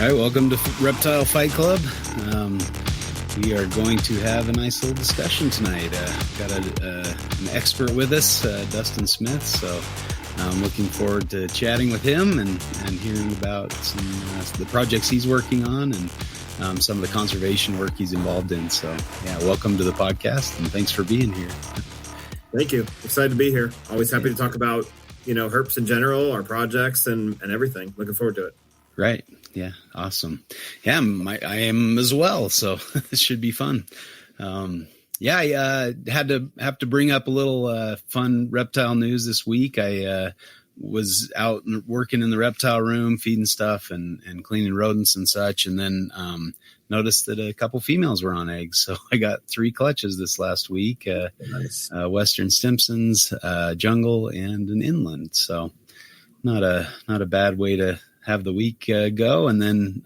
All right, welcome to Reptile Fight Club. We are going to have a nice little discussion tonight. Got an expert with us, Dustin Smith, so I'm looking forward to chatting with him and hearing about some the projects he's working on and some of the conservation work he's involved in. So, yeah, welcome to the podcast, and thanks for being here. Thank you. Excited to be here. Always happy to talk about, herps in general, our projects, and everything. Looking forward to it. Right. Yeah. Awesome. Yeah, I am as well. So this should be fun. I have to bring up a little fun reptile news this week. I was out working in the reptile room, feeding stuff and cleaning rodents and such, and then noticed that a couple females were on eggs. So I got 3 clutches this last week. Nice. Western Stimson's, jungle, and an inland. So not a bad way to have the week go. And then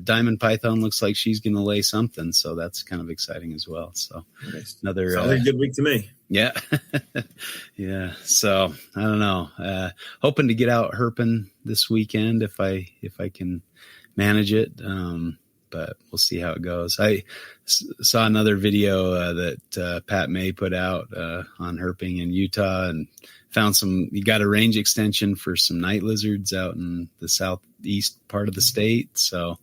Diamond Python looks like she's going to lay something. So that's kind of exciting as well. So nice. Another sounds like a good week to me. Yeah. Yeah. So I don't know, hoping to get out herping this weekend if I can manage it. But we'll see how it goes. I saw another video that Pat May put out on herping in Utah and found you got a range extension for some night lizards out in the southeast part of the state. So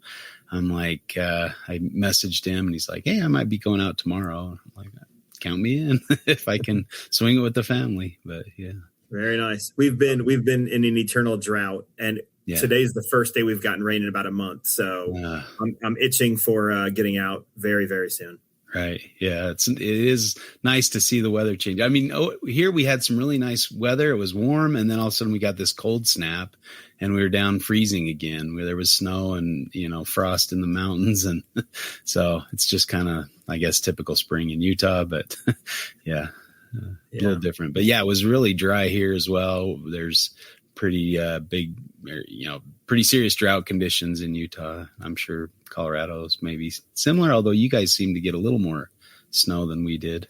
I'm like, I messaged him and he's like, hey, I might be going out tomorrow. I'm like, count me in if I can swing it with the family. But yeah. Very nice. We've been in an eternal drought, and today's the first day we've gotten rain in about a month. So I'm itching for getting out very, very soon. Right. Yeah. It is nice to see the weather change. I mean, here we had some really nice weather. It was warm. And then all of a sudden we got this cold snap and we were down freezing again where there was snow and, frost in the mountains. And so it's just kind of, I guess, typical spring in Utah, but a little different. But yeah, it was really dry here as well. There's pretty big, pretty serious drought conditions in Utah. I'm sure Colorado's maybe similar, although you guys seem to get a little more snow than we did.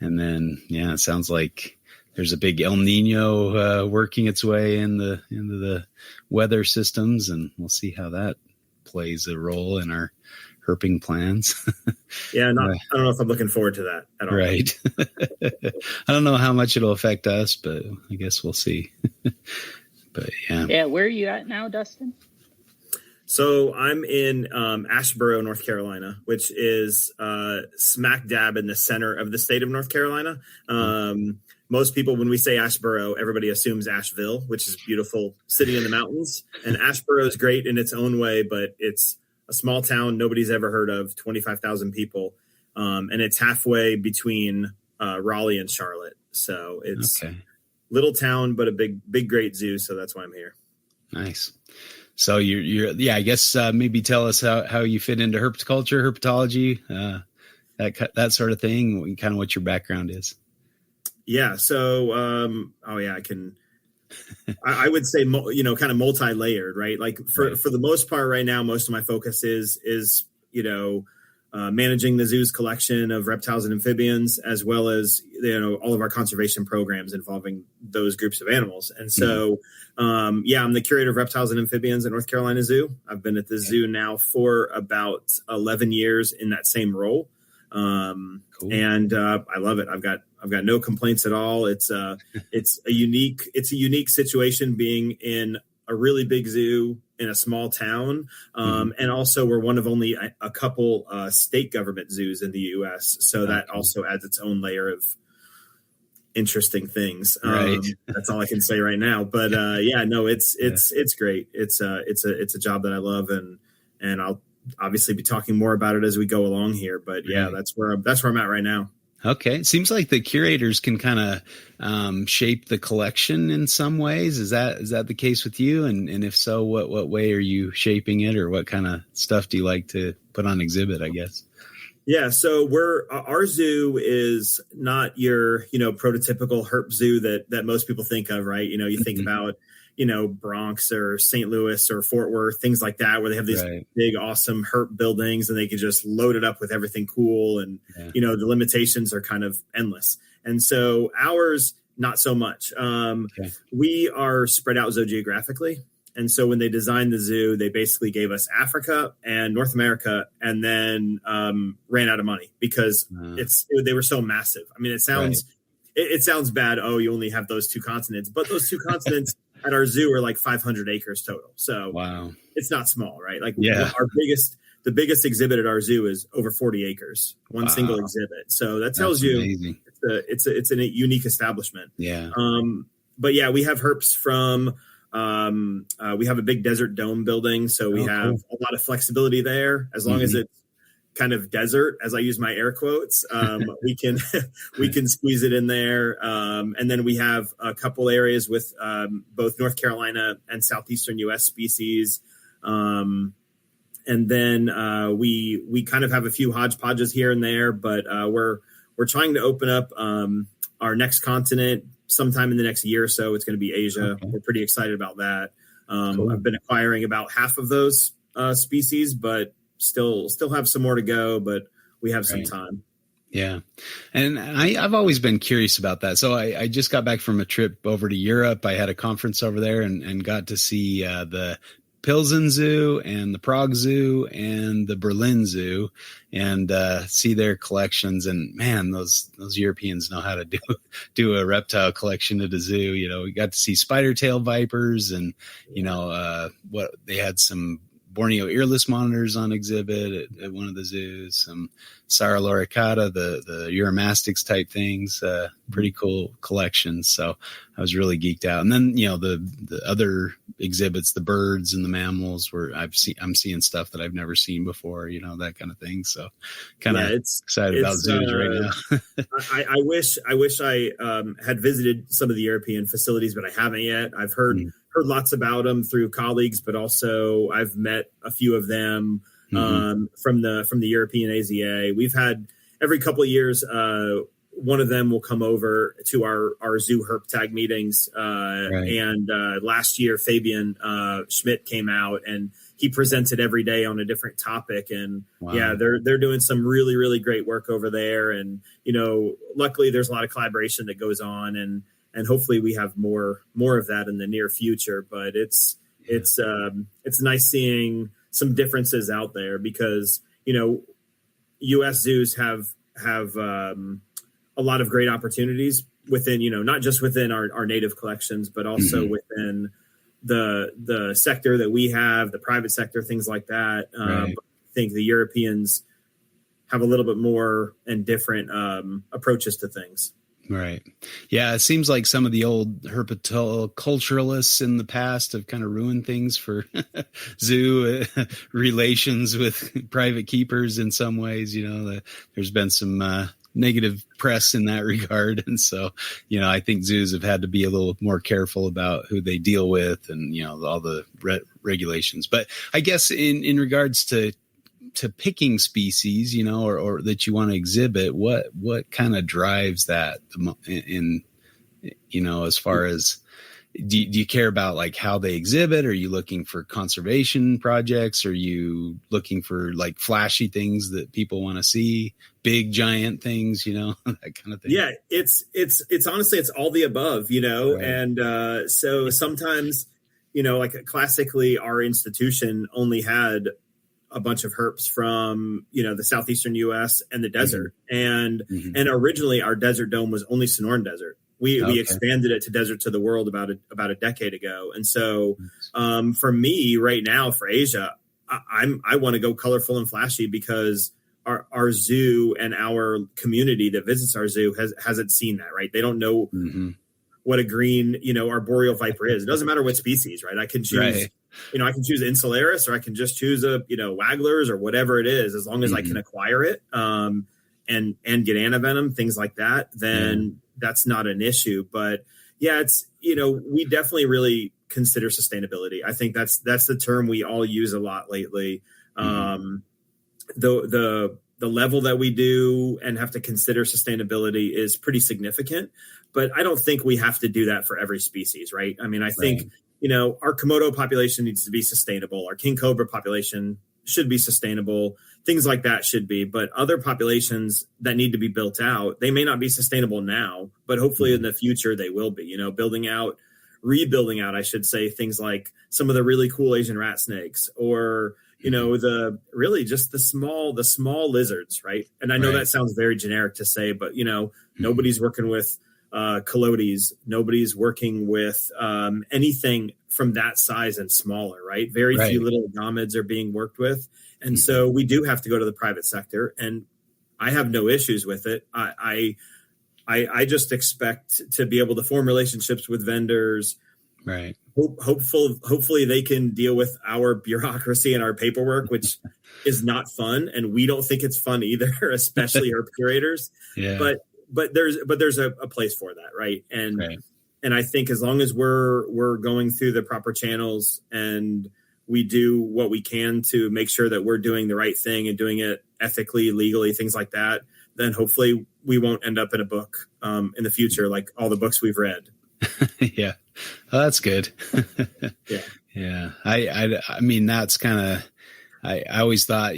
And then, it sounds like there's a big El Nino working its way into the weather systems, and we'll see how that plays a role in our herping plans. I don't know if I'm looking forward to that at all. Right. I don't know how much it'll affect us, but I guess we'll see. But yeah. Yeah, where are you at now, Dustin? So I'm in Asheboro, North Carolina, which is smack dab in the center of the state of North Carolina. Most people, when we say Asheboro, everybody assumes Asheville, which is a beautiful city in the mountains. And Asheboro is great in its own way, but it's a small town nobody's ever heard of, 25,000 people. And it's halfway between Raleigh and Charlotte. So it's little town, but a big, great zoo. So that's why I'm here. Nice. So you're I guess maybe tell us how you fit into herpetoculture, herpetology, that sort of thing, kind of what your background is. Yeah. So, I can, I would say, kind of multi-layered, right? Like for the most part right now, most of my focus is managing the zoo's collection of reptiles and amphibians, as well as, all of our conservation programs involving those groups of animals. And so, I'm the curator of reptiles and amphibians at North Carolina Zoo. I've been at the zoo now for about 11 years in that same role. Cool. And I love it. I've got no complaints at all. It's a unique situation being in a really big zoo in a small town. And also we're one of only a couple state government zoos in the U.S. So that also adds its own layer of interesting things. Right. That's all I can say right now. But it's great. It's a job that I love, and I'll obviously be talking more about it as we go along here. But that's where I'm at right now. Okay. It seems like the curators can kind of shape the collection in some ways. Is that the case with you? And if so, what way are you shaping it, or what kind of stuff do you like to put on exhibit, I guess? Yeah. So our zoo is not your, prototypical herp zoo that most people think of, right? You think about, Bronx or St. Louis or Fort Worth, things like that, where they have these big, awesome herp buildings and they can just load it up with everything cool. And, the limitations are kind of endless. And so ours, not so much. We are spread out zoogeographically. And so when they designed the zoo, they basically gave us Africa and North America, and then ran out of money because they were so massive. I mean, it sounds bad. Oh, you only have those 2 continents, but those 2 continents at our zoo are like 500 acres total. So wow, it's not small, right? Like the biggest exhibit at our zoo is over 40 acres, one single exhibit. So that tells you it's a unique establishment. Yeah. But yeah, we have herps from. We have a big desert dome building, so we have a lot of flexibility there. As long as it's kind of desert, as I use my air quotes, we can squeeze it in there. And then we have a couple areas with both North Carolina and southeastern U.S. species. And then we kind of have a few hodgepodges here and there, but we're trying to open up our next continent sometime in the next year or so. It's going to be Asia. Okay. We're pretty excited about that. Cool. I've been acquiring about half of those species, but still have some more to go, but we have some time. Yeah. And I've always been curious about that. So I just got back from a trip over to Europe. I had a conference over there and got to see the Pilsen Zoo and the Prague Zoo and the Berlin Zoo and see their collections. And man, those Europeans know how to do a reptile collection at a zoo. You know, we got to see spider tail vipers and, what they had some Borneo earless monitors on exhibit at one of the zoos, some Sauroloricata, the Uromastyx type things, pretty cool collections. So I was really geeked out. And then, the other exhibits, the birds and the mammals I'm seeing stuff that I've never seen before, that kind of thing. So kind of excited about zoos right now. I wish I had visited some of the European facilities, but I haven't yet. I've heard lots about them through colleagues, but also I've met a few of them from the European AZA. We've had every couple of years, one of them will come over to our zoo herp tag meetings. And last year, Fabian Schmidt came out and he presented every day on a different topic. And they're doing some really, really great work over there. And, luckily there's a lot of collaboration that goes on and hopefully we have more of that in the near future. But it's nice seeing some differences out there because, U.S. zoos have a lot of great opportunities within, not just within our native collections, but also within the sector that we have, the private sector, things like that. I think the Europeans have a little bit more and different approaches to things. Right. Yeah. It seems like some of the old herpetoculturalists in the past have kind of ruined things for zoo relations with private keepers in some ways. There's been some negative press in that regard. And so, I think zoos have had to be a little more careful about who they deal with and, all the regulations. But I guess in regards to picking species, or that you want to exhibit, what kind of drives that in as far as, do you care about like how they exhibit? Are you looking for conservation projects? Are you looking for like flashy things that people want to see, big giant things, that kind of thing? Yeah, it's honestly, it's all the above, Right. And so sometimes, like classically our institution only had a bunch of herps from, the southeastern U.S. and the desert. And originally our desert dome was only Sonoran Desert. We expanded it to Desert to the World about a decade ago. And so for me right now for Asia, I want to go colorful and flashy because our zoo and our community that visits our zoo hasn't seen that, right? They don't know what a green, arboreal viper is. It doesn't matter what species, right? I can choose, I can choose Insularis or I can just choose a, Wagglers or whatever it is, as long as I can acquire it and get antivenom, things like that, then that's not an issue. But yeah, it's, we definitely really consider sustainability. I think that's the term we all use a lot lately. The level that we do and have to consider sustainability is pretty significant, but I don't think we have to do that for every species, right? I mean, I think, our Komodo population needs to be sustainable. Our king cobra population should be sustainable. Things like that should be, but other populations that need to be built out, they may not be sustainable now, but hopefully in the future they will be, building out rebuilding out, I should say, things like some of the really cool Asian rat snakes, or the really just the small lizards, right? And I know that sounds very generic to say, but nobody's working with calotes, nobody's working with anything from that size and smaller, right? Very few little gommids are being worked with, and so we do have to go to the private sector, and I have no issues with it. I just expect to be able to form relationships with vendors. Right. Hopefully they can deal with our bureaucracy and our paperwork, which is not fun. And we don't think it's fun either, especially our curators. Yeah. But there's a place for that. Right. And I think as long as we're going through the proper channels and we do what we can to make sure that we're doing the right thing and doing it ethically, legally, things like that, then hopefully we won't end up in a book in the future, like all the books we've read. Yeah. Well, that's good. Yeah. Yeah. I mean, that's kind of, I always thought,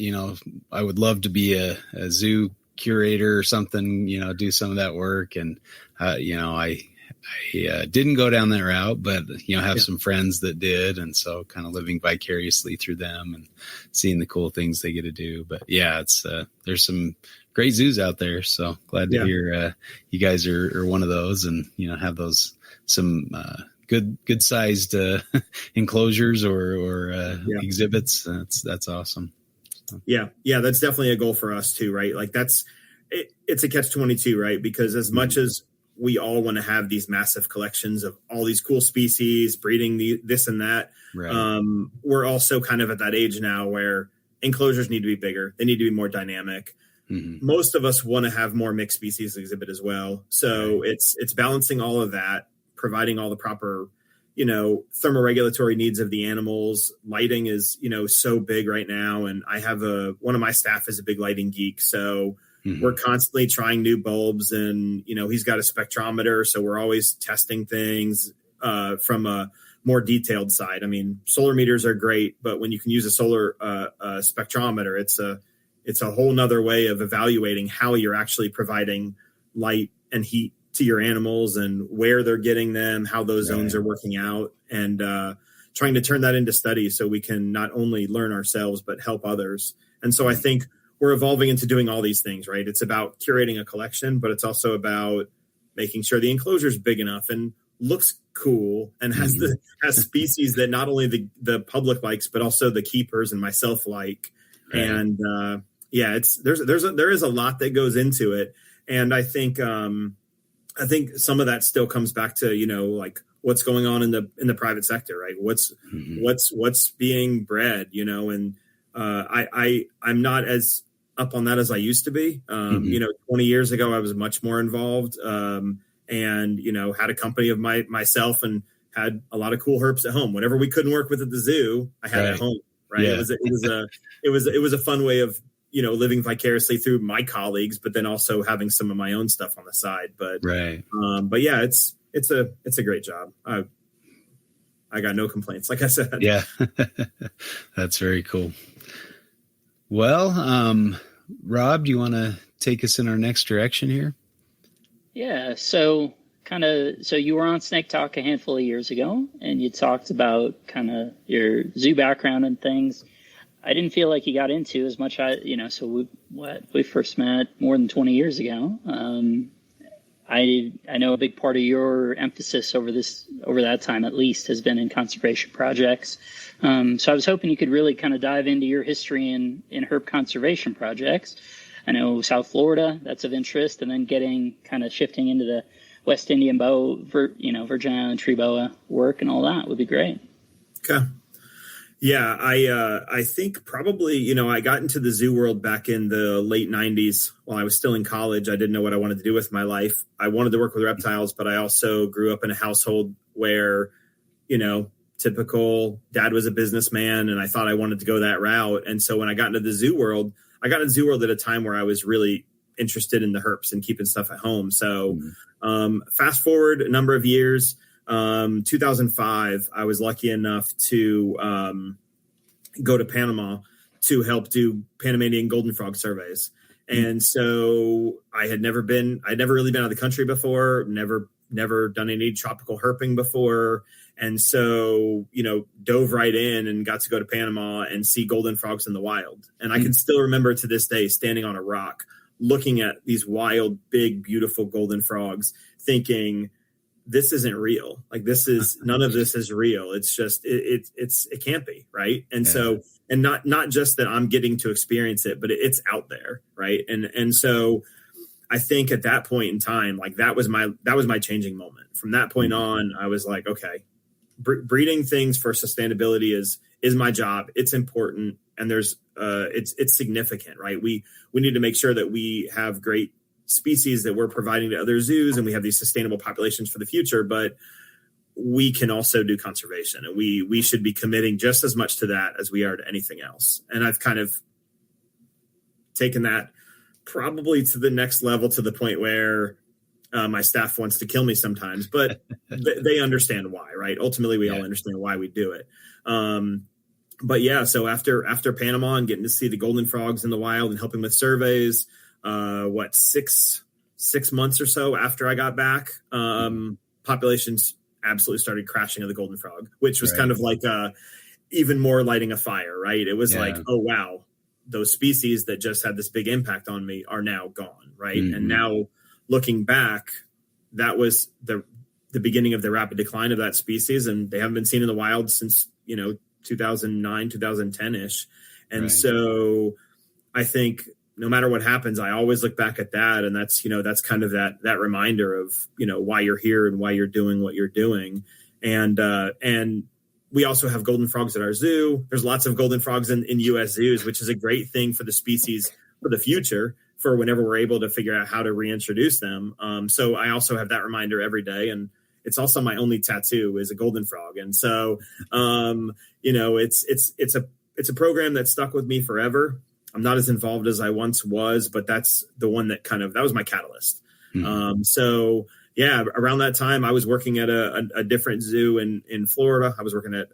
I would love to be a zoo curator or something, do some of that work. And, I didn't go down that route, but, have some friends that did. And so kind of living vicariously through them and seeing the cool things they get to do. But yeah, it's, there's some great zoos out there. So glad to hear, you guys are one of those and, have those, some, good sized, enclosures or exhibits. That's awesome. So. Yeah. That's definitely a goal for us too, right? Like it's a catch-22, right? Because as much as we all want to have these massive collections of all these cool species, breeding this and that. Right. We're also kind of at that age now where enclosures need to be bigger. They need to be more dynamic. Mm-hmm. Most of us want to have more mixed species exhibit as well. So it's balancing all of that, providing all the proper, thermoregulatory needs of the animals. Lighting is, so big right now. And I have one of my staff is a big lighting geek. So we're constantly trying new bulbs and, he's got a spectrometer. So we're always testing things from a more detailed side. I mean, solar meters are great, but when you can use a solar spectrometer, it's a whole nother way of evaluating how you're actually providing light and heat to your animals and where they're getting them, how those zones are working out, and trying to turn that into studies so we can not only learn ourselves, but help others. And so I think we're evolving into doing all these things, right? It's about curating a collection, but it's also about making sure the enclosure is big enough and looks cool and has species that not only the public likes, but also the keepers and myself like. Right. And there is a lot that goes into it. And I think some of that still comes back to, like what's going on in the private sector, right? What's being bred, and I'm not as up on that as I used to be. 20 years ago, I was much more involved, and, had a company of myself and had a lot of cool herps at home. Whatever we couldn't work with at the zoo, I had at home. Right. Yeah. It was a fun way of, living vicariously through my colleagues, but then also having some of my own stuff on the side. But yeah, it's a great job. I got no complaints. Like I said. Yeah, that's very cool. Well, Rob, do you want to take us in our next direction here? Yeah. So you were on Snake Talk a handful of years ago, and you talked about kind of your zoo background and things. I didn't feel like you got into as much, so we first met more than 20 years ago. I know a big part of your emphasis over that time, at least, has been in conservation projects. So I was hoping you could really kind of dive into your history in herp conservation projects. I know South Florida, that's of interest, and then shifting into the West Indian boa, Virgin Island tree boa work and all that would be great. Okay. Yeah, I think probably, I got into the zoo world back in the late 90s while I was still in college. I didn't know what I wanted to do with my life. I wanted to work with reptiles, but I also grew up in a household where, typical dad was a businessman, and I thought I wanted to go that route. And so when I got into the zoo world, at a time where I was really interested in the herps and keeping stuff at home. So fast forward a number of years. 2005, I was lucky enough to go to Panama to help do Panamanian golden frog surveys. And so I'd never really been out of the country before, never never done any tropical herping before. And so, dove right in and got to go to Panama and see golden frogs in the wild. And I can still remember to this day standing on a rock, looking at these wild, big, beautiful golden frogs, thinking, this isn't real. Like, none of this is real. It's just, it can't be. Right. And so, and not just that I'm getting to experience it, but it's out there. Right. And so I think at that point in time, like that was my changing moment. From that point on, I was like, okay, breeding things for sustainability is my job. It's important. And it's significant, right? We need to make sure that we have great species that we're providing to other zoos, and we have these sustainable populations for the future, but we can also do conservation, and we should be committing just as much to that as we are to anything else. And I've kind of taken that probably to the next level, to the point where my staff wants to kill me sometimes, but they understand why, right? Ultimately, we all understand why we do it. But yeah, so after Panama and getting to see the golden frogs in the wild and helping with surveys, 6 months or so after I got back, populations absolutely started crashing of the golden frog, which was kind of like even more lighting a fire, right? It was like, oh, wow, those species that just had this big impact on me are now gone, right? And now looking back, that was the beginning of the rapid decline of that species, and they haven't been seen in the wild since 2009, 2010-ish. And so I think no matter what happens, I always look back at that, and that's kind of that reminder of why you're here and why you're doing what you're doing. And we also have golden frogs at our zoo. There's lots of golden frogs in U.S. zoos, which is a great thing for the species for the future, for whenever we're able to figure out how to reintroduce them. So I also have that reminder every day, and it's also my only tattoo is a golden frog. And so, it's a program that stuck with me forever. I'm not as involved as I once was, but that's the one that that was my catalyst. So yeah, around that time I was working at a different zoo in Florida. I was working at,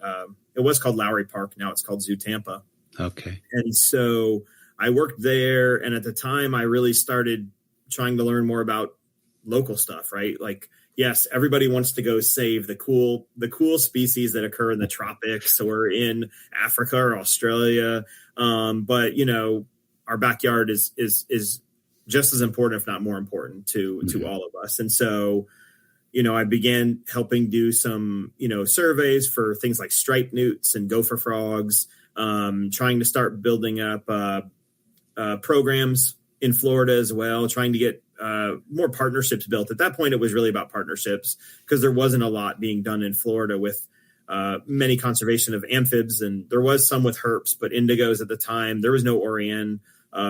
it was called Lowry Park. Now it's called Zoo Tampa. Okay. And so I worked there. And at the time I really started trying to learn more about local stuff, right? Like, yes, everybody wants to go save the cool species that occur in the tropics or in Africa or Australia. But our backyard is just as important, if not more important to all of us. And so, I began helping do some, surveys for things like striped newts and gopher frogs, trying to start building up programs in Florida as well, trying to get more partnerships built. At that point, it was really about partnerships, because there wasn't a lot being done in Florida with many conservation of amphibs, and there was some with herps, but indigos at the time. There was no Orion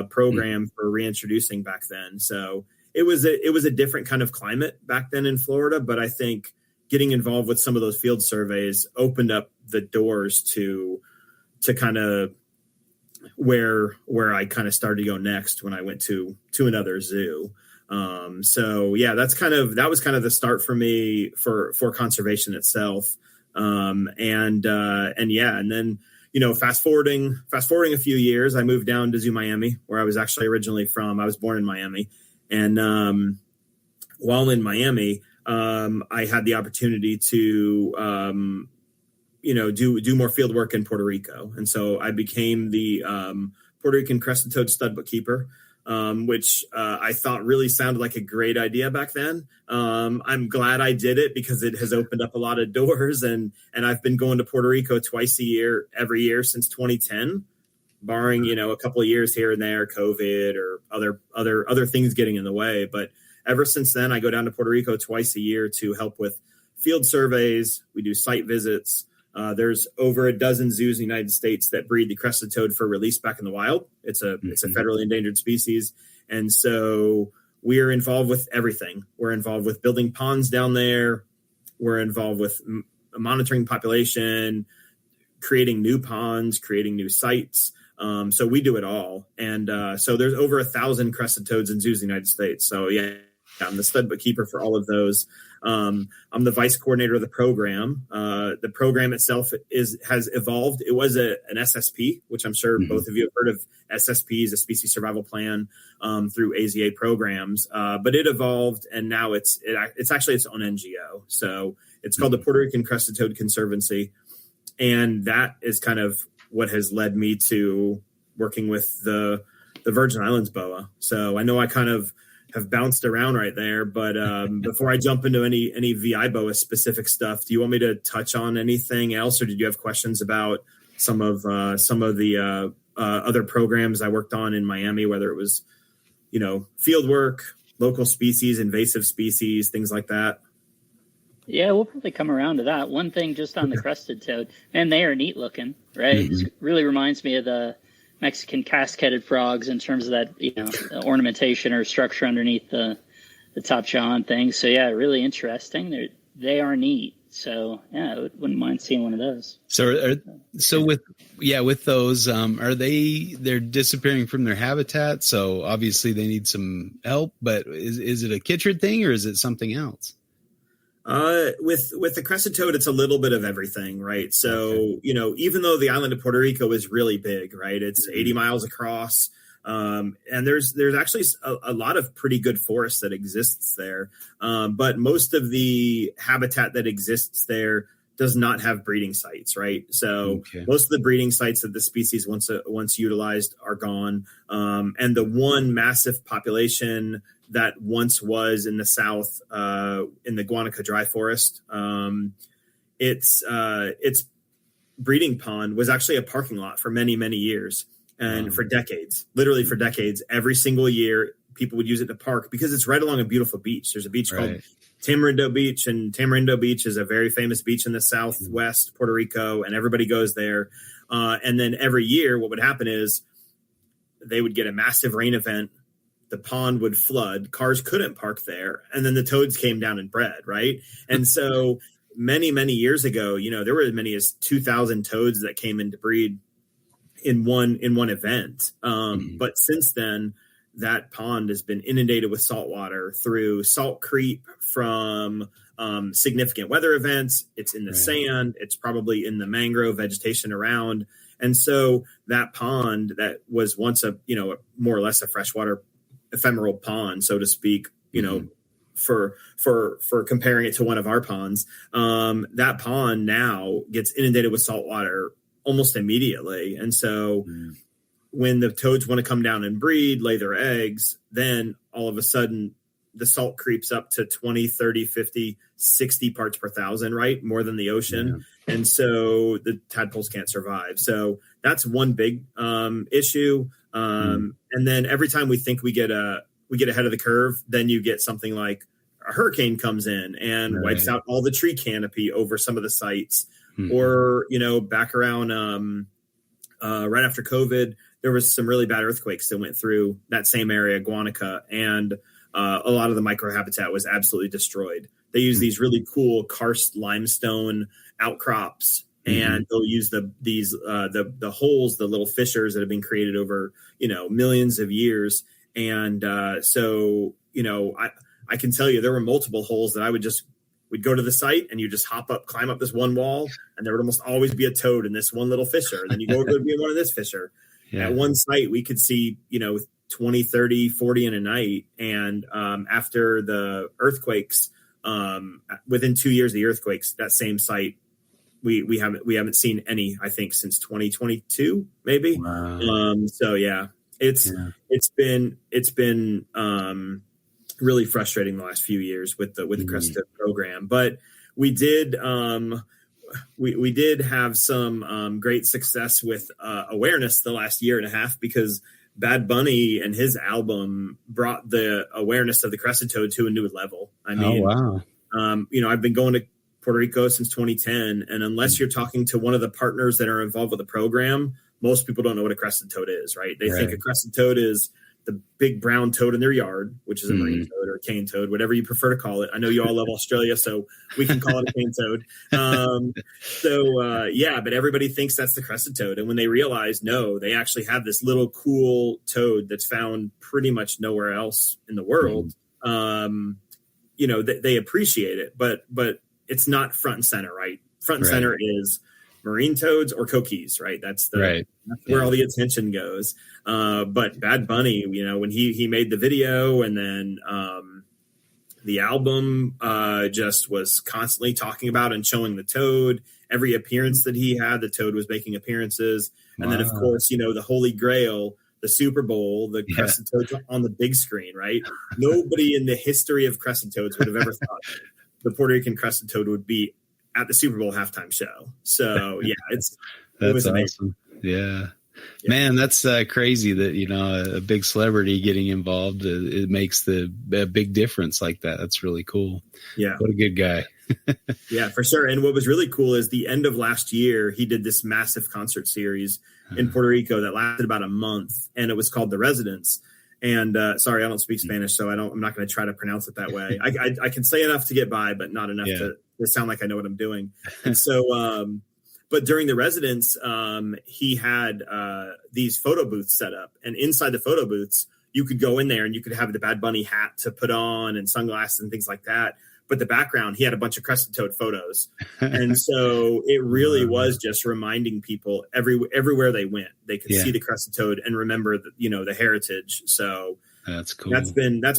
program for reintroducing back then. So it was a different kind of climate back then in Florida. But I think getting involved with some of those field surveys opened up the doors to kind of where I kind of started to go next when I went to another zoo. So yeah, that was kind of the start for me for conservation itself. And then, fast forwarding a few years, I moved down to Zoo Miami, where I was actually originally from. I was born in Miami. And, while in Miami, I had the opportunity to, do more field work in Puerto Rico. And so I became the, Puerto Rican crested toad stud bookkeeper, which I thought really sounded like a great idea back then. I'm glad I did it, because it has opened up a lot of doors, and I've been going to Puerto Rico twice a year, every year since 2010, barring, a couple of years here and there, COVID or other things getting in the way. But ever since then, I go down to Puerto Rico twice a year to help with field surveys. We do site visits. There's over a dozen zoos in the United States that breed the crested toad for release back in the wild. It's a federally endangered species. And so we are involved with everything. We're involved with building ponds down there. We're involved with monitoring population, creating new ponds, creating new sites. So we do it all. And so there's over 1,000 crested toads in zoos in the United States. So yeah. I'm the stud bookkeeper for all of those. I'm the vice coordinator of the program. The program itself has evolved. It was an SSP, which I'm sure both of you have heard of. SSPs, a species survival plan, through AZA programs. But it evolved, and now it's actually its own NGO. So it's called the Puerto Rican Crested Toad Conservancy, and that is kind of what has led me to working with the Virgin Islands boa. So I know I kind of have bounced around right there, but before I jump into any VI boa specific stuff, do you want me to touch on anything else, or did you have questions about some of the other programs I worked on in Miami, whether it was, field work, local species, invasive species, things like that? Yeah, we'll probably come around to that. One thing just on the crested toad, and they are neat looking, right? It really reminds me of the Mexican cascaded frogs in terms of that, ornamentation or structure underneath the top jaw and things. So yeah, really interesting. They are neat. So yeah, I wouldn't mind seeing one of those. So with those, they're disappearing from their habitat? So obviously they need some help, but is it a chytrid thing or is it something else? With the crested toad, it's a little bit of everything, right? So, even though the island of Puerto Rico is really big, right? It's 80 miles across. And there's actually a lot of pretty good forest that exists there. But most of the habitat that exists there does not have breeding sites, right? So most of the breeding sites that the species once utilized are gone. And the one massive population that once was in the south, in the Guanica dry forest, its breeding pond was actually a parking lot for many, many years. And for decades, literally for decades, every single year, people would use it to park because it's right along a beautiful beach. There's a beach called Tamarindo Beach, and Tamarindo Beach is a very famous beach in the southwest Puerto Rico, and everybody goes there. And then every year, what would happen is they would get a massive rain event. The pond would flood. Cars couldn't park there. And then the toads came down and bred, right? And so many, many years ago, there were as many as 2,000 toads that came in to breed in one event. But since then, that pond has been inundated with salt water through salt creep from significant weather events. It's in the sand. It's probably in the mangrove vegetation around. And so that pond that was once a more or less a freshwater ephemeral pond, so to speak, for comparing it to one of our ponds, that pond now gets inundated with salt water almost immediately. And so when the toads want to come down and breed, lay their eggs, then all of a sudden the salt creeps up to 20, 30, 50, 60 parts per thousand, right? More than the ocean. Yeah. And so the tadpoles can't survive. So that's one big issue. And then every time we think we get ahead of the curve, then you get something like a hurricane comes in and wipes out all the tree canopy over some of the sites. Or, back around right after COVID, there was some really bad earthquakes that went through that same area, Guanica, and a lot of the microhabitat was absolutely destroyed. They use these really cool karst limestone outcrops, and they'll use the holes, the little fissures that have been created over millions of years. And so I can tell you there were multiple holes that we'd go to the site and you just climb up this one wall, and there would almost always be a toad in this one little fissure. And then you go over to be in one of this fissure. Yeah. At one site, we could see, 20, 30, 40 in a night. And after the earthquakes, within 2 years of the earthquakes, that same site, we haven't seen any, I think, since 2022, maybe. Wow. So yeah, it's been really frustrating the last few years with the crested program, but we did have some great success with awareness the last year and a half, because Bad Bunny and his album brought the awareness of the crested toad to a new level. I mean, I've been going to Puerto Rico since 2010, and unless you're talking to one of the partners that are involved with the program, most people don't know what a crested toad is, right? They think a crested toad is the big brown toad in their yard, which is a marine toad or a cane toad, whatever you prefer to call it. I know you all love Australia, so we can call it a cane toad. But everybody thinks that's the crested toad. And when they realize, no, they actually have this little cool toad that's found pretty much nowhere else in the world. they appreciate it, but it's not front and center, right? Front and center is marine toads or coquis, right? That's where all the attention goes. But Bad Bunny, when he made the video, and then the album just was constantly talking about and showing the toad. Every appearance that he had, the toad was making appearances. And then, of course, the Holy Grail, the Super Bowl, the crescent toads on the big screen, right? Nobody in the history of crescent toads would have ever thought the Puerto Rican crescent toad would be at the Super Bowl halftime show. So, yeah, it was amazing. Awesome. Yeah. Man, that's crazy that, a big celebrity getting involved, it makes a big difference like that. That's really cool. Yeah. What a good guy. Yeah, for sure. And what was really cool is the end of last year, he did this massive concert series in Puerto Rico that lasted about a month, and it was called The Residents. And sorry, I don't speak Spanish, so I'm not going to try to pronounce it that way. I can say enough to get by, but not enough to sound like I know what I'm doing. And so, but during The Residents, he had these photo booths set up, and inside the photo booths, you could go in there and you could have the Bad Bunny hat to put on and sunglasses and things like that. But the background, he had a bunch of crescent toad photos. And so it really was just reminding people everywhere they went, they could see the crescent toad and remember the heritage. So that's cool. That's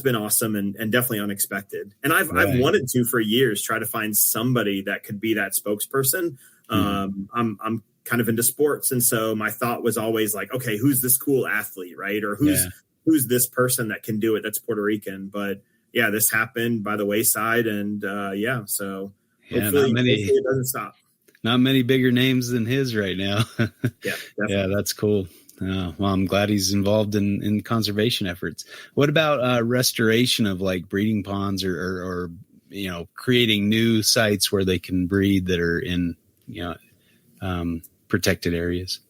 been awesome and definitely unexpected. And I've wanted to for years try to find somebody that could be that spokesperson. I'm kind of into sports. And so my thought was always like, okay, who's this cool athlete, right? Or who's this person that can do it that's Puerto Rican? But yeah, this happened by the wayside, and so hopefully it doesn't stop. Not many bigger names than his right now. Yeah, definitely. That's cool. Well, I'm glad he's involved in conservation efforts. What about restoration of like breeding ponds or creating new sites where they can breed that are in protected areas?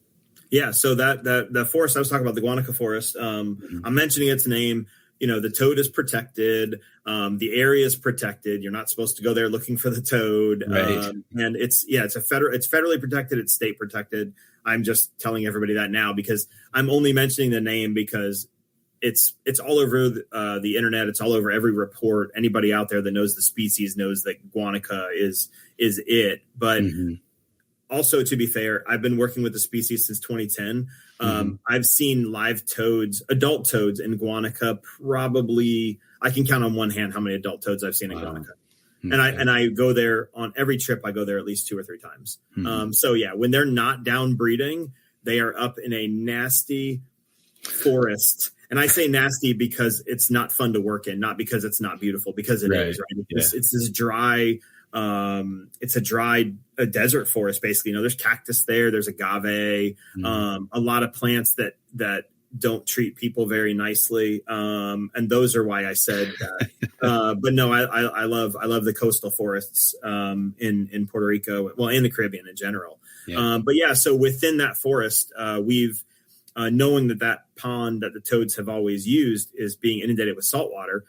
Yeah, so the forest I was talking about, the Guanica Forest. I'm mentioning its name. The toad is protected. The area is protected. You're not supposed to go there looking for the toad. Right. And it's federally protected. It's state protected. I'm just telling everybody that now because I'm only mentioning the name because it's all over the internet. It's all over every report. Anybody out there that knows the species knows that Guanica is it. But also, to be fair, I've been working with the species since 2010. I've seen live toads, adult toads in Guanica. Probably, I can count on one hand how many adult toads I've seen in Guanica. And I go there on every trip. I go there at least 2 or 3 times. So yeah, when they're not down breeding, they are up in a nasty forest. And I say nasty because it's not fun to work in, not because it's not beautiful, because it is. Right? It's this dry. It's a desert forest, basically. There's cactus there. There's agave, a lot of plants that don't treat people very nicely. And those are why I said that. But no, I love the coastal forests, in Puerto Rico, well, in the Caribbean in general. But yeah, so within that forest, we've, knowing that pond that the toads have always used is being inundated with salt water.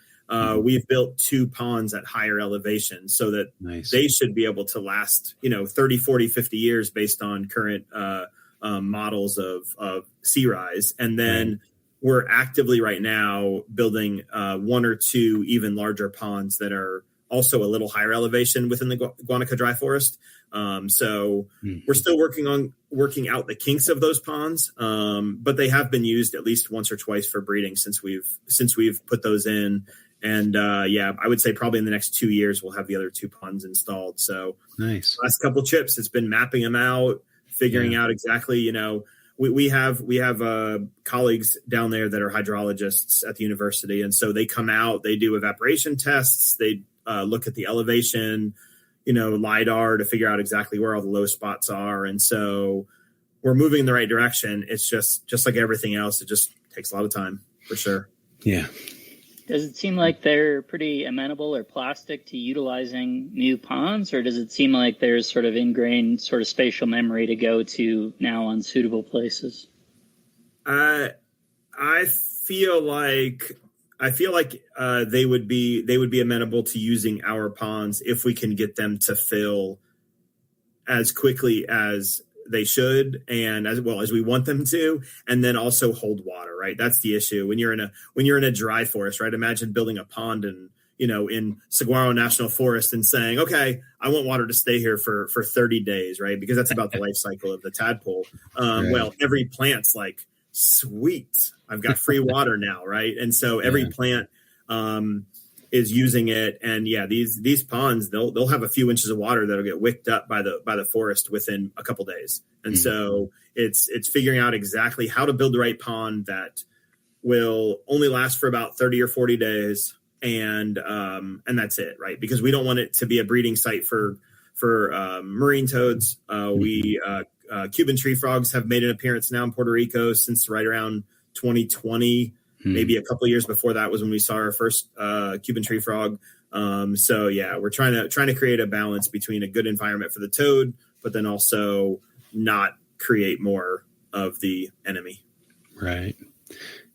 We've built 2 ponds at higher elevation so that they should be able to last, 30, 40, 50 years based on current models of sea rise. And then we're actively right now building 1 or 2 even larger ponds that are also a little higher elevation within the Guanica dry forest. So we're still working out the kinks of those ponds. But they have been used at least once or twice for breeding since we've put those in. And I would say probably in the next 2 years, we'll have the other 2 ponds installed. So nice. Last couple trips, it's been mapping them out, figuring out exactly, we have colleagues down there that are hydrologists at the university. And so they come out, they do evaporation tests. They look at the elevation, LIDAR to figure out exactly where all the low spots are. And so we're moving in the right direction. It's just like everything else. It just takes a lot of time for sure. Yeah. Does it seem like they're pretty amenable or plastic to utilizing new ponds, or does it seem like there's sort of ingrained sort of spatial memory to go to now unsuitable places? I feel like they would be amenable to using our ponds if we can get them to fill as quickly as they should, and as well as we want them to, and then also hold water, right? That's the issue when you're in a dry forest, right? Imagine building a pond in Saguaro National Forest and saying, okay, I want water to stay here for 30 days, right? Because that's about the life cycle of the tadpole. Right. Well, every plant's like, sweet, I've got free water now, right? And so every plant is using it, and these ponds they'll have a few inches of water that'll get wicked up by the forest within a couple days. And so it's figuring out exactly how to build the right pond that will only last for about 30 or 40 days, and that's it, right? Because we don't want it to be a breeding site for marine toads. Cuban tree frogs have made an appearance now in Puerto Rico since right around 2020. Maybe a couple of years before that was when we saw our first Cuban tree frog. So we're trying to create a balance between a good environment for the toad, but then also not create more of the enemy. Right.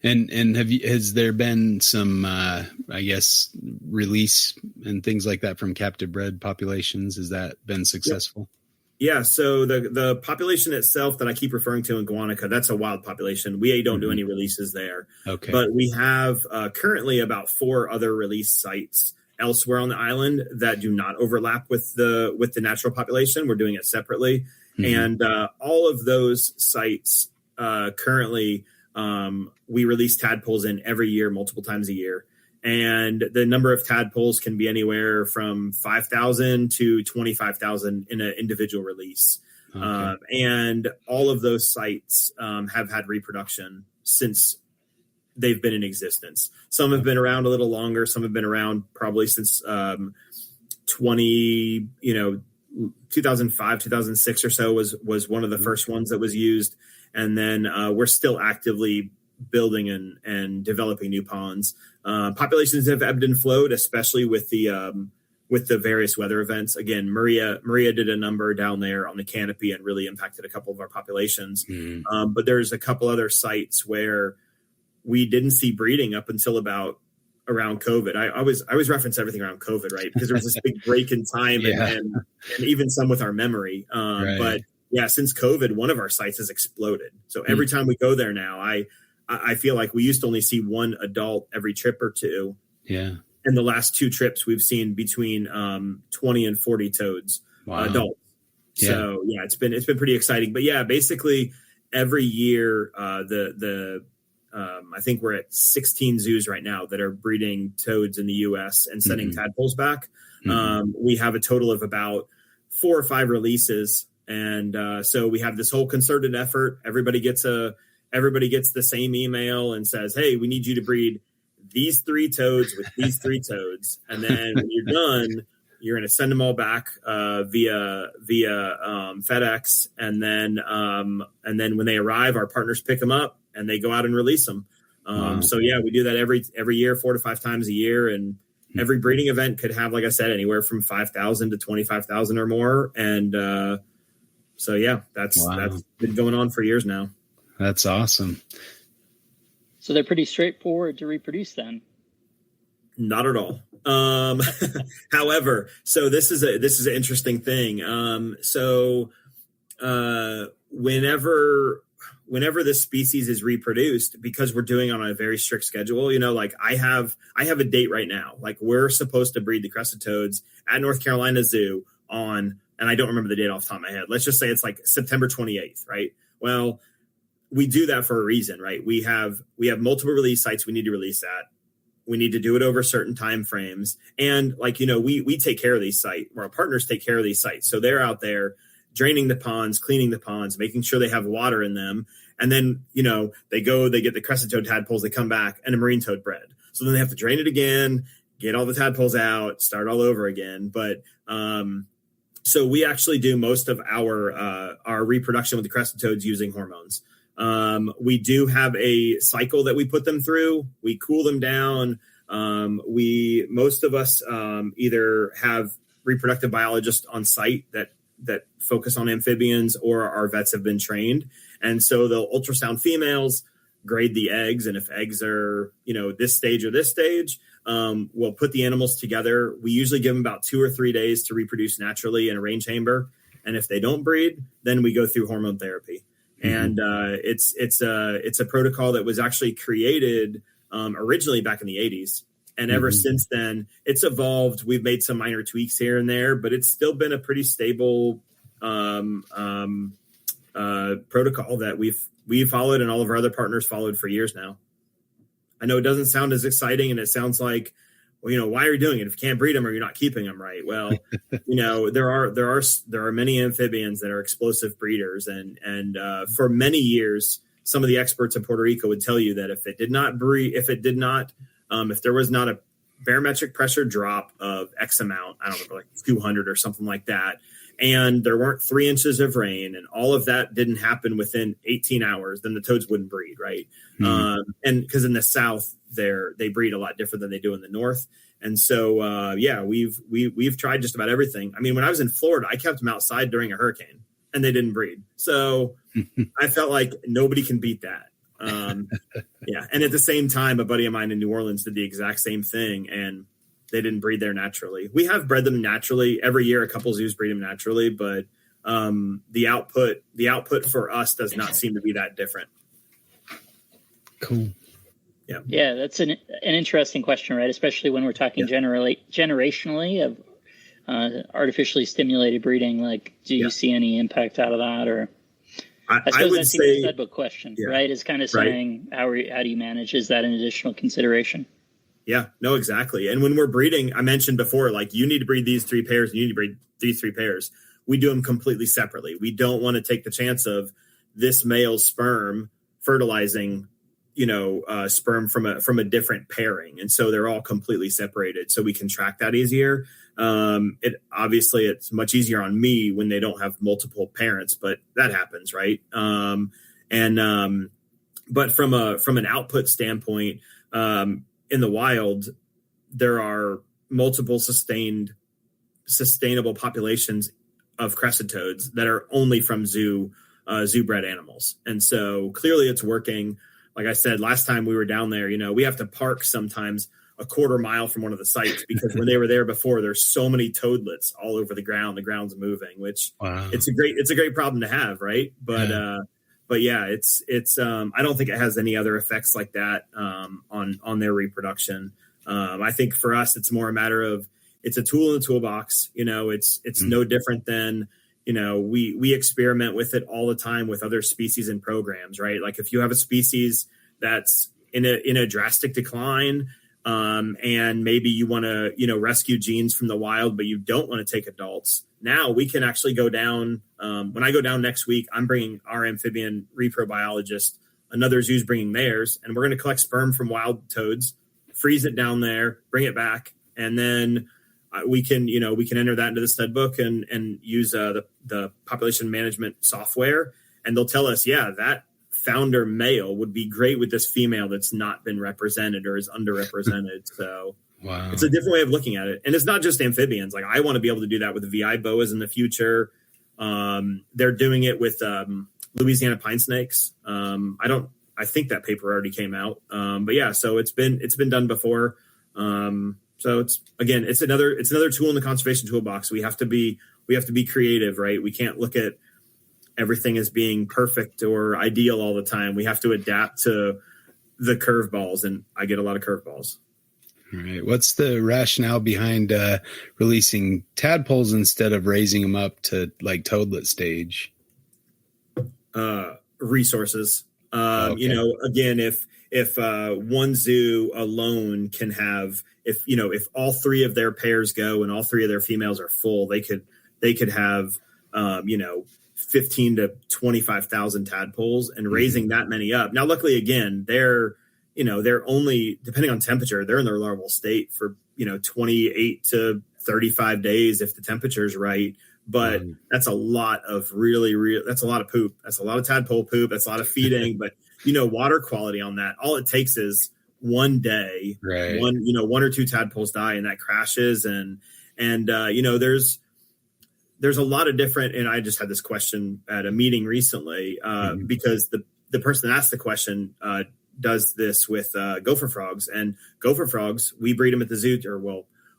And has there been some, I guess, release and things like that from captive bred populations? Has that been successful? Yeah, so the population itself that I keep referring to in Guanica, that's a wild population. We don't do any releases there. Okay. But we have currently about 4 other release sites elsewhere on the island that do not overlap with the natural population. We're doing it separately. And all of those sites currently we release tadpoles in every year, multiple times a year. And the number of tadpoles can be anywhere from 5,000 to 25,000 in an individual release. Okay. And all of those sites have had reproduction since they've been in existence. Some have been around a little longer. Some have been around probably since 2005, 2006 or so was one of the first ones that was used. And then we're still actively building and developing new ponds. Populations have ebbed and flowed, especially with the various weather events. Again, Maria did a number down there on the canopy and really impacted a couple of our populations. But there's a couple other sites where we didn't see breeding up until about around COVID. I always reference everything around COVID, right? Because there was this big break in time and even some with our memory. Right. But since COVID, one of our sites has exploded. So every time we go there now, I feel like we used to only see one adult every trip or two. Yeah. And the last 2 trips we've seen between 20 and 40 toads, adults. Yeah. So it's been pretty exciting. But basically every year I think we're at 16 zoos right now that are breeding toads in the U.S. and sending tadpoles back. We have a total of about 4 or 5 releases. And so we have this whole concerted effort. Everybody gets the same email and says, hey, we need you to breed these 3 toads with these 3 toads. And then when you're done, you're going to send them all back via FedEx. And then when they arrive, our partners pick them up and they go out and release them. So we do that every year, 4 to 5 times a year. And every breeding event could have, like I said, anywhere from 5,000 to 25,000 or more. And that's been going on for years now. That's awesome. So they're pretty straightforward to reproduce then? Not at all. However, so this is an interesting thing. Whenever this species is reproduced, because we're doing it on a very strict schedule, like I have a date right now. Like we're supposed to breed the crested toads at North Carolina Zoo on, and I don't remember the date off the top of my head. Let's just say it's like September 28th, right? Well, we do that for a reason, right? We have multiple release sites we need to release at. We need to do it over certain time frames. And we take care of these sites, or our partners take care of these sites. So they're out there draining the ponds, cleaning the ponds, making sure they have water in them. And then, they get the crested toad tadpoles, they come back, and a marine toad bred. So then they have to drain it again, get all the tadpoles out, start all over again. But so we actually do most of our reproduction with the crested toads using hormones. We do have a cycle that we put them through. We cool them down. Most of us either have reproductive biologists on site that focus on amphibians, or our vets have been trained. And so they'll ultrasound females, grade the eggs. And if eggs are, this stage or this stage, we'll put the animals together. We usually give them about 2 or 3 days to reproduce naturally in a range chamber. And if they don't breed, then we go through hormone therapy. And it's a protocol that was actually created originally back in the 80s. And ever since then, it's evolved. We've made some minor tweaks here and there, but it's still been a pretty stable protocol that we've followed, and all of our other partners followed for years now. I know it doesn't sound as exciting, and it sounds like, well, why are you doing it? If you can't breed them, or you're not keeping them right? Well, there are many amphibians that are explosive breeders, and for many years, some of the experts in Puerto Rico would tell you that if there was not a barometric pressure drop of X amount, I don't know, like 200 or something like that, and there weren't 3 inches of rain, and all of that didn't happen within 18 hours, then the toads wouldn't breed, right? And because in the South, they breed a lot different than they do in the North. And so, we've tried just about everything. I mean, when I was in Florida, I kept them outside during a hurricane, and they didn't breed. So I felt like nobody can beat that. And at the same time, a buddy of mine in New Orleans did the exact same thing, and they didn't breed there naturally. We have bred them naturally every year. A couple zoos breed them naturally, but the output for us does not seem to be that different. Cool. Yeah, that's an interesting question, right? Especially when we're talking generationally of artificially stimulated breeding. Like, do you see any impact out of that, or? I suppose that's the stud book question, right? Is kind of saying, how do you manage? Is that an additional consideration? Yeah, no, exactly. And when we're breeding, I mentioned before, like, you need to breed these 3 pairs, you need to breed these 3 pairs. We do them completely separately. We don't want to take the chance of this male's sperm fertilizing, sperm from a different pairing. And so they're all completely separated, so we can track that easier. It's much easier on me when they don't have multiple parents, but that happens, right? But from an output standpoint, in the wild, there are multiple sustainable populations of crested toads that are only from zoo bred animals. And so clearly it's working. Like I said, last time we were down there, we have to park sometimes a quarter mile from one of the sites, because when they were there before, there's so many toadlets all over the ground. The ground's moving, which it's a great problem to have. Right. But it's I don't think it has any other effects like that on their reproduction. I think for us, it's more a matter of, it's a tool in the toolbox. It's no different than, we experiment with it all the time with other species and programs, right? Like, if you have a species that's in a drastic decline, and maybe you want to, rescue genes from the wild, but you don't want to take adults. Now we can actually go down. When I go down next week, I'm bringing our amphibian reprobiologist. Another zoo's bringing theirs, and we're going to collect sperm from wild toads, freeze it down there, bring it back, and then we can enter that into the stud book and use the population management software, and they'll tell us, that founder male would be great with this female that's not been represented or is underrepresented. So it's a different way of looking at it. And it's not just amphibians. Like, I want to be able to do that with the VI boas in the future. They're doing it with Louisiana pine snakes. I think that paper already came out. So it's been done before. So it's another tool in the conservation toolbox. We have to be creative, right? We can't look at everything as being perfect or ideal all the time. We have to adapt to the curveballs, and I get a lot of curveballs. All right. What's the rationale behind releasing tadpoles instead of raising them up to like toadlet stage? Resources. Okay. Again, if one zoo alone can have, if all 3 of their pairs go and all 3 of their females are full, they could have, 15 to 25,000 tadpoles, and raising that many up. Now, luckily, again, they're only, depending on temperature, they're in their larval state for, 28 to 35 days if the temperature is right. But that's a lot of that's a lot of poop. That's a lot of tadpole poop. That's a lot of feeding. But, water quality on that, all it takes is one day, right? 1 or 2 tadpoles die, and that crashes. And there's a lot of different, and I just had this question at a meeting recently, because the person that asked the question does this with gopher frogs. And gopher frogs, we breed them at the zoo,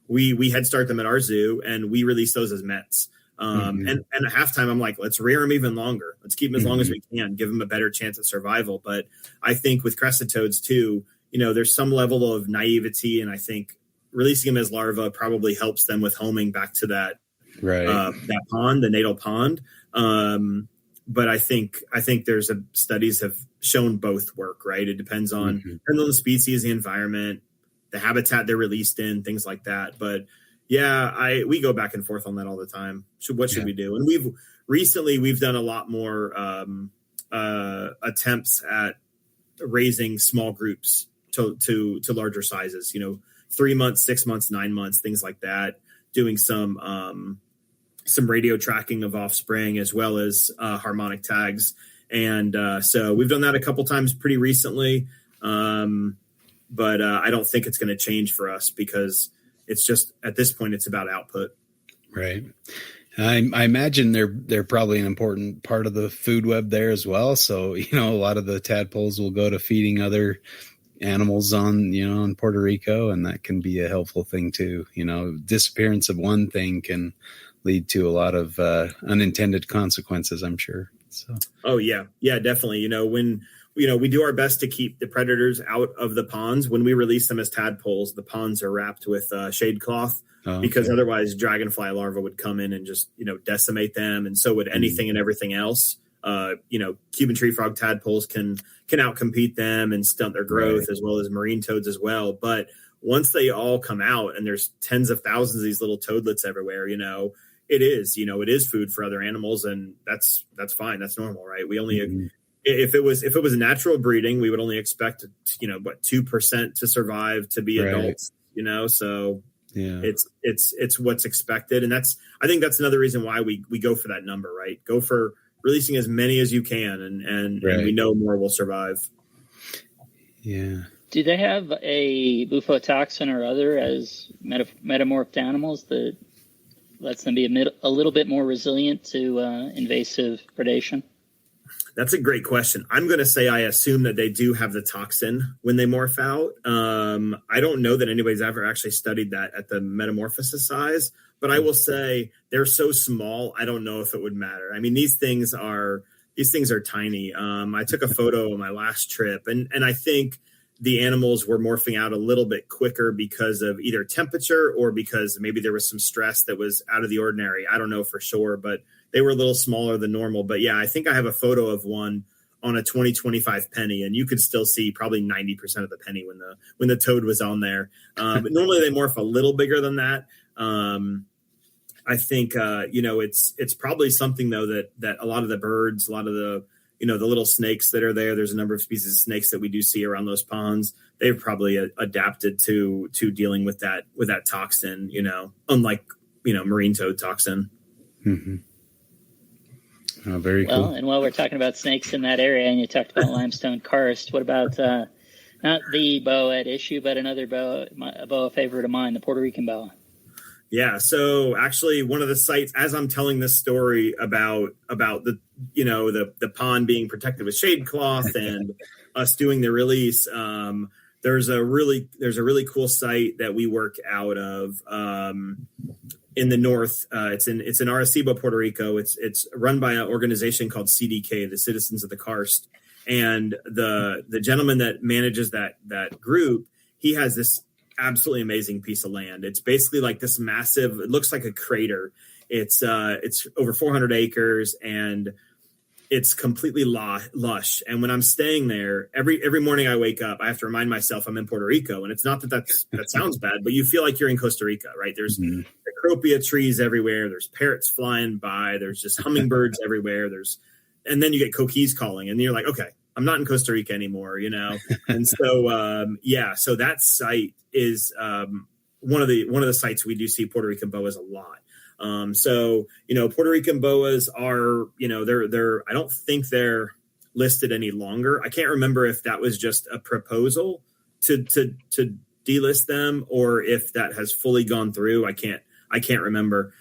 we head start them at our zoo, and we release those as Mets. And at halftime, I'm like, let's rear them even longer. Let's keep them as long as we can, give them a better chance at survival. But I think with crested toads too, there's some level of naivety, and I think releasing them as larvae probably helps them with homing back to that that pond, the natal pond. But I think there's studies have shown both work, right? It depends on the species, the environment, the habitat they're released in, things like that. But yeah, we go back and forth on that all the time. What should we do? And we've done a lot more attempts at raising small groups to larger sizes, 3 months, 6 months, 9 months, things like that, doing some radio tracking of offspring as well as harmonic tags. And so we've done that a couple times pretty recently. But I don't think it's going to change for us because it's just at this point, it's about output. Right. I imagine they're probably an important part of the food web there as well. So, a lot of the tadpoles will go to feeding other animals on Puerto Rico, and that can be a helpful thing too. Disappearance of one thing can lead to a lot of unintended consequences, I'm sure. So. Oh yeah, definitely. When we do our best to keep the predators out of the ponds. When we release them as tadpoles, the ponds are wrapped with shade cloth because otherwise dragonfly larvae would come in and just decimate them, and so would anything and everything else. Cuban tree frog tadpoles can outcompete them and stunt their growth, as well as marine toads as well. But once they all come out and there's tens of thousands of these little toadlets everywhere, it is food for other animals, and that's fine. That's normal, right? We only if it was natural breeding, we would only expect 2% to survive to be adults. So it's what's expected, and I think that's another reason why we go for that number, right? Go for releasing as many as you can, and we know more will survive. Yeah. Do they have a bufotoxin or other as metamorphed animals that lets them be a little bit more resilient to invasive predation? That's a great question. I'm going to say I assume that they do have the toxin when they morph out. I don't know that anybody's ever actually studied that at the metamorphosis size, but I will say they're so small, I don't know if it would matter. I mean, these things are tiny. I took a photo on my last trip, and I think the animals were morphing out a little bit quicker because of either temperature or because maybe there was some stress that was out of the ordinary. I don't know for sure, but they were a little smaller than normal. But yeah, I think I have a photo of one on a 2025 penny, and you could still see probably 90% of the penny when the toad was on there. But normally they morph a little bigger than that. I think it's probably something though that a lot of the birds, a lot of the the little snakes that are there. There's a number of species of snakes that we do see around those ponds. They've probably adapted to dealing with that toxin. Unlike marine toad toxin. Mm-hmm. Oh, very cool. Well, and while we're talking about snakes in that area, and you talked about limestone karst, what about not the boa at issue, but another boa, a boa favorite of mine, the Puerto Rican boa? Yeah. So actually one of the sites, as I'm telling this story about the, the pond being protected with shade cloth and us doing the release, there's a really cool site that we work out of, in the north. It's in Arecibo, Puerto Rico. It's run by an organization called CDK, the Citizens of the Karst. And the gentleman that manages that group, he has this absolutely amazing piece of land. It's basically like this massive, it looks like a crater. It's over 400 acres and it's completely lush. And when I'm staying there, every morning I wake up, I have to remind myself I'm in Puerto Rico. And it's not that sounds bad, but you feel like you're in Costa Rica, right? There's cecropia trees everywhere. There's parrots flying by. There's just hummingbirds everywhere. And then you get coquis calling and you're like, okay, I'm not in Costa Rica anymore, And so, so that site is one of the sites we do see Puerto Rican boas a lot. Puerto Rican boas are, they're I don't think they're listed any longer. I can't remember if that was just a proposal to delist them or if that has fully gone through. I can't remember.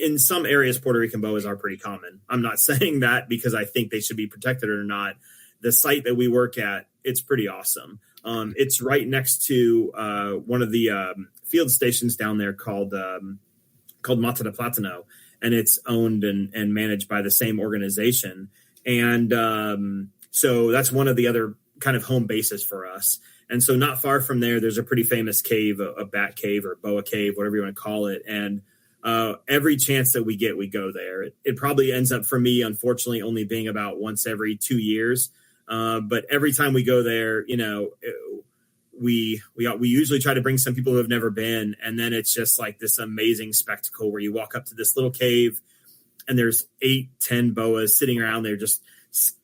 In some areas, Puerto Rican boas are pretty common. I'm not saying that because I think they should be protected or not. The site that we work at, it's pretty awesome. It's right next to one of the field stations down there called called Mata de Platano, and it's owned and managed by the same organization. And so that's one of the other kind of home bases for us. And so not far from there's a pretty famous cave, a bat cave or boa cave, whatever you want to call it. And every chance that we get, we go there. It probably ends up for me, unfortunately, only being about once every 2 years. But every time we go there, we usually try to bring some people who have never been. And then it's just like this amazing spectacle where you walk up to this little cave and there's 8-10 boas sitting around there just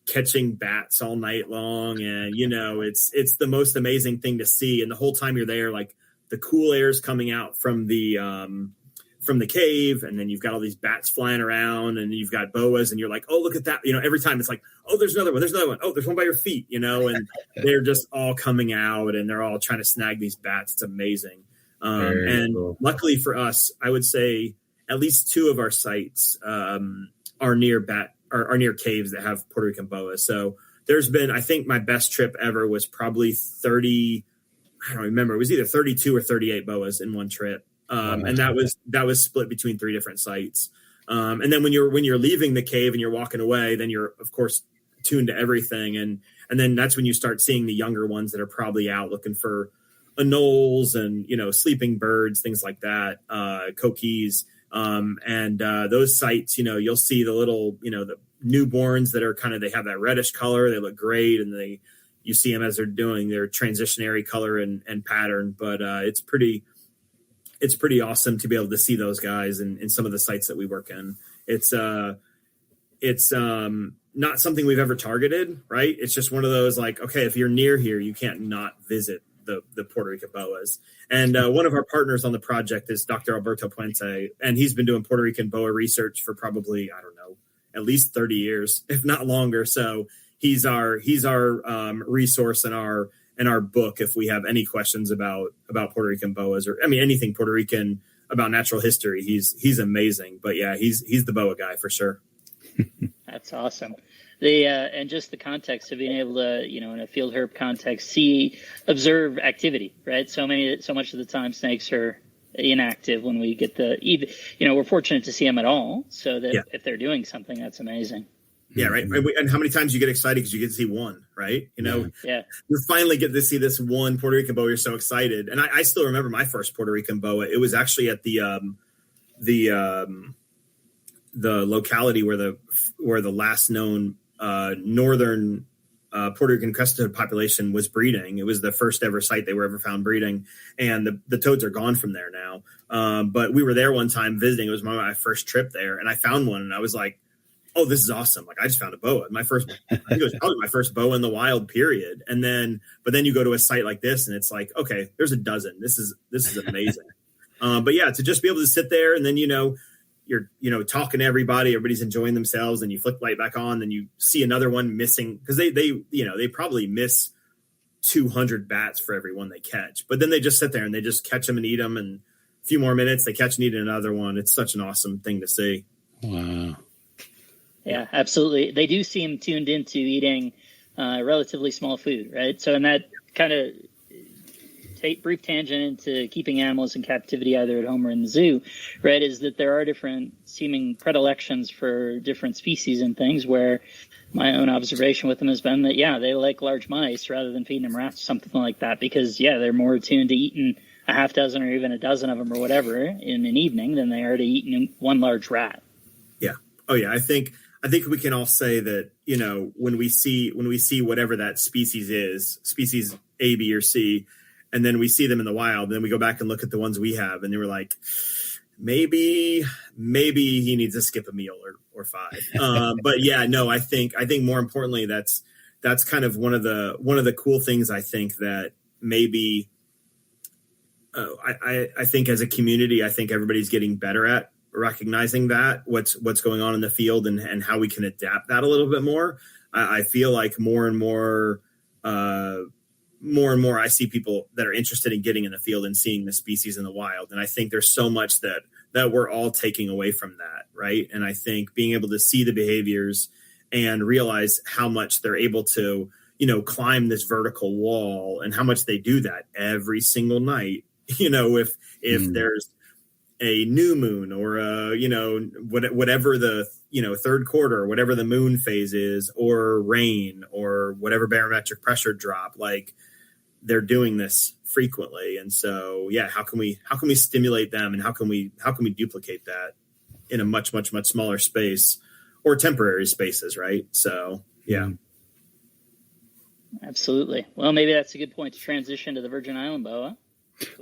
catching bats all night long. And, it's the most amazing thing to see. And the whole time you're there, like the cool air is coming out from the cave, and then you've got all these bats flying around, and you've got boas, and you're like, oh, look at that. Every time it's like, oh, there's another one. Oh, there's one by your feet, and they're just all coming out, and they're all trying to snag these bats. It's amazing. And cool. Luckily for us, I would say at least 2 of our sites are near caves that have Puerto Rican boas. So there's been, I think my best trip ever was probably 30, I don't remember. It was either 32 or 38 boas in one trip. And that was split between 3 different sites. And then when you're leaving the cave and you're walking away, then you're of course tuned to everything. And then that's when you start seeing the younger ones that are probably out looking for anoles and, sleeping birds, things like that, coquis. And those sites, you'll see the little, the newborns that are they have that reddish color. They look great. And you see them as they're doing their transitionary color and pattern. But it's pretty awesome to be able to see those guys in some of the sites that we work in. It's not something we've ever targeted, right? It's just one of those like, okay, if you're near here, you can't not visit the Puerto Rican boas. And one of our partners on the project is Dr. Alberto Puente, and he's been doing Puerto Rican boa research for probably, I don't know, at least 30 years, if not longer. So he's our resource in our book if we have any questions about Puerto Rican boas or anything Puerto Rican about natural history. He's amazing. But yeah, he's the boa guy for sure. That's awesome. And just the context of being able to, in a field herb context, observe activity, right? So much of the time snakes are inactive when we get we're fortunate to see them at all. So that if they're doing something, that's amazing. Yeah, right. And how many times you get excited because you get to see one, right? Yeah. You finally get to see this one Puerto Rican boa. You're so excited. And I still remember my first Puerto Rican boa. It was actually at the locality where the last known northern Puerto Rican crested population was breeding. It was the first ever site they were ever found breeding, and the toads are gone from there now. But we were there one time visiting. It was my first trip there, and I found one, and I was like, oh, this is awesome. Like I just found a boa. I think it was probably my first boa in the wild period. But then you go to a site like this and it's like, okay, there's a dozen. This is amazing. But yeah, to just be able to sit there and then, you're talking to everybody's enjoying themselves, and you flick light back on, then you see another one missing because they probably miss 200 bats for every one they catch, but then they just sit there and they just catch them and eat them. And a few more minutes, they catch and eat another one. It's such an awesome thing to see. Wow. Yeah, absolutely. They do seem tuned into eating relatively small food, right? So, and that kind of brief tangent into keeping animals in captivity, either at home or in the zoo, right, is that there are different seeming predilections for different species and things, where my own observation with them has been that, they like large mice rather than feeding them rats, something like that, because, they're more attuned to eating a half dozen or even a dozen of them or whatever in an evening than they are to eating one large rat. Yeah. Oh, yeah. I think we can all say that, when we see whatever that species is, species A, B, or C, and then we see them in the wild, then we go back and look at the ones we have, and they were like, maybe he needs to skip a meal or 5. But yeah, no, I think more importantly, that's kind of one of the cool things I think that maybe I think as a community, I think everybody's getting better at recognizing that what's going on in the field and how we can adapt that a little bit more. I feel like more and more I see people that are interested in getting in the field and seeing the species in the wild. And I think there's so much that we're all taking away from that. Right. And I think being able to see the behaviors and realize how much they're able to, climb this vertical wall and how much they do that every single night. If there's a new moon or whatever the third quarter or whatever the moon phase is, or rain or whatever barometric pressure drop, like they're doing this frequently. And so how can we stimulate them, and how can we duplicate that in a much smaller space or temporary spaces, right? So absolutely. Well, maybe that's a good point to transition to the Virgin Island boa.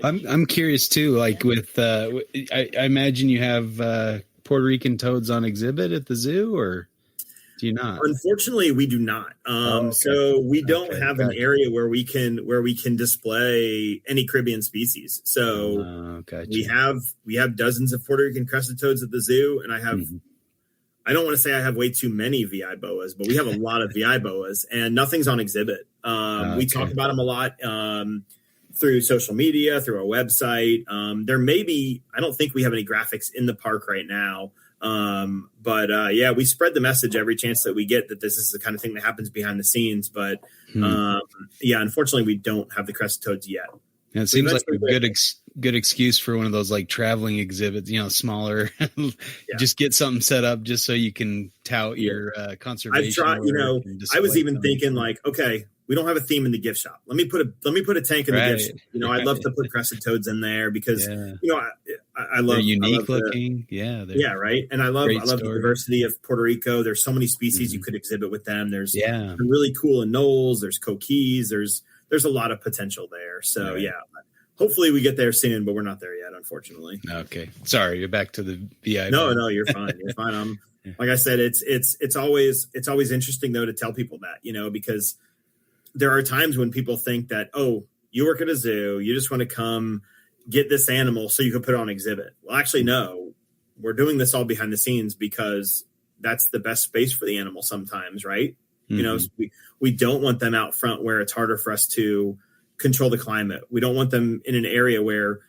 I'm curious too, like with I imagine you have Puerto Rican toads on exhibit at the zoo, or do you not? Unfortunately, we do not. Okay. So we don't have an area where we can display any Caribbean species. So gotcha. we have dozens of Puerto Rican crested toads at the zoo, and I have I don't want to say I have way too many VI boas, but we have a lot of VI boas, and nothing's on exhibit. We talk about them a lot through social media, through our website. There may be, I don't think we have any graphics in the park right now. But we spread the message every chance that we get that this is the kind of thing that happens behind the scenes. But unfortunately, we don't have the crested toads yet. Yeah, it seems like a good excuse for one of those like traveling exhibits, smaller. Just get something set up just so you can tout your conservation. I've tried, I was even thinking like, okay, we don't have a theme in the gift shop. Let me put a tank in the gift shop. I'd love to put crested toads in there because I love, they're unique looking. Right. And I love the diversity of Puerto Rico. There's so many species you could exhibit with them. There's really cool anoles. There's coquis. There's a lot of potential there. So hopefully we get there soon, but we're not there yet, unfortunately. Okay. Sorry. You're back to the VI. No, you're fine. You're fine. Like I said, it's always interesting though to tell people that, because there are times when people think that, oh, you work at a zoo, you just want to come get this animal so you can put it on exhibit. Well, actually, no, we're doing this all behind the scenes because that's the best space for the animal sometimes, right? We don't want them out front where it's harder for us to control the climate. We don't want them in an area where,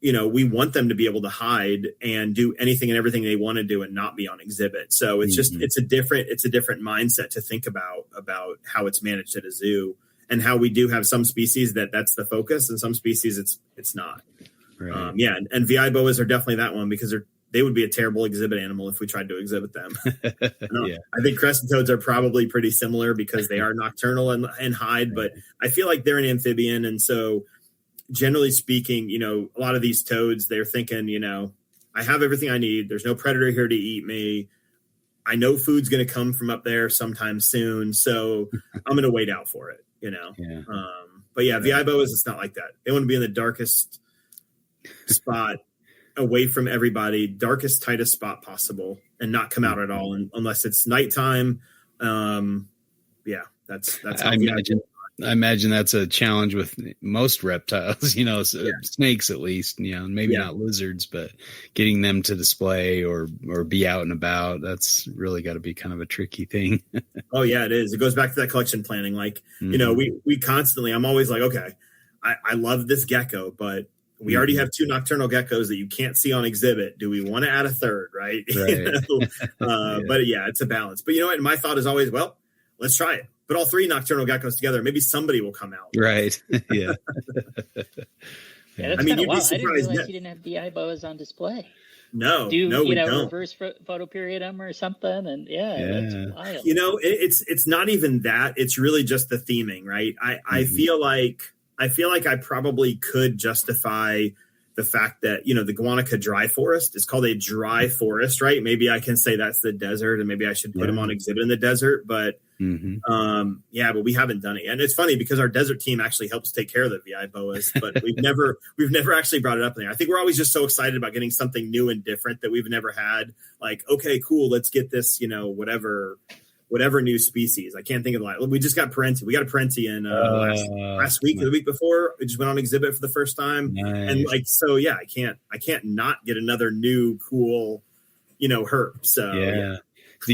we want them to be able to hide and do anything and everything they want to do and not be on exhibit. So it's just, it's a different mindset to think about how it's managed at a zoo, and how we do have some species that's the focus, and some species it's not. Right. And VI boas are definitely that one, because they would be a terrible exhibit animal if we tried to exhibit them. I think crested toads are probably pretty similar because they are nocturnal and hide, but I feel like they're an amphibian. And so generally speaking, a lot of these toads, they're thinking, I have everything I need. There's no predator here to eat me. I know food's going to come from up there sometime soon, so I'm going to wait out for it, VI boas, it's not like that. They want to be in the darkest spot, away from everybody, darkest, tightest spot possible, and not come out at all unless it's nighttime. That's how I imagine that's a challenge with most reptiles, snakes at least, maybe not lizards, but getting them to display or be out and about, that's really got to be kind of a tricky thing. Oh yeah, it is. It goes back to that collection planning. Like, we constantly, I'm always like, okay, I love this gecko, but we already have 2 nocturnal geckos that you can't see on exhibit. Do we want to add a third? Right. But it's a balance. But you know what? My thought is always, well, let's try it. Put all 3 nocturnal geckos together. Maybe somebody will come out. Right. Yeah. That's you'd be surprised. I didn't realize you didn't have VI boas on display. No, we don't. Reverse photo period them or something, and that's wild. It's not even that. It's really just the theming, right? I feel like I probably could justify the fact that, the Guanica dry forest is called a dry forest, right? Maybe I can say that's the desert, and maybe I should put them on exhibit in the desert, but but we haven't done it. And it's funny because our desert team actually helps take care of the VI boas, but we've never actually brought it up in there. I think we're always just so excited about getting something new and different that we've never had. Like, okay, cool, let's get this, whatever new species. I can't think of we just got Parenti. We got a Parenti in last week or the week before. We just went on exhibit for the first time. Nice. And I can't not get another new cool, herp. So Did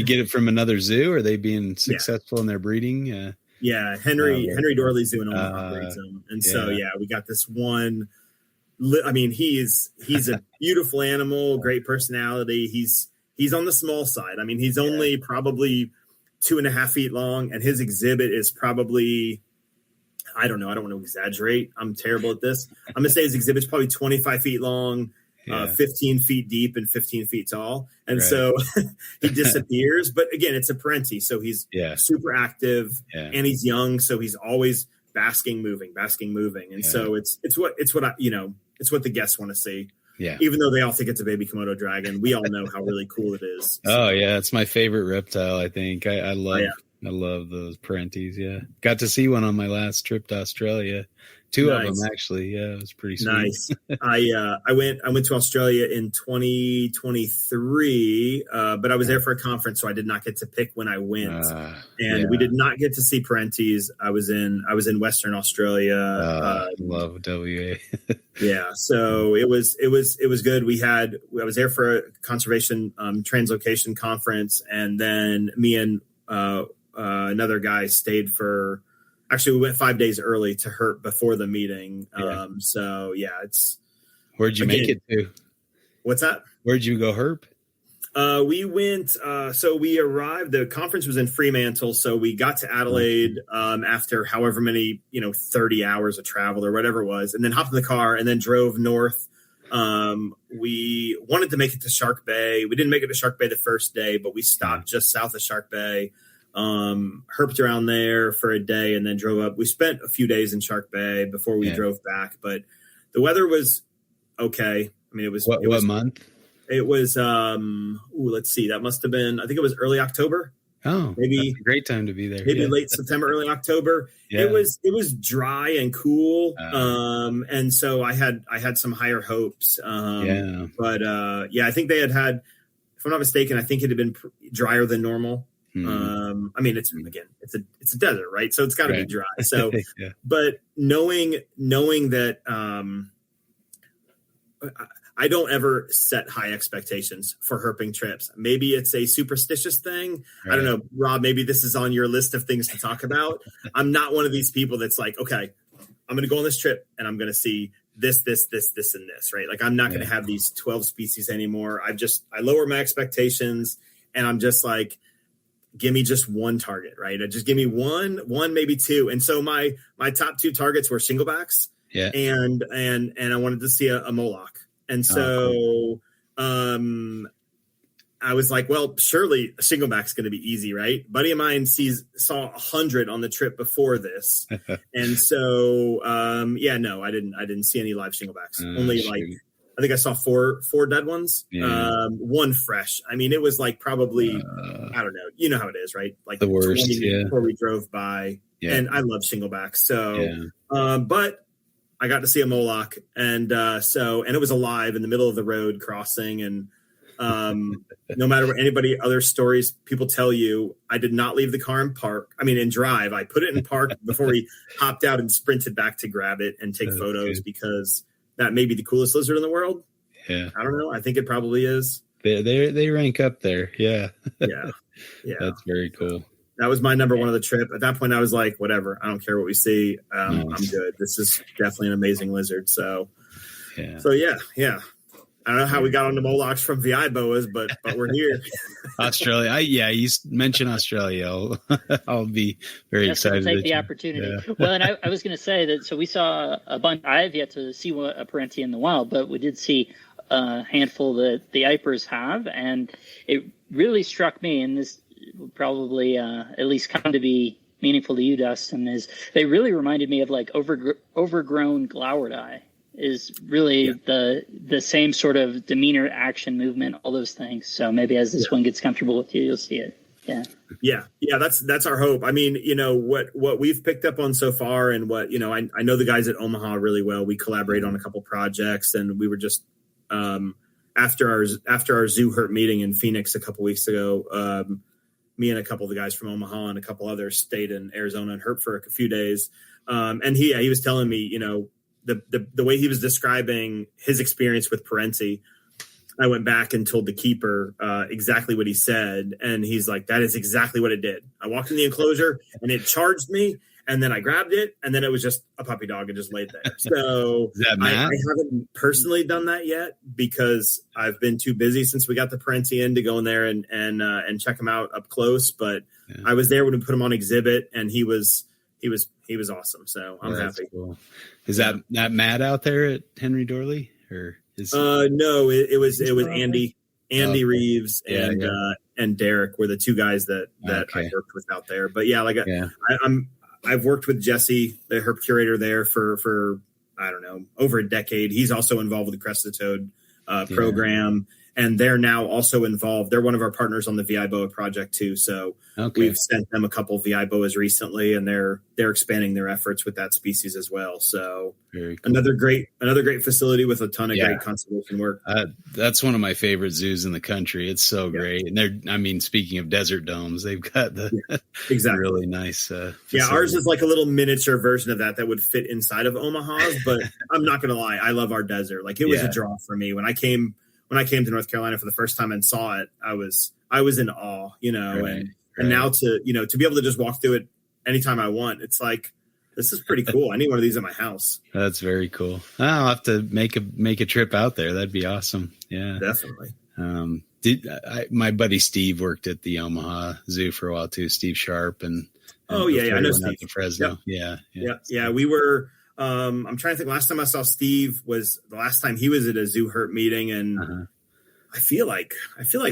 you get it from another zoo? Are they being successful in their breeding? Henry Dorley Zoo in Omaha breeds them. And so we got this one. I mean, he's a beautiful animal, great personality. He's on the small side. I mean, he's only probably 2.5 feet long, and his exhibit is probably, I don't know. I don't want to exaggerate. I'm terrible at this. I'm going to say his exhibit's probably 25 feet long, 15 feet deep and 15 feet tall. And so he disappears. But again, it's a Parenti. So he's super active and he's young. So he's always basking, moving. And so it's what the guests want to see. Yeah. Even though they all think it's a baby Komodo dragon, we all know how really cool it is. So. Oh yeah. It's my favorite reptile. I think I love those Parentis. Yeah. Got to see one on my last trip to Australia. Two of them actually. Yeah, it was pretty sweet. Nice. I went to Australia in 2023, but I was there for a conference, so I did not get to pick when I went. We did not get to see Parentis. I was in Western Australia. Love WA. Yeah, so it was good. I was there for a conservation translocation conference, and then me and another guy stayed for. Actually, we went 5 days early to Herp before the meeting. Where'd you make it to? What's that? Where'd you go Herp? We went, so we arrived, the conference was in Fremantle. So we got to Adelaide after however many, 30 hours of travel or whatever it was, and then hopped in the car and then drove north. We wanted to make it to Shark Bay. We didn't make it to Shark Bay the first day, but we stopped just south of Shark Bay. Herped around there for a day and then drove up. We spent a few days in Shark Bay before we drove back, but the weather was okay. I mean, it was what month? It was let's see, that must have been, I think it was early October. Oh, maybe that's a great time to be there. Maybe late September, early October. Yeah. It was dry and cool. And so I had some higher hopes. But I think they had, if I'm not mistaken, I think it had been drier than normal. I mean, it's a desert, right? So it's got to be dry. So, but knowing that, I don't ever set high expectations for herping trips. Maybe it's a superstitious thing. Right. I don't know, Rob, maybe this is on your list of things to talk about. I'm not one of these people that's like, okay, I'm going to go on this trip and I'm going to see this, and this, right? Like I'm not going to have these 12 species anymore. I lower my expectations and I'm just like, give me just one target, right? Just give me one, maybe two. And so my top two targets were shinglebacks, and I wanted to see a Moloch. And so, I was like, well, surely a shingleback's going to be easy, right? Buddy of mine saw 100 on the trip before this, and so, no, I didn't see any live shinglebacks. Only I think I saw four dead ones, one fresh. I mean, it was like probably, I don't know. You know how it is, right? Like the worst, 20 minutes before we drove by. Yeah. And I love shinglebacks. So, but I got to see a Moloch. And it was alive in the middle of the road crossing. And no matter what other stories people tell you, I did not leave the car in drive. I put it in park before we hopped out and sprinted back to grab it and take photos because that may be the coolest lizard in the world. Yeah. I don't know. I think it probably is. They rank up there. Yeah. Yeah. That's very cool. That was my number one of the trip. At that point, I was like, whatever. I don't care what we see. I'm good. This is definitely an amazing lizard. So, yeah. I don't know how we got onto Molochs from VI boas, but we're here. Australia. You mentioned Australia. I'll be very excited. Take the opportunity. Yeah. Well, and I was going to say that, so we saw a bunch. I have yet to see a Parenti in the wild, but we did see a handful that the Ipers have. And it really struck me, and this will probably at least come to be meaningful to you, Dustin, is they really reminded me of like overgrown Glauerdi. Is really the same sort of demeanor, action, movement, all those things. So maybe as this one gets comfortable with you, you'll see it. Yeah. That's our hope. I mean, what we've picked up on so far, and what I know the guys at Omaha really well. We collaborate on a couple projects, and we were just after our zoo herp meeting in Phoenix a couple weeks ago. Me and a couple of the guys from Omaha and a couple others stayed in Arizona and herp for a few days. And he was telling me, the way he was describing his experience with Parenti, I went back and told the keeper exactly what he said. And he's like, that is exactly what it did. I walked in the enclosure and it charged me. And then I grabbed it. And then it was just a puppy dog and just laid there. So I haven't personally done that yet because I've been too busy since we got the Parenti in to go in there and check him out up close. But I was there when we put him on exhibit, and he was awesome. So I'm happy. Cool. Is that Matt out there at Henry Dorley, or No, it was Andy Reeves and Derek were the two guys that I worked with out there. But yeah, I've worked with Jesse, the herp curator there for I don't know, over a decade. He's also involved with the Crested Toad program. And they're now also involved. They're one of our partners on the VI Boa project too. So we've sent them a couple of VI Boas recently, and they're expanding their efforts with that species as well. So very cool. another great facility with a ton of great conservation work. That's one of my favorite zoos in the country. It's so great. And speaking of desert domes, they've got the really nice. Ours is like a little miniature version of that would fit inside of Omaha's. But I'm not going to lie, I love our desert. Like it was a draw for me when I came to North Carolina for the first time and saw it. I was in awe, and now to be able to just walk through it anytime I want. It's like, this is pretty cool. I need one of these at my house. That's very cool. I'll have to make a trip out there. That'd be awesome. Yeah, definitely. My buddy Steve worked at the Omaha Zoo for a while too. Steve Sharp and I know Steve. At the Fresno. Yep. Yeah. We were. I'm trying to think. Last time I saw Steve was the last time he was at a zoo herp meeting, and I feel like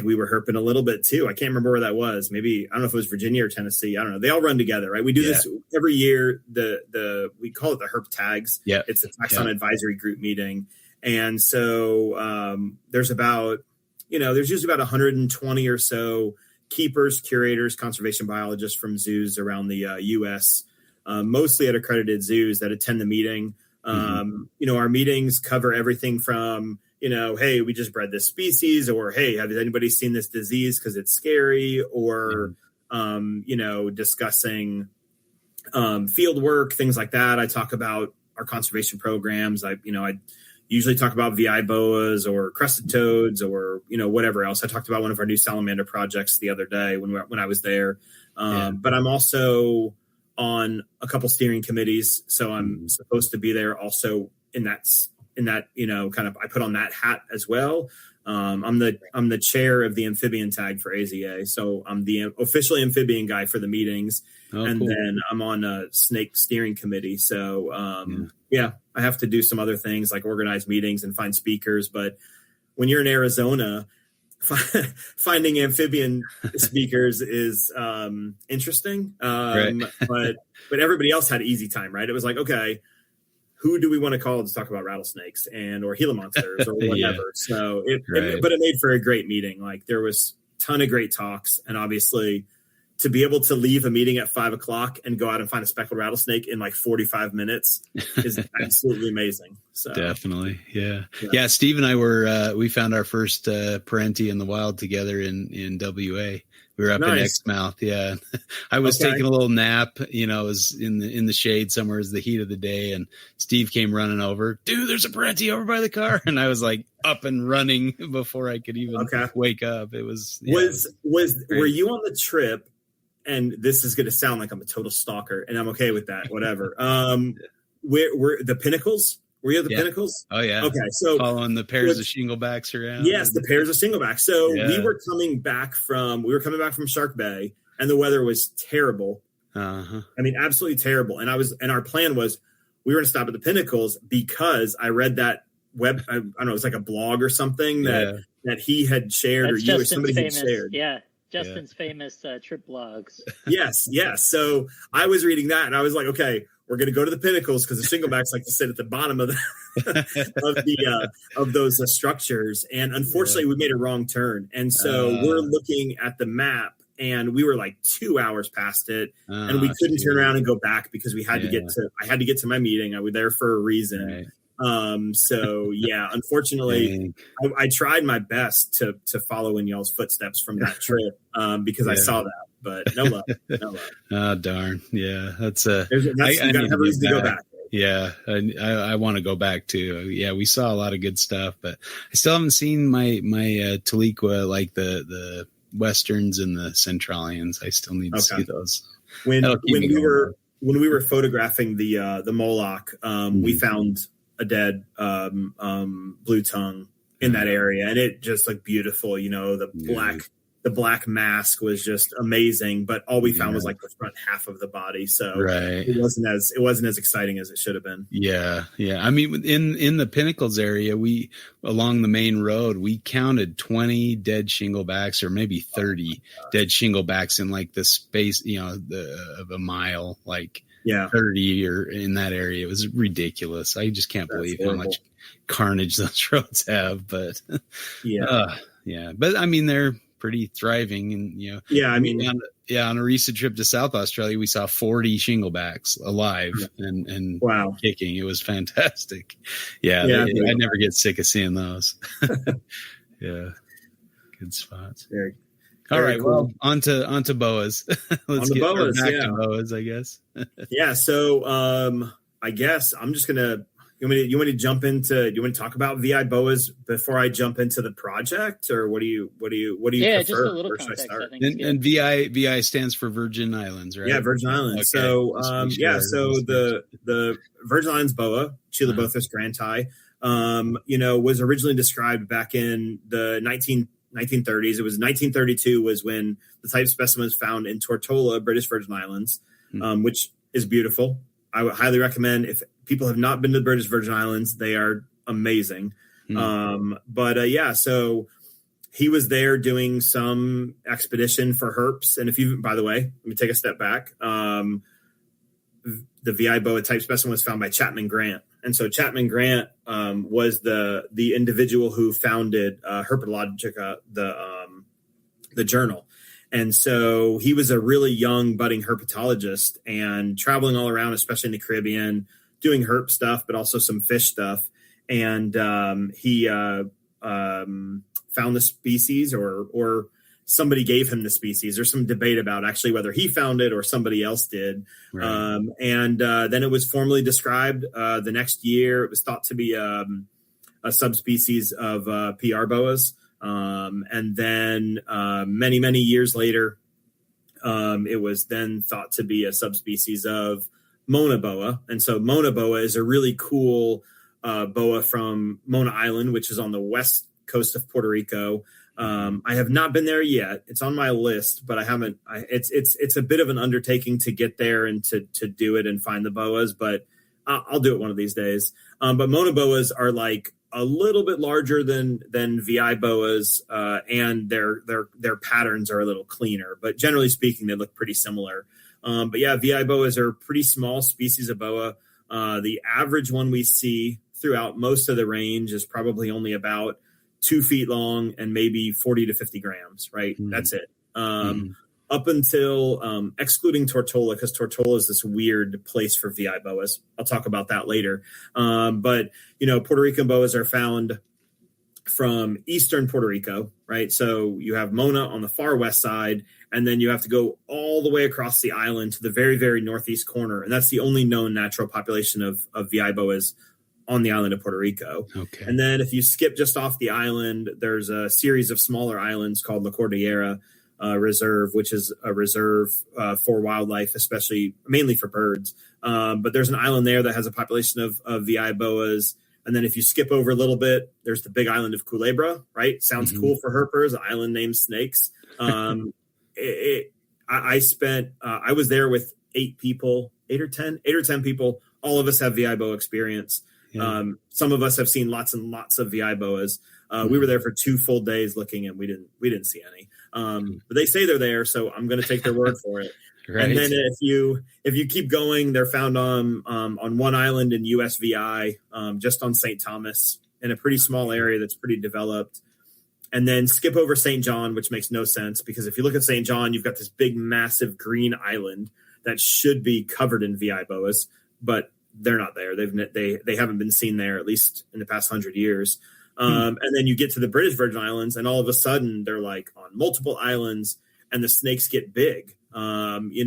we were herping a little bit too. I can't remember where that was. Maybe I don't know if it was Virginia or Tennessee. I don't know. They all run together, right? We do this every year. We call it the herp tags. Yeah, it's a taxon advisory group meeting, and so there's usually about 120 or so keepers, curators, conservation biologists from zoos around the U.S. Mostly at accredited zoos that attend the meeting. Our meetings cover everything from, hey, we just bred this species, or, hey, has anybody seen this disease because it's scary, or, discussing field work, things like that. I talk about our conservation programs. I usually talk about VI boas or crested toads or, whatever else. I talked about one of our new salamander projects the other day when I was there. But I'm also on a couple steering committees. So I'm supposed to be there also in that, kind of, I put on that hat as well. I'm the chair of the amphibian tag for AZA. So I'm the official amphibian guy for the meetings. Then I'm on a snake steering committee. So, I have to do some other things like organize meetings and find speakers. But when you're in Arizona, finding amphibian speakers is interesting. But everybody else had an easy time, right? It was like, okay, who do we want to call to talk about rattlesnakes or Gila monsters or whatever? So but it made for a great meeting. Like there was a ton of great talks, and obviously to be able to leave a meeting at 5:00 and go out and find a speckled rattlesnake in like 45 minutes is absolutely amazing. So definitely. Yeah. Steve and I we found our first parenti in the wild together in WA. We were up in Exmouth. Yeah. I was taking a little nap, it was in the shade somewhere as the heat of the day. And Steve came running over, dude, there's a parenti over by the car. And I was like up and running before I could even wake up. It was, were you on the trip? And this is going to sound like I'm a total stalker, and I'm okay with that. Whatever. Where the pinnacles? Were you at the pinnacles? Oh yeah. Okay. So following the pairs of shinglebacks around. Yes, the pairs of shinglebacks. So we were coming back from Shark Bay, and the weather was terrible. I mean, absolutely terrible. And our plan was we were going to stop at the pinnacles because I read that I don't know, it was like a blog or something that he had shared. That's or you Justin's or somebody famous, had shared. Yeah. Justin's famous trip blogs. Yes. So I was reading that, and I was like, okay, we're going to go to the pinnacles because the shinglebacks like to sit at the bottom of of those structures. And unfortunately, we made a wrong turn, and so we're looking at the map, and we were like 2 hours past it, and we couldn't turn around and go back because we had to get to. I had to get to my meeting. I was there for a reason. Right. Unfortunately I tried my best to follow in y'all's footsteps from that trip, because I saw that, but no luck. Oh, darn. Yeah. That's you gotta have a reason to go back. Yeah. I want to go back too. Yeah. We saw a lot of good stuff, but I still haven't seen my Taliqua, like the Westerns and the Centralians. I still need to see those. When we were photographing the Moloch, we found a dead blue tongue in that area, and it just looked beautiful. The the black mask was just amazing, but all we found was like the front half of the body. So it wasn't as exciting as it should have been. Yeah. I mean, in the Pinnacles area, along the main road, we counted 20 dead shinglebacks, or maybe 30 dead shinglebacks in like the space, of a mile, like 30 or in that area. It was ridiculous. I just can't believe how much carnage those roads have. But but I mean, they're pretty thriving, and on a recent trip to South Australia, we saw 40 shinglebacks alive and kicking. It was fantastic. I never get sick of seeing those. Good spots. All right, cool. Well, on to boas. Let's get back to boas, I guess. So I guess I'm just gonna. You want me to talk about VI boas before I jump into the project, or what do you prefer? Just a little context, I think. And VI stands for Virgin Islands, right? Yeah, Virgin Islands. Okay. So the Virgin Islands boa, Chilobothus granti, was originally described back in the 1930s. It was 1932 was when the type specimen was found in Tortola, British Virgin Islands, which is beautiful. I would highly recommend, if people have not been to the British Virgin Islands, they are amazing. So he was there doing some expedition for herps. And by the way, let me take a step back. The VI boa type specimen was found by Chapman Grant. And so Chapman Grant was the individual who founded Herpetologica, the journal. And so he was a really young budding herpetologist and traveling all around, especially in the Caribbean, doing herp stuff, but also some fish stuff. And he found the species, or somebody gave him the species. There's some debate about actually whether he found it or somebody else did. Right. Then it was formally described the next year. It was thought to be a subspecies of PR boas. And then many, many years later, it was then thought to be a subspecies of Mona boa. And so Mona boa is a really cool boa from Mona Island, which is on the west coast of Puerto Rico. I have not been there yet. It's on my list, but I haven't. It's a bit of an undertaking to get there and to do it and find the boas, but I'll do it one of these days. But Mona boas are like a little bit larger than VI boas, and their patterns are a little cleaner. But generally speaking, they look pretty similar. VI boas are pretty small species of boa. The average one we see throughout most of the range is probably only about 2 feet long and maybe 40 to 50 grams, right? Mm-hmm. That's it. Up until excluding Tortola, because Tortola is this weird place for VI boas. I'll talk about that later. But Puerto Rican boas are found from eastern Puerto Rico, right? So you have Mona on the far west side, and then you have to go all the way across the island to the very, very northeast corner. And that's the only known natural population of VI boas on the island of Puerto Rico. Okay. And then if you skip just off the island, there's a series of smaller islands called La Cordillera Reserve, which is a reserve for wildlife, mainly for birds. But there's an island there that has a population of VI boas. And then if you skip over a little bit, there's the big island of Culebra, right? Sounds cool for herpers, an island named snakes. I was there with 8 or 10 people. All of us have VI boa experience. Yeah. Some of us have seen lots and lots of VI boas. We were there for 2 full days looking, and we didn't see any. But they say they're there, so I'm going to take their word for it. Right. And then if you keep going, they're found on one island in USVI, just on St. Thomas, in a pretty small area that's pretty developed. And then skip over St. John, which makes no sense, because if you look at St. John, you've got this big, massive green island that should be covered in VI boas, but they're not there. They haven't been seen there, at least in the past 100 years. And then you get to the British Virgin Islands, and all of a sudden they're like on multiple islands, and the snakes get big. We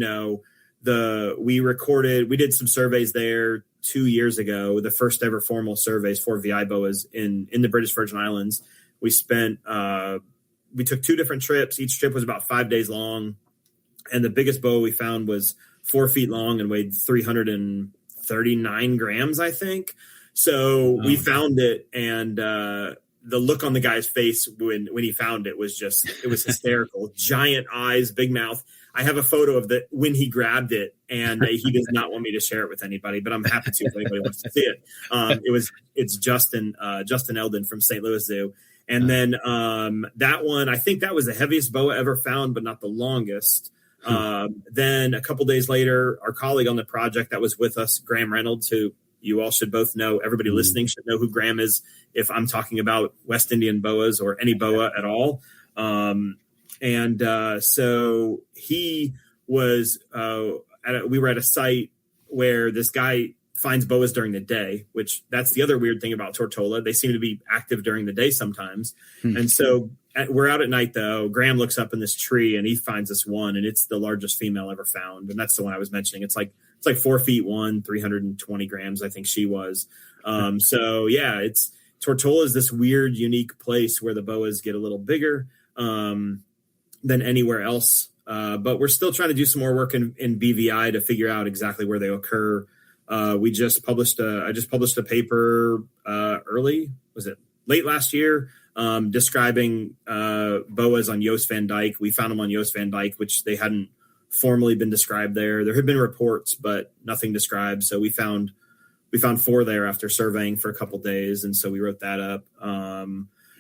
did some surveys there 2 years ago, the first ever formal surveys for VI boas in the British Virgin Islands. We took 2 different trips. Each trip was about 5 days long. And the biggest boa we found was 4 feet long and weighed 339 grams, I think. So we found it, and the look on the guy's face when he found it was hysterical. Giant eyes, big mouth. I have a photo of when he grabbed it, and he does not want me to share it with anybody, but I'm happy to if anybody wants to see it. It's Justin Eldon from St. Louis Zoo. And then that one, I think that was the heaviest boa ever found, but not the longest. Then a couple days later, our colleague on the project that was with us, Graham Reynolds, who you all should both know, everybody listening should know who Graham is if I'm talking about West Indian boas or any boa at all. So he was, we were at a site where this guy finds boas during the day, which that's the other weird thing about Tortola. They seem to be active during the day sometimes. And so we're out at night though. Graham looks up in this tree and he finds this one, and it's the largest female ever found. And that's the one I was mentioning. It's like 4 feet 1, 320 grams. I think she was. So yeah, Tortola is this weird, unique place where the boas get a little bigger than anywhere else. But we're still trying to do some more work in BVI to figure out exactly where they occur. I just published a paper late last year, describing boas on Joost van Dyke. We found them on Joost van Dyke, which they hadn't formally been described there. There had been reports, but nothing described. So we found 4 there after surveying for a couple days, and so we wrote that up.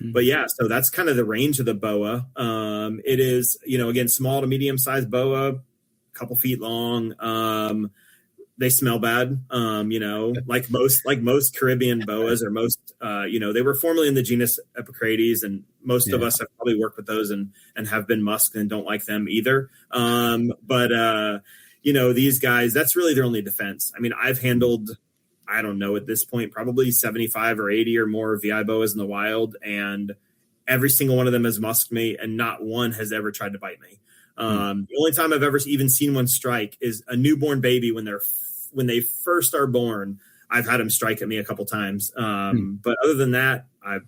But yeah, so that's kind of the range of the boa. It is, again, small to medium sized boa, a couple feet long. They smell bad, like most Caribbean boas, or most, they were formerly in the genus Epicrates, and most of us have probably worked with those and have been musked and don't like them either. But these guys, that's really their only defense. I mean, I've handled, I don't know at this point, probably 75 or 80 or more VI boas in the wild, and every single one of them has musked me, and not one has ever tried to bite me. The only time I've ever even seen one strike is a newborn baby when they first are born. I've had them strike at me a couple times. But other than that,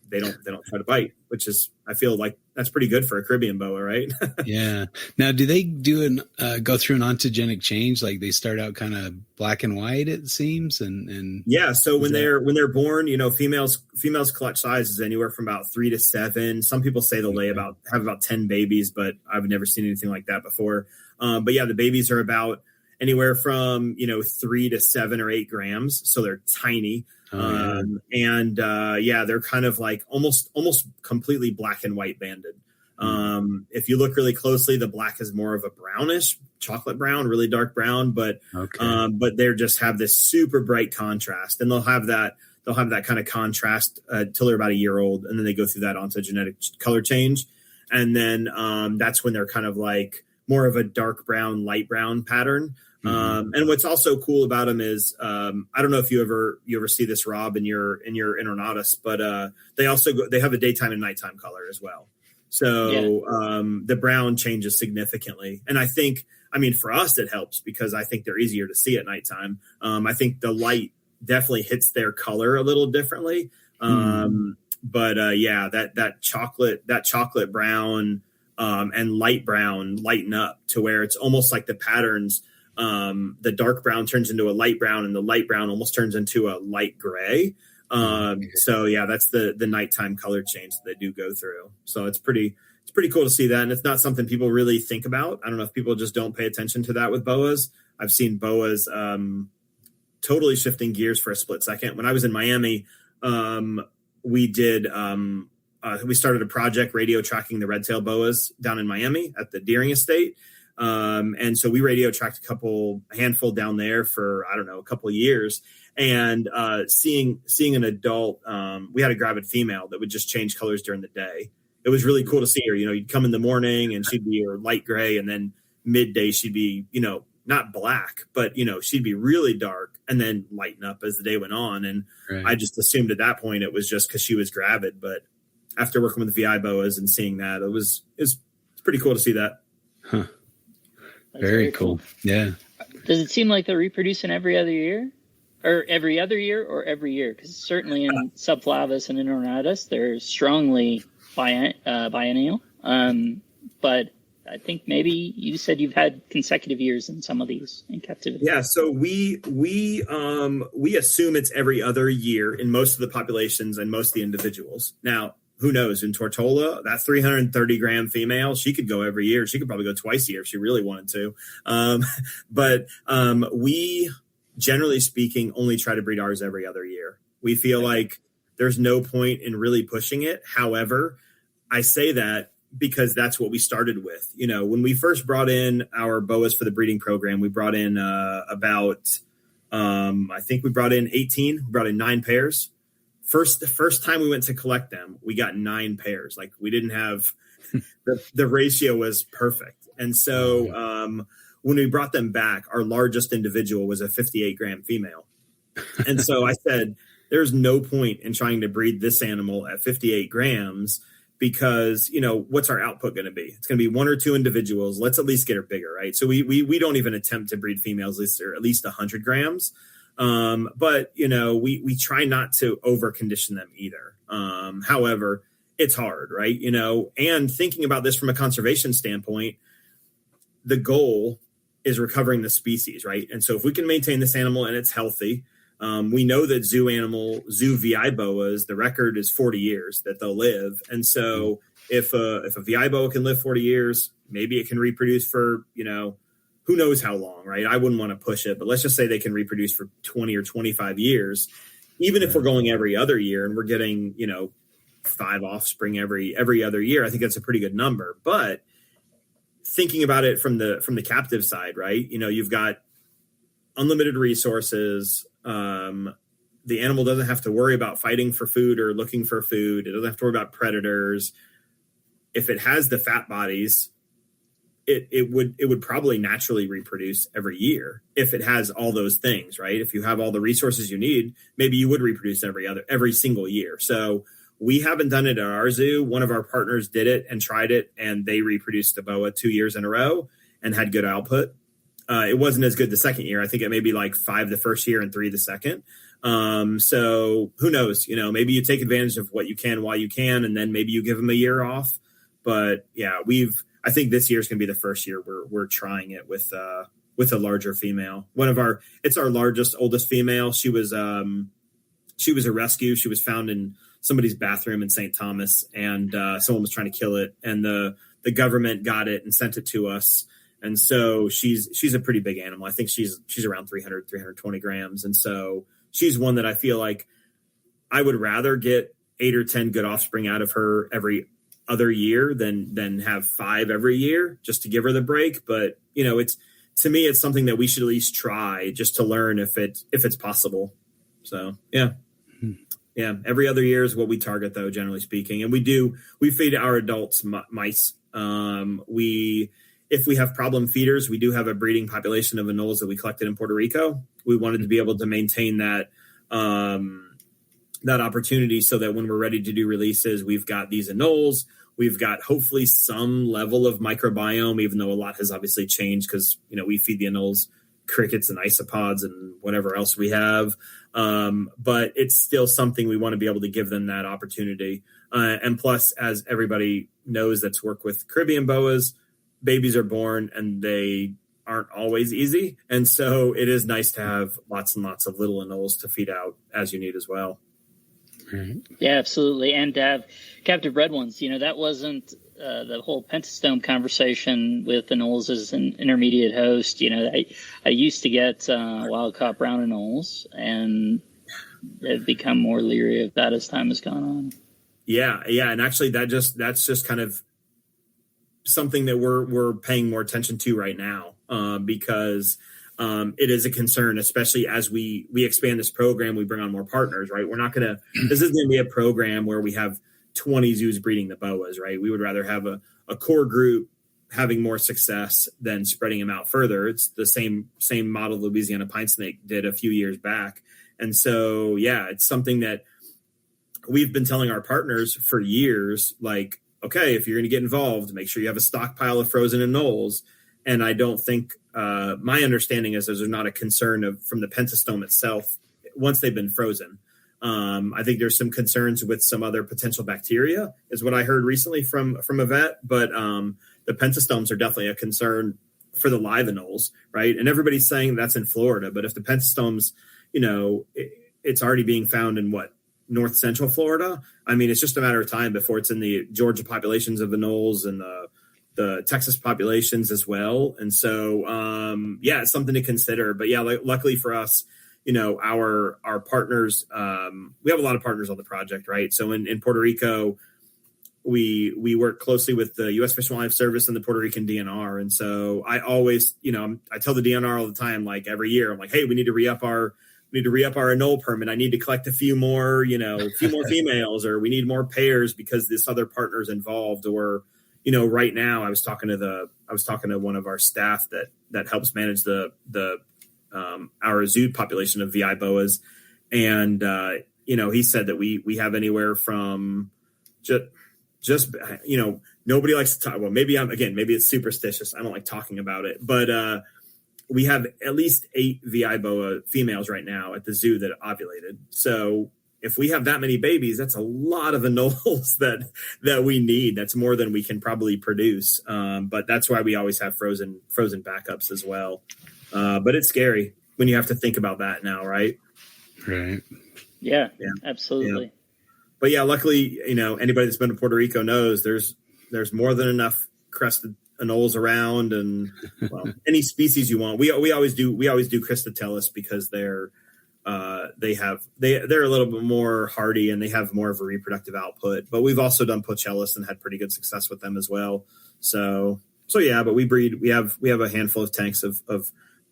they don't try to bite, which is, I feel like that's pretty good for a Caribbean boa, right? Yeah. Now, do they do go through an ontogenic change? Like they start out kind of black and white, it seems, and yeah. So when they're born, females clutch size is anywhere from about 3 to 7. Some people say they'll have about 10 babies, but I've never seen anything like that before. But yeah, the babies are about anywhere from 3 to 7 or 8 grams, so they're tiny. They're kind of like almost completely black and white banded. If you look really closely, the black is more of a brownish, chocolate brown, really dark brown, but they just have this super bright contrast, and they'll have that kind of contrast till they're about a year old, and then they go through that ontogenetic color change, and then that's when they're kind of like more of a dark brown, light brown pattern. And what's also cool about them is, I don't know if you ever see this, Rob, in your Internatus, but they have a daytime and nighttime color as well. So the brown changes significantly. And I think, for us, it helps because I think they're easier to see at nighttime. I think the light definitely hits their color a little differently. That chocolate brown and light brown lighten up to where it's almost like the patterns. The dark brown turns into a light brown, and the light brown almost turns into a light gray. So yeah, that's the nighttime color change that they do go through. So it's pretty cool to see that. And it's not something people really think about. I don't know if people just don't pay attention to that with boas. I've seen boas, totally shifting gears for a split second. When I was in Miami, we started a project radio tracking the red-tailed boas down in Miami at the Deering Estate. And so we radio tracked a handful down there for, I don't know, a couple of years, and seeing an adult, we had a gravid female that would just change colors during the day. It was really cool to see her. You'd come in the morning and she'd be light gray, and then midday she'd be, not black, but she'd be really dark and then lighten up as the day went on. And I just assumed at that point it was just because she was gravid. But after working with VI boas and seeing that, it's pretty cool to see that. Huh. Very cool. Yeah. Does it seem like they're reproducing every other year? Or every other year or every year? Because certainly in Subflavus and Internatus, they're strongly biennial. But I think maybe you said you've had consecutive years in some of these in captivity. Yeah, so we assume it's every other year in most of the populations and most of the individuals. Now, who knows, in Tortola, that 330 gram female, she could go every year. She could probably go twice a year if she really wanted to. But we, generally speaking, only try to breed ours every other year. We feel like there's no point in really pushing it. However, I say that because that's what we started with. You know, when we first brought in our boas for the breeding program, we brought in I think we brought in 18, we brought in 9 pairs. The first time we went to collect them, we got 9 pairs. Like, we didn't have the ratio was perfect. And so when we brought them back, our largest individual was a 58 gram female. And so I said, there's no point in trying to breed this animal at 58 grams because, you know, what's our output going to be? It's going to be 1 or 2 individuals. Let's at least get her bigger, right? So we don't even attempt to breed females at least 100 grams. But, you know, we try not to over condition them either. However, it's hard, right? You know, and thinking about this from a conservation standpoint, the goal is recovering the species, right? And so if we can maintain this animal and it's healthy, we know that zoo VI boas, the record is 40 years that they'll live. And so if a VI boa can live 40 years, maybe it can reproduce for, you know, who knows how long, right? I wouldn't want to push it, but let's just say they can reproduce for 20 or 25 years. Even if we're going every other year and we're getting, you know, 5 offspring every other year, I think that's a pretty good number. But thinking about it from the captive side, right? You know, you've got unlimited resources. The animal doesn't have to worry about fighting for food or looking for food. It doesn't have to worry about predators. If it has the fat bodies, it would probably naturally reproduce every year if it has all those things, right? If you have all the resources you need, maybe you would reproduce every single year. So we haven't done it at our zoo. One of our partners did it and tried it, and they reproduced a boa 2 years in a row and had good output. It wasn't as good the second year. I think it may be like 5 the first year and 3 the second. So who knows? You know, maybe you take advantage of what you can while you can, and then maybe you give them a year off. But yeah, I think this year is going to be the first year we're trying it with a larger female. It's our largest, oldest female. She was a rescue. She was found in somebody's bathroom in St. Thomas, and someone was trying to kill it, and the government got it and sent it to us. And so she's a pretty big animal. I think she's around 320 grams. And so she's one that I feel like I would rather get 8 or 10 good offspring out of her every other year than have 5 every year just to give her the break. But, you know, to me, it's something that we should at least try just to learn if it's possible. So, yeah. Yeah. Every other year is what we target, though, generally speaking. And we feed our adults mice. If we have problem feeders, we do have a breeding population of anoles that we collected in Puerto Rico. We wanted to be able to maintain that opportunity so that when we're ready to do releases, we've got these anoles. We've got hopefully some level of microbiome, even though a lot has obviously changed because, you know, we feed the anoles crickets and isopods and whatever else we have. But it's still something we want to be able to give them that opportunity. And plus, as everybody knows that's worked with Caribbean boas, babies are born and they aren't always easy. And so it is nice to have lots and lots of little anoles to feed out as you need as well. Yeah, absolutely. And to have captive bred ones, you know, that wasn't the whole pentastome conversation with anoles as an intermediate host. You know, I used to get wild caught brown anoles and have become more leery of that as time has gone on. Yeah. And actually that's just kind of something that we're paying more attention to right now because it is a concern, especially as we expand this program, we bring on more partners, right? This isn't going to be a program where we have 20 zoos breeding the boas, right? We would rather have a core group having more success than spreading them out further. It's the same model Louisiana pine snake did a few years back. And so, yeah, it's something that we've been telling our partners for years, like, okay, if you're going to get involved, make sure you have a stockpile of frozen anoles. And I don't think my understanding is there's not a concern from the pentastome itself once they've been frozen. I think there's some concerns with some other potential bacteria is what I heard recently from a vet. But the pentastomes are definitely a concern for the live anoles, right? And everybody's saying that's in Florida. But if the pentastomes, you know, it's already being found in north central Florida. I mean, it's just a matter of time before it's in the Georgia populations of anoles and the Texas populations as well. And so, it's something to consider. But yeah, luckily for us, our partners, we have a lot of partners on the project, right? So in Puerto Rico, we work closely with the U.S. Fish and Wildlife Service and the Puerto Rican DNR. And so I always, I tell the DNR all the time, like every year, I'm like, hey, we need to re-up our anole permit. I need to collect a few more females, or we need more pairs because this other partner's involved. Or, right now I was talking to one of our staff that helps manage our zoo population of VI boas. And, he said that we have anywhere from just nobody likes to talk. Well, maybe it's superstitious. I don't like talking about it, but we have at least 8 VI boa females right now at the zoo that ovulated. So if we have that many babies, that's a lot of anoles that we need. That's more than we can probably produce. But that's why we always have frozen backups as well. But it's scary when you have to think about that now, right? Right. Yeah. Absolutely. Yeah. But yeah, luckily, anybody that's been to Puerto Rico knows there's more than enough crested anoles around, and any species you want. We always do Cristatellus because they're a little bit more hardy and they have more of a reproductive output. But we've also done Pochellus and had pretty good success with them as well. So yeah, but we have a handful of tanks of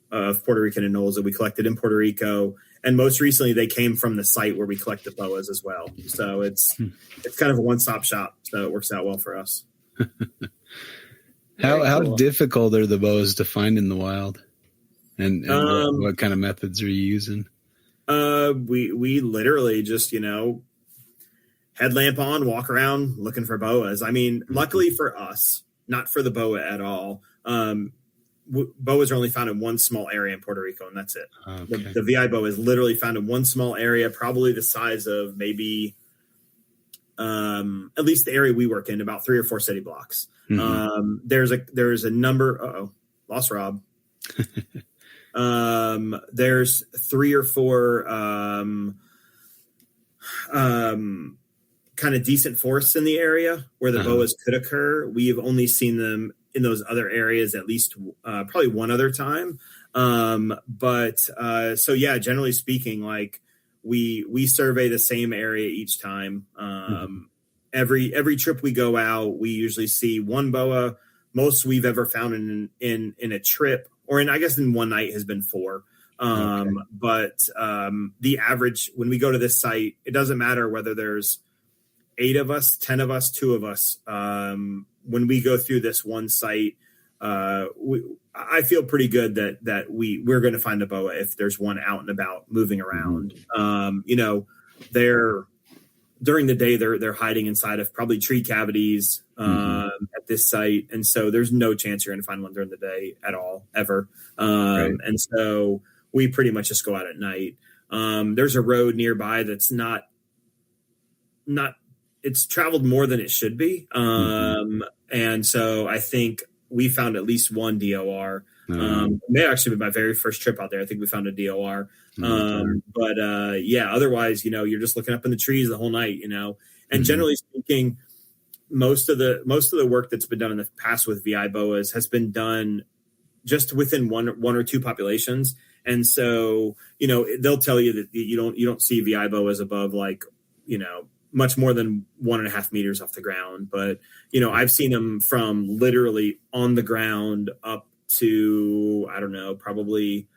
Puerto Rican anoles that we collected in Puerto Rico. And most recently, they came from the site where we collect the boas as well. So it's kind of a one-stop shop. So it works out well for us. How difficult are the boas to find in the wild? And what kind of methods are you using? We literally just, headlamp on, walk around looking for boas. I mean, luckily for us, not for the boa at all. Boas are only found in one small area in Puerto Rico, and that's it. Okay. The VI boa is literally found in one small area, probably the size of maybe at least the area we work in, about 3 or 4 city blocks. Mm-hmm. There's a number. Lost Rob. There's 3 or 4 kind of decent forests in the area where the boas could occur. We have only seen them in those other areas at least probably one other time. So yeah, generally speaking, like we survey the same area each time. Every trip we go out, we usually see one boa. Most we've ever found in a trip, or in one night, has been 4. But the average when we go to this site, it doesn't matter whether there's 8 of us, 10 of us, 2 of us. When we go through this one site, I feel pretty good that we're going to find a boa if there's one out and about moving around. They're during the day they're hiding inside of probably tree cavities at this site, and so there's no chance you're going to find one during the day at all ever. Right. And so we pretty much just go out at night. There's a road nearby that's not it's traveled more than it should be. And so I think we found at least one DOR. May actually be my very first trip out there. I think we found a DOR. Otherwise, you're just looking up in the trees the whole night, and generally speaking, most of the work that's been done in the past with VI boas has been done just within one or 2 populations. And so, they'll tell you that you don't see VI boas above much more than 1.5 meters off the ground. But, I've seen them from literally on the ground up to, I don't know, probably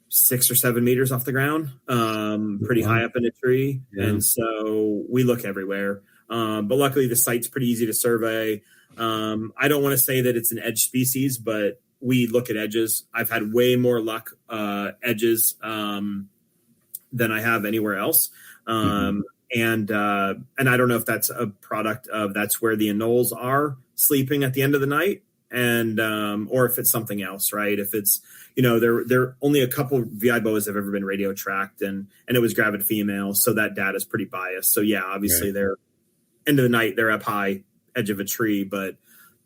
6 or 7 meters off the ground, pretty high up in a tree. Yeah. And so we look everywhere. But luckily the site's pretty easy to survey. I don't want to say that it's an edge species, but we look at edges. I've had way more luck edges than I have anywhere else. And I don't know if that's a product of that's where the anoles are sleeping at the end of the night, and or if it's something else, right? If it's there only a couple VI boas have ever been radio tracked, and it was gravid female, so that data is pretty biased. So yeah, obviously they're end of the night, they're up high edge of a tree, but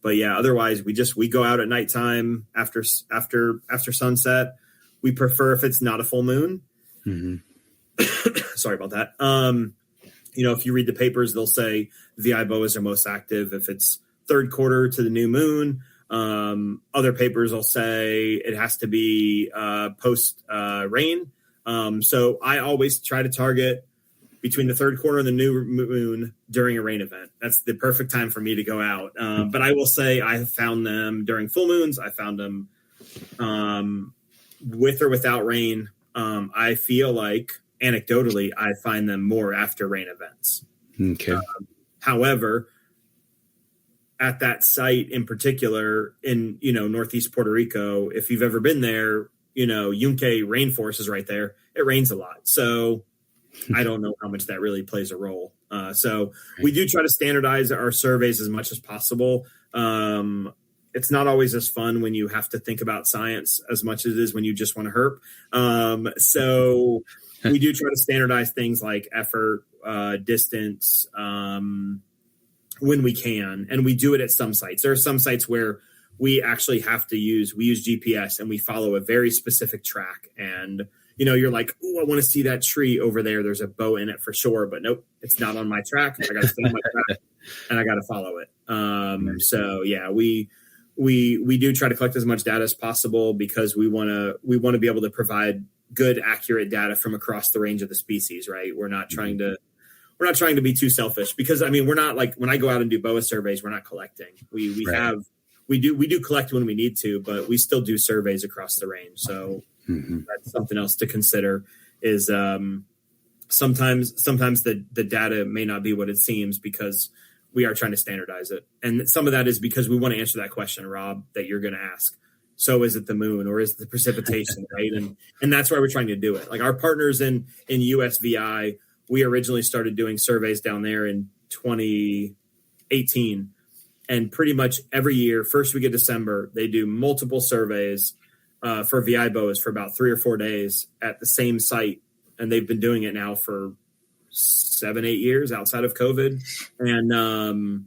yeah, otherwise we go out at nighttime after sunset. We prefer if it's not a full moon. sorry about that. If you read the papers, they'll say VI boas are most active if it's third quarter to the new moon. Other papers will say it has to be post rain. So I always try to target between the third quarter and the new moon during a rain event. That's the perfect time for me to go out. But I will say I have found them during full moons. I found them with or without rain. I feel like anecdotally, I find them more after rain events. Okay. However, at that site in particular in, Northeast Puerto Rico, if you've ever been there, Yunque rainforest is right there. It rains a lot. So I don't know how much that really plays a role. So we do try to standardize our surveys as much as possible. It's not always as fun when you have to think about science as much as it is when you just want to herp. So we do try to standardize things like effort, distance, when we can. And we do it at some sites. There are some sites where we actually have to use GPS and we follow a very specific track. And, you're like, oh, I want to see that tree over there. There's a bow in it for sure. But nope, it's not on my track. I got to stay on my track and I got to follow it. So yeah, we do try to collect as much data as possible because we want to be able to provide good, accurate data from across the range of the species, right? We're not trying to be too selfish because we're not like when I go out and do BOA surveys, we're not collecting. We do collect when we need to, but we still do surveys across the range. So that's something else to consider is sometimes the data may not be what it seems because we are trying to standardize it. And some of that is because we want to answer that question, Rob, that you're going to ask. So is it the moon or is it the precipitation, right? And that's why we're trying to do it. Like our partners in USVI, we originally started doing surveys down there in 2018. And pretty much every year, first week of December, they do multiple surveys for VI boas for about 3 or 4 days at the same site. And they've been doing it now for 7-8 years outside of COVID. And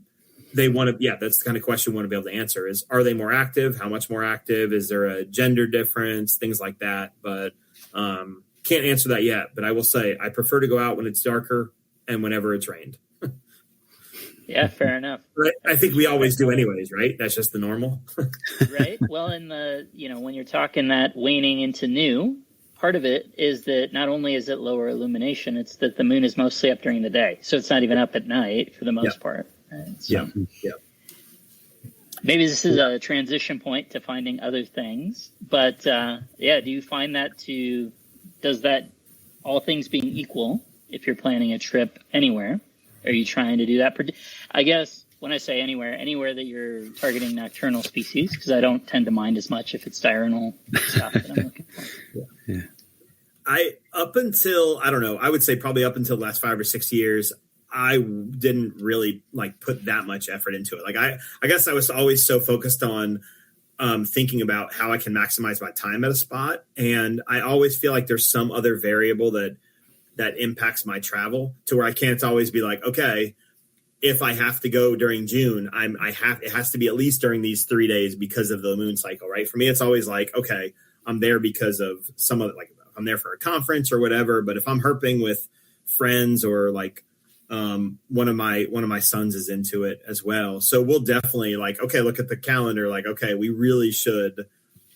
they want to, that's the kind of question we want to be able to answer is, are they more active? How much more active? Is there a gender difference? Things like that. But can't answer that yet. But I will say I prefer to go out when it's darker and whenever it's rained. Yeah, fair enough. But I think we always do anyways, right? That's just the normal. Right. Well, and when you're talking that waning into new, part of it is that not only is it lower illumination, it's that the moon is mostly up during the day. So it's not even up at night for the most part. Right? So maybe this is a transition point to finding other things. But do you find that does that, all things being equal, if you're planning a trip anywhere, are you trying to do that? I guess when I say anywhere that you're targeting nocturnal species, because I don't tend to mind as much if it's diurnal stuff that I'm looking for. Yeah. I would say probably up until the last 5 or 6 years, I didn't really put that much effort into it. I guess I was always so focused on thinking about how I can maximize my time at a spot. And I always feel like there's some other variable that impacts my travel to where I can't always be like, okay, if I have to go during June, it has to be at least during these 3 days because of the moon cycle, right? For me, it's always like, okay, I'm there because of some of I'm there for a conference or whatever. But if I'm herping with friends or one of my sons is into it as well. So we'll definitely okay, look at the calendar. Okay, we really should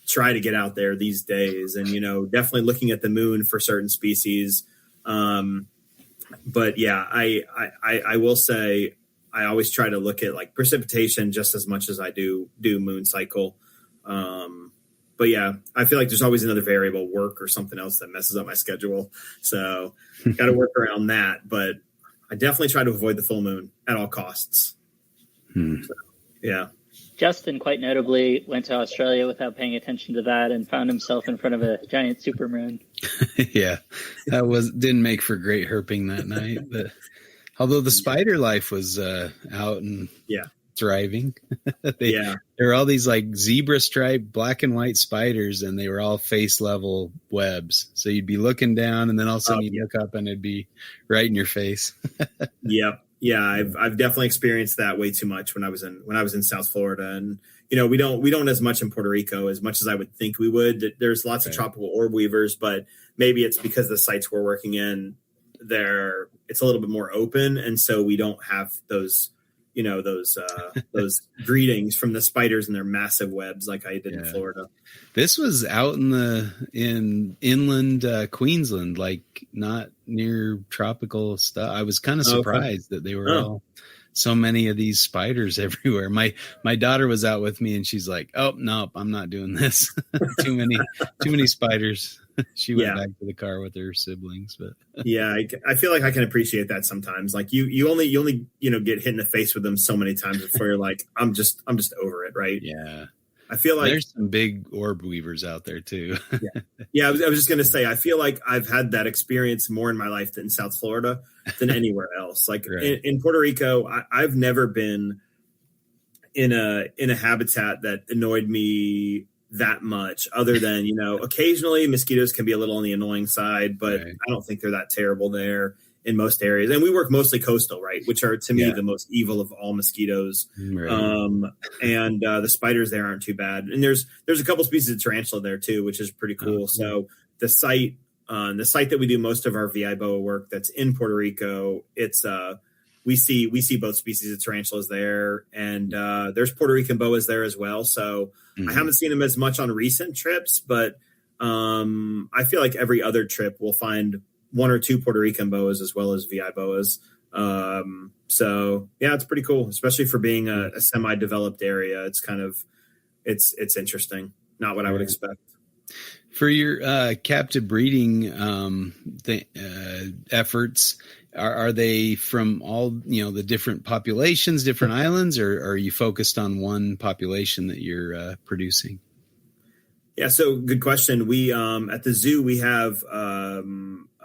try to get out there these days and, definitely looking at the moon for certain species. But yeah, I will say I always try to look at precipitation just as much as I do moon cycle. But yeah, I feel like there's always another variable, work or something else that messes up my schedule. So got to work around that. But I definitely try to avoid the full moon at all costs. So, yeah. Justin, quite notably, went to Australia without paying attention to that and found himself in front of a giant supermoon. Yeah, that didn't make for great herping that night. But although the spider life was out and thriving, there were all these zebra striped black and white spiders, and they were all face level webs. So you'd be looking down, and then all of a sudden you'd look up, and it'd be right in your face. Yep. Yeah, I've definitely experienced that way too much when I was in South Florida, and we don't as much in Puerto Rico as much as I would think we would. There's lots of tropical orb weavers, but maybe it's because the sites we're working in there, it's a little bit more open. And so we don't have those, those greetings from the spiders and their massive webs like I did in Florida. This was out in inland Queensland, like not near tropical stuff. I was kind of surprised that they were all so many of these spiders everywhere. My daughter was out with me and she's like, "Oh, nope, I'm not doing this. too many spiders." She went back to the car with her siblings, but I feel like I can appreciate that sometimes. Like you only get hit in the face with them so many times before you're like, I'm just over it, right? Yeah. I feel like there's some big orb weavers out there too. I was just going to say, I feel like I've had that experience more in my life than South Florida than anywhere else. Like in Puerto Rico, I've never been in a habitat that annoyed me that much, other than, occasionally mosquitoes can be a little on the annoying side, but I don't think they're that terrible there in most areas. And we work mostly coastal, right? Which are, to me, the most evil of all mosquitoes. Right. And the spiders there aren't too bad. And there's a couple species of tarantula there too, which is pretty cool. So the site that we do most of our VI boa work, that's in Puerto Rico, it's we see both species of tarantulas there, and there's Puerto Rican boas there as well. So I haven't seen them as much on recent trips, but I feel like every other trip we'll find one or two Puerto Rican boas as well as VI boas. So yeah, it's pretty cool, especially for being a semi-developed area. It's kind of, it's interesting. Not what I would expect. For your captive breeding efforts, are they from all, the different populations, different islands, or are you focused on one population that you're producing? Yeah, so good question. We at the zoo, we have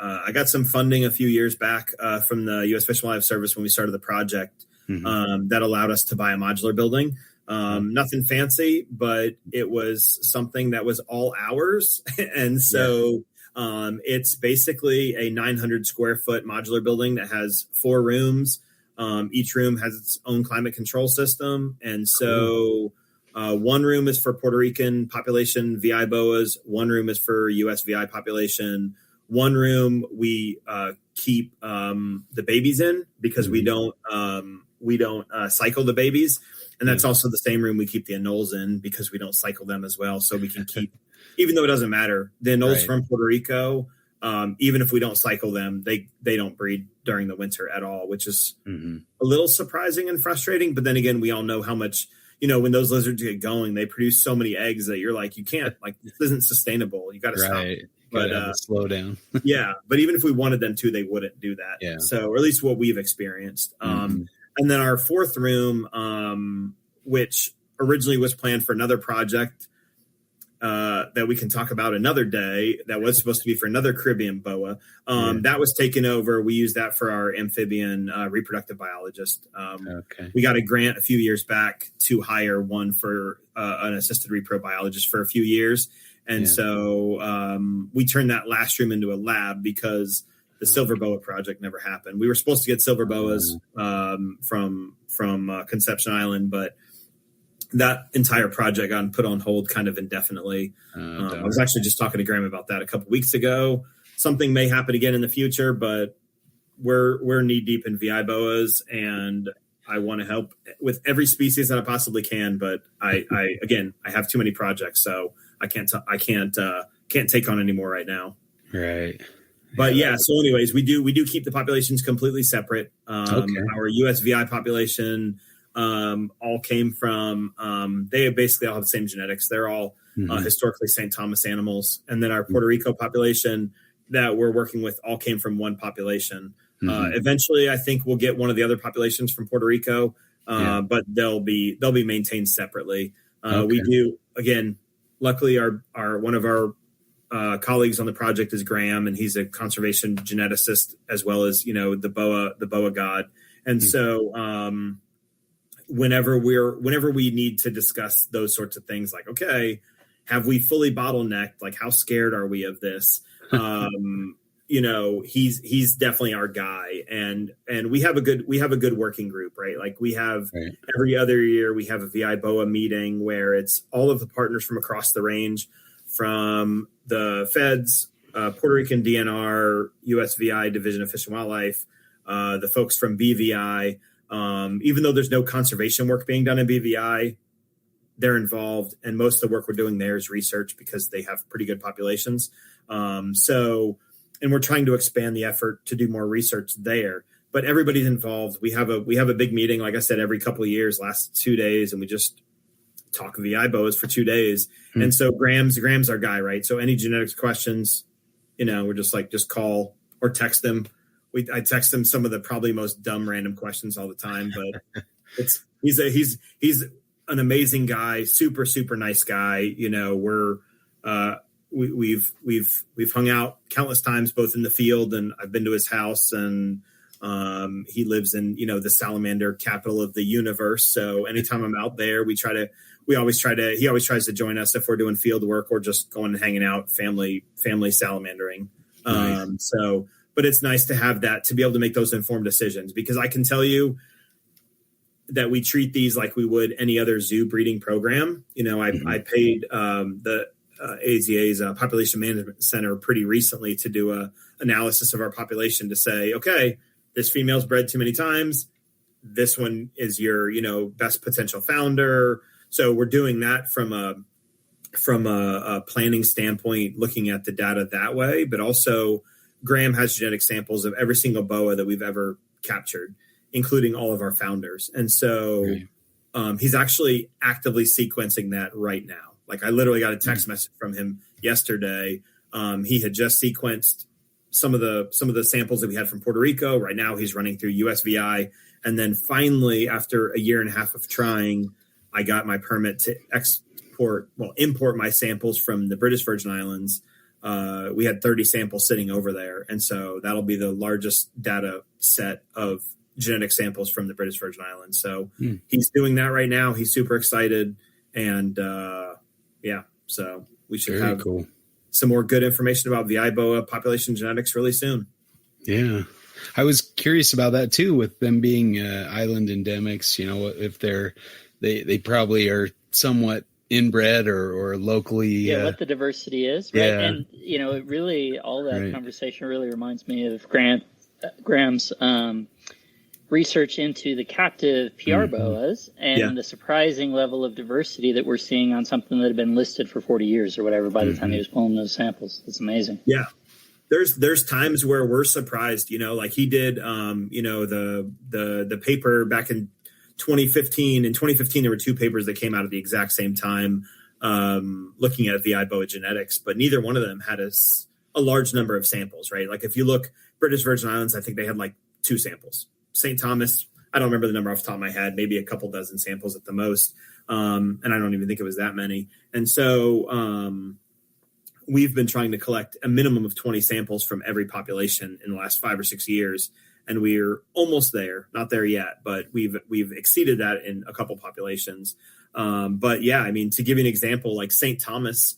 I got some funding a few years back from the U.S. Fish and Wildlife Service when we started the project that allowed us to buy a modular building. Nothing fancy, but it was something that was all ours. And so it's basically a 900 square foot modular building that has 4 rooms. Each room has its own climate control system. And so one room is for Puerto Rican population VI boas. One room is for U.S. VI population. One room we keep the babies in because we don't cycle the babies. And that's also the same room we keep the anoles in because we don't cycle them as well. So we can keep, even though it doesn't matter, the anoles from Puerto Rico, even if we don't cycle them, they don't breed during the winter at all, which is a little surprising and frustrating. But then again, we all know how much, when those lizards get going, they produce so many eggs that you're like, you can't, like, this isn't sustainable. You got to stop. But slow down. But even if we wanted them to, they wouldn't do that. Yeah. So, or at least what we've experienced. And then our 4th room, which originally was planned for another project that we can talk about another day, that was supposed to be for another Caribbean boa. That was taken over. We used that for our amphibian reproductive biologist. We got a grant a few years back to hire one for an assisted repro biologist for a few years. And so we turned that last room into a lab because the silver boa project never happened. We were supposed to get silver boas from Conception Island, but that entire project got put on hold kind of indefinitely. I was actually just talking to Graham about that a couple weeks ago. Something may happen again in the future, but we're knee deep in VI boas, and I want to help with every species that I possibly can. But I have too many projects, so I can't take on any more right now. Right. But so anyways, we do keep the populations completely separate. Our US VI population all came from, they basically all have the same genetics. They're all historically St. Thomas animals. And then our Puerto Rico population that we're working with all came from one population. Eventually, I think we'll get one of the other populations from Puerto Rico, but they'll be maintained separately. We do, again, luckily our one of our colleagues on the project is Graham, and he's a conservation geneticist as well as, the boa god. And so whenever we need to discuss those sorts of things, like, okay, have we fully bottlenecked? Like, how scared are we of this? he's definitely our guy, and we have a good working group, right? Like we have every other year we have a VI BOA meeting where it's all of the partners from across the range, from the feds, Puerto Rican DNR, USVI Division of Fish and Wildlife, the folks from BVI. Even though there's no conservation work being done in BVI, they're involved, and most of the work we're doing there is research because they have pretty good populations. And we're trying to expand the effort to do more research there. But everybody's involved. We have a big meeting, like I said, every couple of years, last 2 days, and we just talk VI boas for 2 days. And so Graham's our guy, right? So any genetics questions, we're just call or text them. I text him some of the probably most dumb random questions all the time, but he's an amazing guy, super, super nice guy. We've hung out countless times, both in the field, and I've been to his house, and he lives in, the salamander capital of the universe. So anytime I'm out there, he always tries to join us if we're doing field work or just going and hanging out, family salamandering. Nice. But it's nice to have that, to be able to make those informed decisions, because I can tell you that we treat these like we would any other zoo breeding program. I paid the AZA's Population Management Center pretty recently to do a analysis of our population to say, okay, this female's bred too many times. This one is your, best potential founder. So we're doing that from a planning standpoint, looking at the data that way. But also, Graham has genetic samples of every single boa that we've ever captured, including all of our founders. And so he's actually actively sequencing that right now. Like I literally got a text message from him yesterday. He had just sequenced some of the samples that we had from Puerto Rico. Right now he's running through USVI. And then finally, after a year and a half of trying, I got my permit to import my samples from the British Virgin Islands. We had 30 samples sitting over there. And so that'll be the largest data set of genetic samples from the British Virgin Islands. So he's doing that right now. He's super excited. And so we should have some more good information about VI boa population genetics really soon. Yeah. I was curious about that too, with them being island endemics, if they probably are somewhat inbred or locally. What the diversity is. Right. Yeah. And, it really, all that conversation really reminds me of Graham's research into the captive PR boas and the surprising level of diversity that we're seeing on something that had been listed for 40 years or whatever by the time he was pulling those samples. It's amazing. Yeah. There's times where we're surprised, like he did, the paper back in 2015. In 2015, there were 2 papers that came out at the exact same time, looking at VI boa genetics, but neither one of them had a large number of samples, right? Like if you look, British Virgin Islands, I think they had like 2 samples. St. Thomas, I don't remember the number off the top of my head, maybe a couple dozen samples at the most. And I don't even think it was that many. And so we've been trying to collect a minimum of 20 samples from every population in the last 5 or 6 years. And we're almost there, not there yet, but we've exceeded that in a couple populations. But yeah, I mean, to give you an example, like St. Thomas,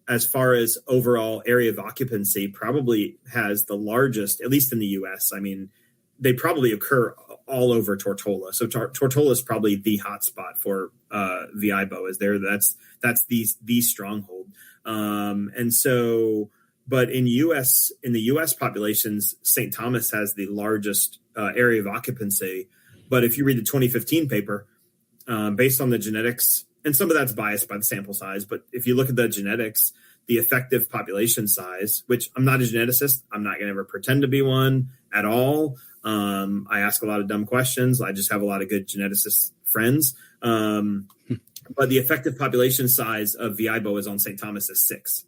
as far as overall area of occupancy, probably has the largest, at least in the U.S. I mean, they probably occur all over Tortola. So Tortola is probably the hotspot for VI boas there. That's the stronghold. And so, but in the U.S. populations, St. Thomas has the largest area of occupancy. But if you read the 2015 paper, based on the genetics, and some of that's biased by the sample size, but if you look at the genetics, the effective population size, which I'm not a geneticist, I'm not going to ever pretend to be one at all. I ask a lot of dumb questions. I just have a lot of good geneticist friends. But the effective population size of VI boas on St. Thomas is 6.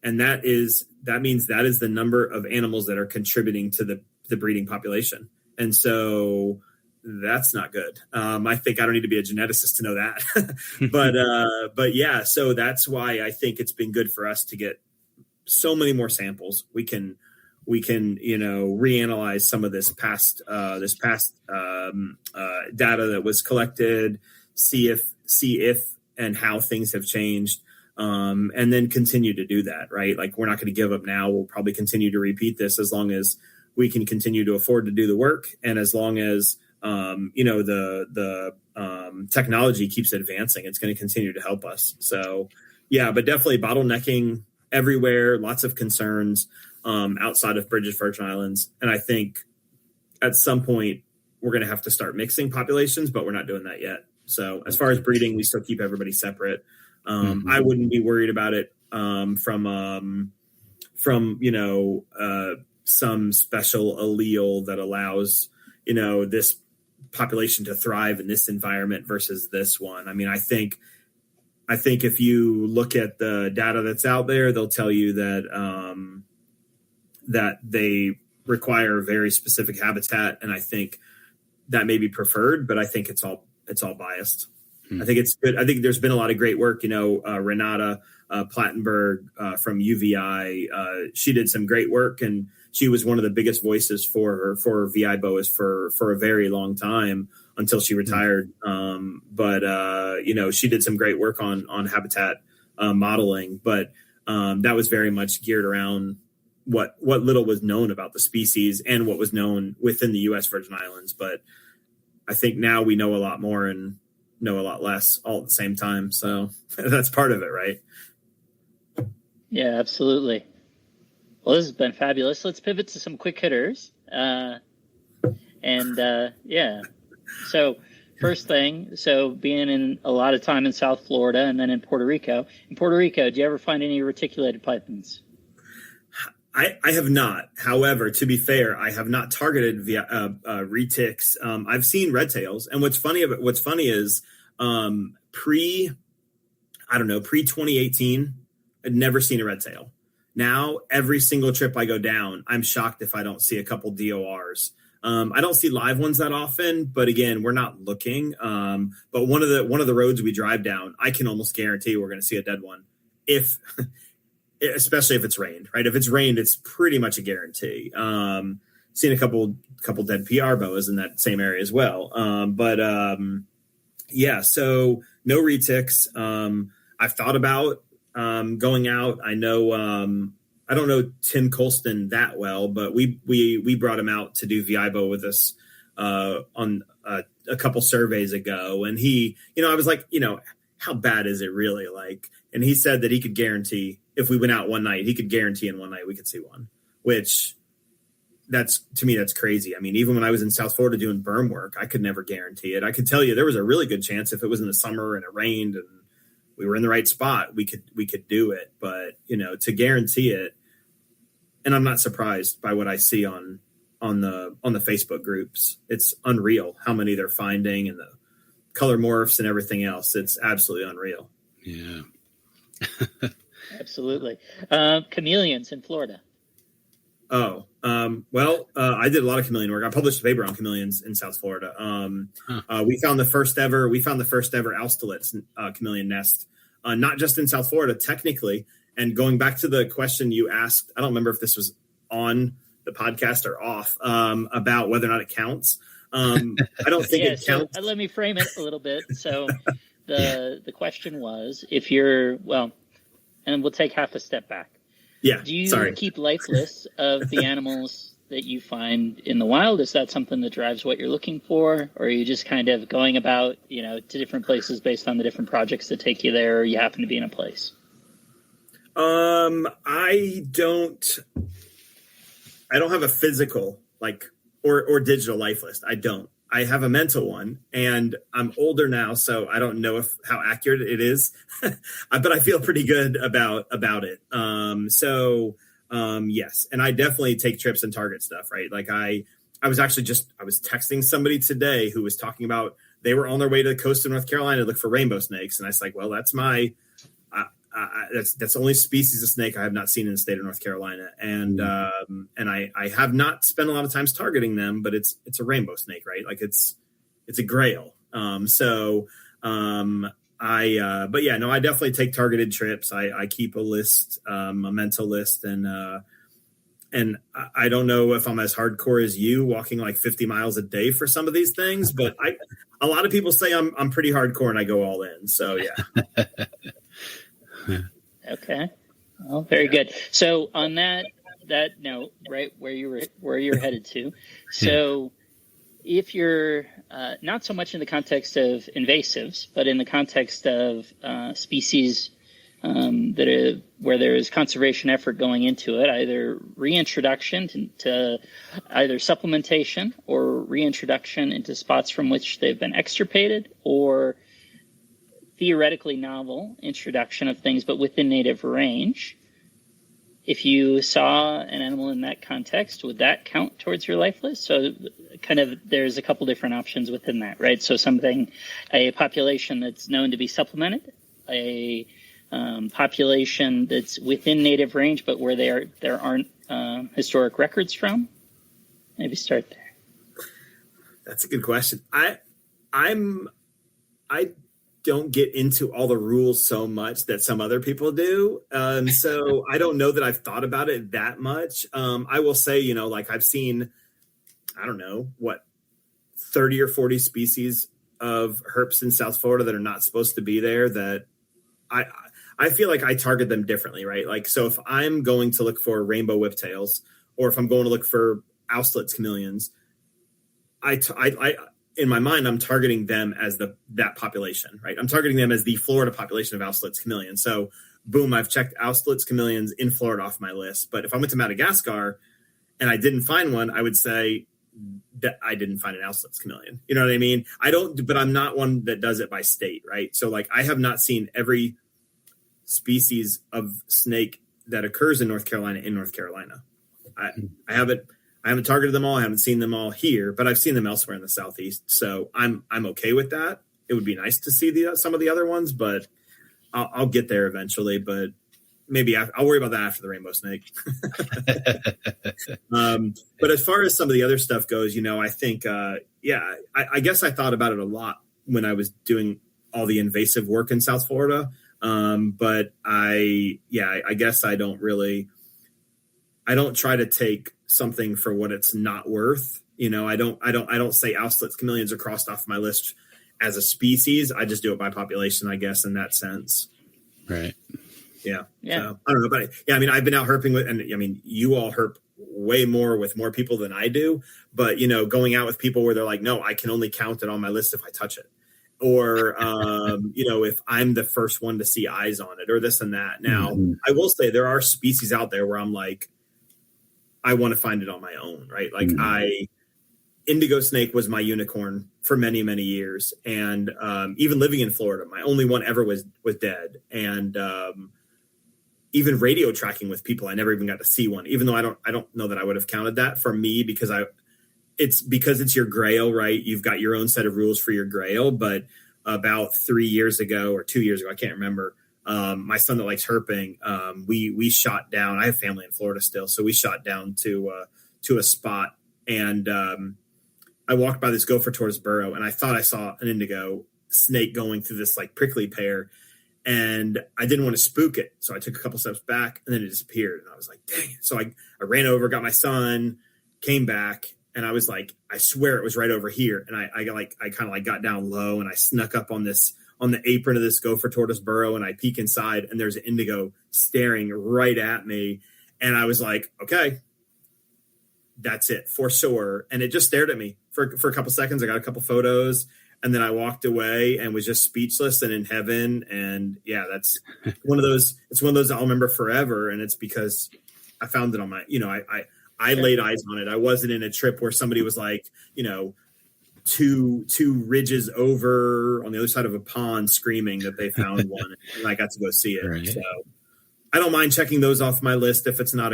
And that means that is the number of animals that are contributing to the breeding population. And so that's not good. I think I don't need to be a geneticist to know that. But yeah, so that's why I think it's been good for us to get so many more samples. We can reanalyze some of this past data that was collected, see if and how things have changed. and then continue to do that, right? Like, we're not going to give up now. We'll probably continue to repeat this as long as we can continue to afford to do the work, and as long as the technology keeps advancing, it's going to continue to help us. So, yeah, but definitely bottlenecking everywhere. Lots of concerns outside of British Virgin Islands, and I think at some point we're going to have to start mixing populations, but we're not doing that yet. So, as far as breeding, we still keep everybody separate. I wouldn't be worried about it from some special allele that allows this population to thrive in this environment versus this one. I mean, I think if you look at the data that's out there, they'll tell you that that they require very specific habitat, and I think that may be preferred, but I think it's all biased. I think it's good. I think there's been a lot of great work. Renata Plattenberg from UVI, she did some great work, and she was one of the biggest voices for VI boas for a very long time until she retired. But she did some great work on habitat modeling, but that was very much geared around what little was known about the species and what was known within the U.S. Virgin Islands. But I think now we know a lot more and know a lot less all at the same time. So that's part of it, right? Yeah, absolutely. Well, this has been fabulous. Let's pivot to some quick hitters. So first thing, being in a lot of time in South Florida and then in Puerto Rico. In Puerto Rico, do you ever find any reticulated pythons? I have not. However, to be fair, I have not targeted via retics. I've seen red tails, and what's funny is pre 2018, I'd never seen a red tail. Now, every single trip I go down, I'm shocked if I don't see a couple DORs. I don't see live ones that often, but again, we're not looking. But one of the roads we drive down, I can almost guarantee we're going to see a dead one, especially if it's rained, right? If it's rained, it's pretty much a guarantee. Seen a couple dead PR boas in that same area as well. So no retics. I've thought about going out. I know I don't know Tim Colston that well, but we brought him out to do VIBO with us on a couple surveys ago, and he, I was like, how bad is it really like? And he said that he could guarantee if we went out one night, he could guarantee in one night we could see one, which to me, that's crazy. I mean, even when I was in South Florida doing berm work, I could never guarantee it. I could tell you there was a really good chance if it was in the summer and it rained and we were in the right spot, we could do it. But, to guarantee it, and I'm not surprised by what I see on the Facebook groups. It's unreal how many they're finding and the color morphs and everything else. It's absolutely unreal. Yeah. Absolutely. Chameleons in Florida. I did a lot of chameleon work. I published a paper on chameleons in South Florida. We found the first ever Austerlitz chameleon nest, not just in South Florida, technically. And going back to the question you asked, I don't remember if this was on the podcast or off, about whether or not it counts. I don't think it counts. Let me frame it a little bit. So the question was, and we'll take half a step back. Yeah. Do you keep life lists of the animals that you find in the wild? Is that something that drives what you're looking for? Or are you just kind of going about, to different places based on the different projects that take you there, or you happen to be in a place? I don't have a physical or digital life list. I don't. I have a mental one, and I'm older now, so I don't know how accurate it is, but I feel pretty good about it. Yes, and I definitely take trips and target stuff, right? Like I was texting somebody today who was talking about they were on their way to the coast of North Carolina to look for rainbow snakes, and I was like, well, that's that's the only species of snake I have not seen in the state of North Carolina. And I have not spent a lot of times targeting them, but it's a rainbow snake, right? Like it's a grail. I definitely take targeted trips. I keep a list, a mental list, and I don't know if I'm as hardcore as you, walking like 50 miles a day for some of these things, but a lot of people say I'm pretty hardcore and I go all in. So yeah. Okay. Well, very good. So on that note, right, where you're headed to. So if you're not so much in the context of invasives, but in the context of species where there is conservation effort going into it, either reintroduction to either supplementation or reintroduction into spots from which they've been extirpated, or theoretically novel introduction of things but within native range. If you saw an animal in that context, would that count towards your life list? So kind of there's a couple different options within that, right? So a population that's known to be supplemented, a population that's within native range but where there aren't historic records from. Maybe start there. That's a good question. I don't get into all the rules so much that some other people do. So I don't know that I've thought about it that much. I will say, like I've seen, I don't know, 30 or 40 species of herps in South Florida that are not supposed to be there, that I feel like I target them differently, right? Like, so if I'm going to look for rainbow whiptails, or if I'm going to look for Austerlitz chameleons, in my mind, I'm targeting them as that population, right? I'm targeting them as the Florida population of Austerlitz chameleons. So boom, I've checked Austerlitz chameleons in Florida off my list. But if I went to Madagascar and I didn't find one, I would say that I didn't find an Austerlitz chameleon. You know what I mean? But I'm not one that does it by state, right? So like I have not seen every species of snake that occurs in North Carolina. I haven't targeted them all. I haven't seen them all here, but I've seen them elsewhere in the Southeast. So I'm okay with that. It would be nice to see some of the other ones, but I'll get there eventually. But maybe I'll worry about that after the rainbow snake. But as far as some of the other stuff goes, I think, I guess I thought about it a lot when I was doing all the invasive work in South Florida. But I guess I don't try to take something for what it's not worth. I don't say Austerlitz chameleons are crossed off my list as a species. I just do it by population, I guess, in that sense. Right. Yeah. So, I don't know, but I've been out herping and you all herp way more with more people than I do, but going out with people where they're like, no, I can only count it on my list if I touch it. Or, if I'm the first one to see eyes on it or this and that. Now, I will say there are species out there where I'm like, I want to find it on my own, right? Like indigo snake was my unicorn for many, many years. And even living in Florida, my only one ever was dead. And even radio tracking with people, I never even got to see one, even though I don't know that I would have counted that for me because it's your grail, right? You've got your own set of rules for your grail. But about 3 years ago or 2 years ago, I can't remember, my son that likes herping, we shot down. I have family in Florida still, so we shot down to a spot, and I walked by this gopher tortoise burrow, and I thought I saw an indigo snake going through this like prickly pear, and I didn't want to spook it, so I took a couple steps back, and then it disappeared, and I was like, dang it. So I ran over, got my son, came back, and I was like, I swear it was right over here, and I kind of got down low, and I snuck up on the apron of this gopher tortoise burrow, and I peek inside, and there's an indigo staring right at me. And I was like, okay, that's it for sure. And it just stared at me for a couple seconds. I got a couple photos, and then I walked away and was just speechless and in heaven. And yeah, that's one of those, it's one of those I'll remember forever. And it's because I found it on my, I laid eyes on it. I wasn't in a trip where somebody was like, two ridges over on the other side of a pond screaming that they found one, and I got to go see it. Right. So I don't mind checking those off my list if it's not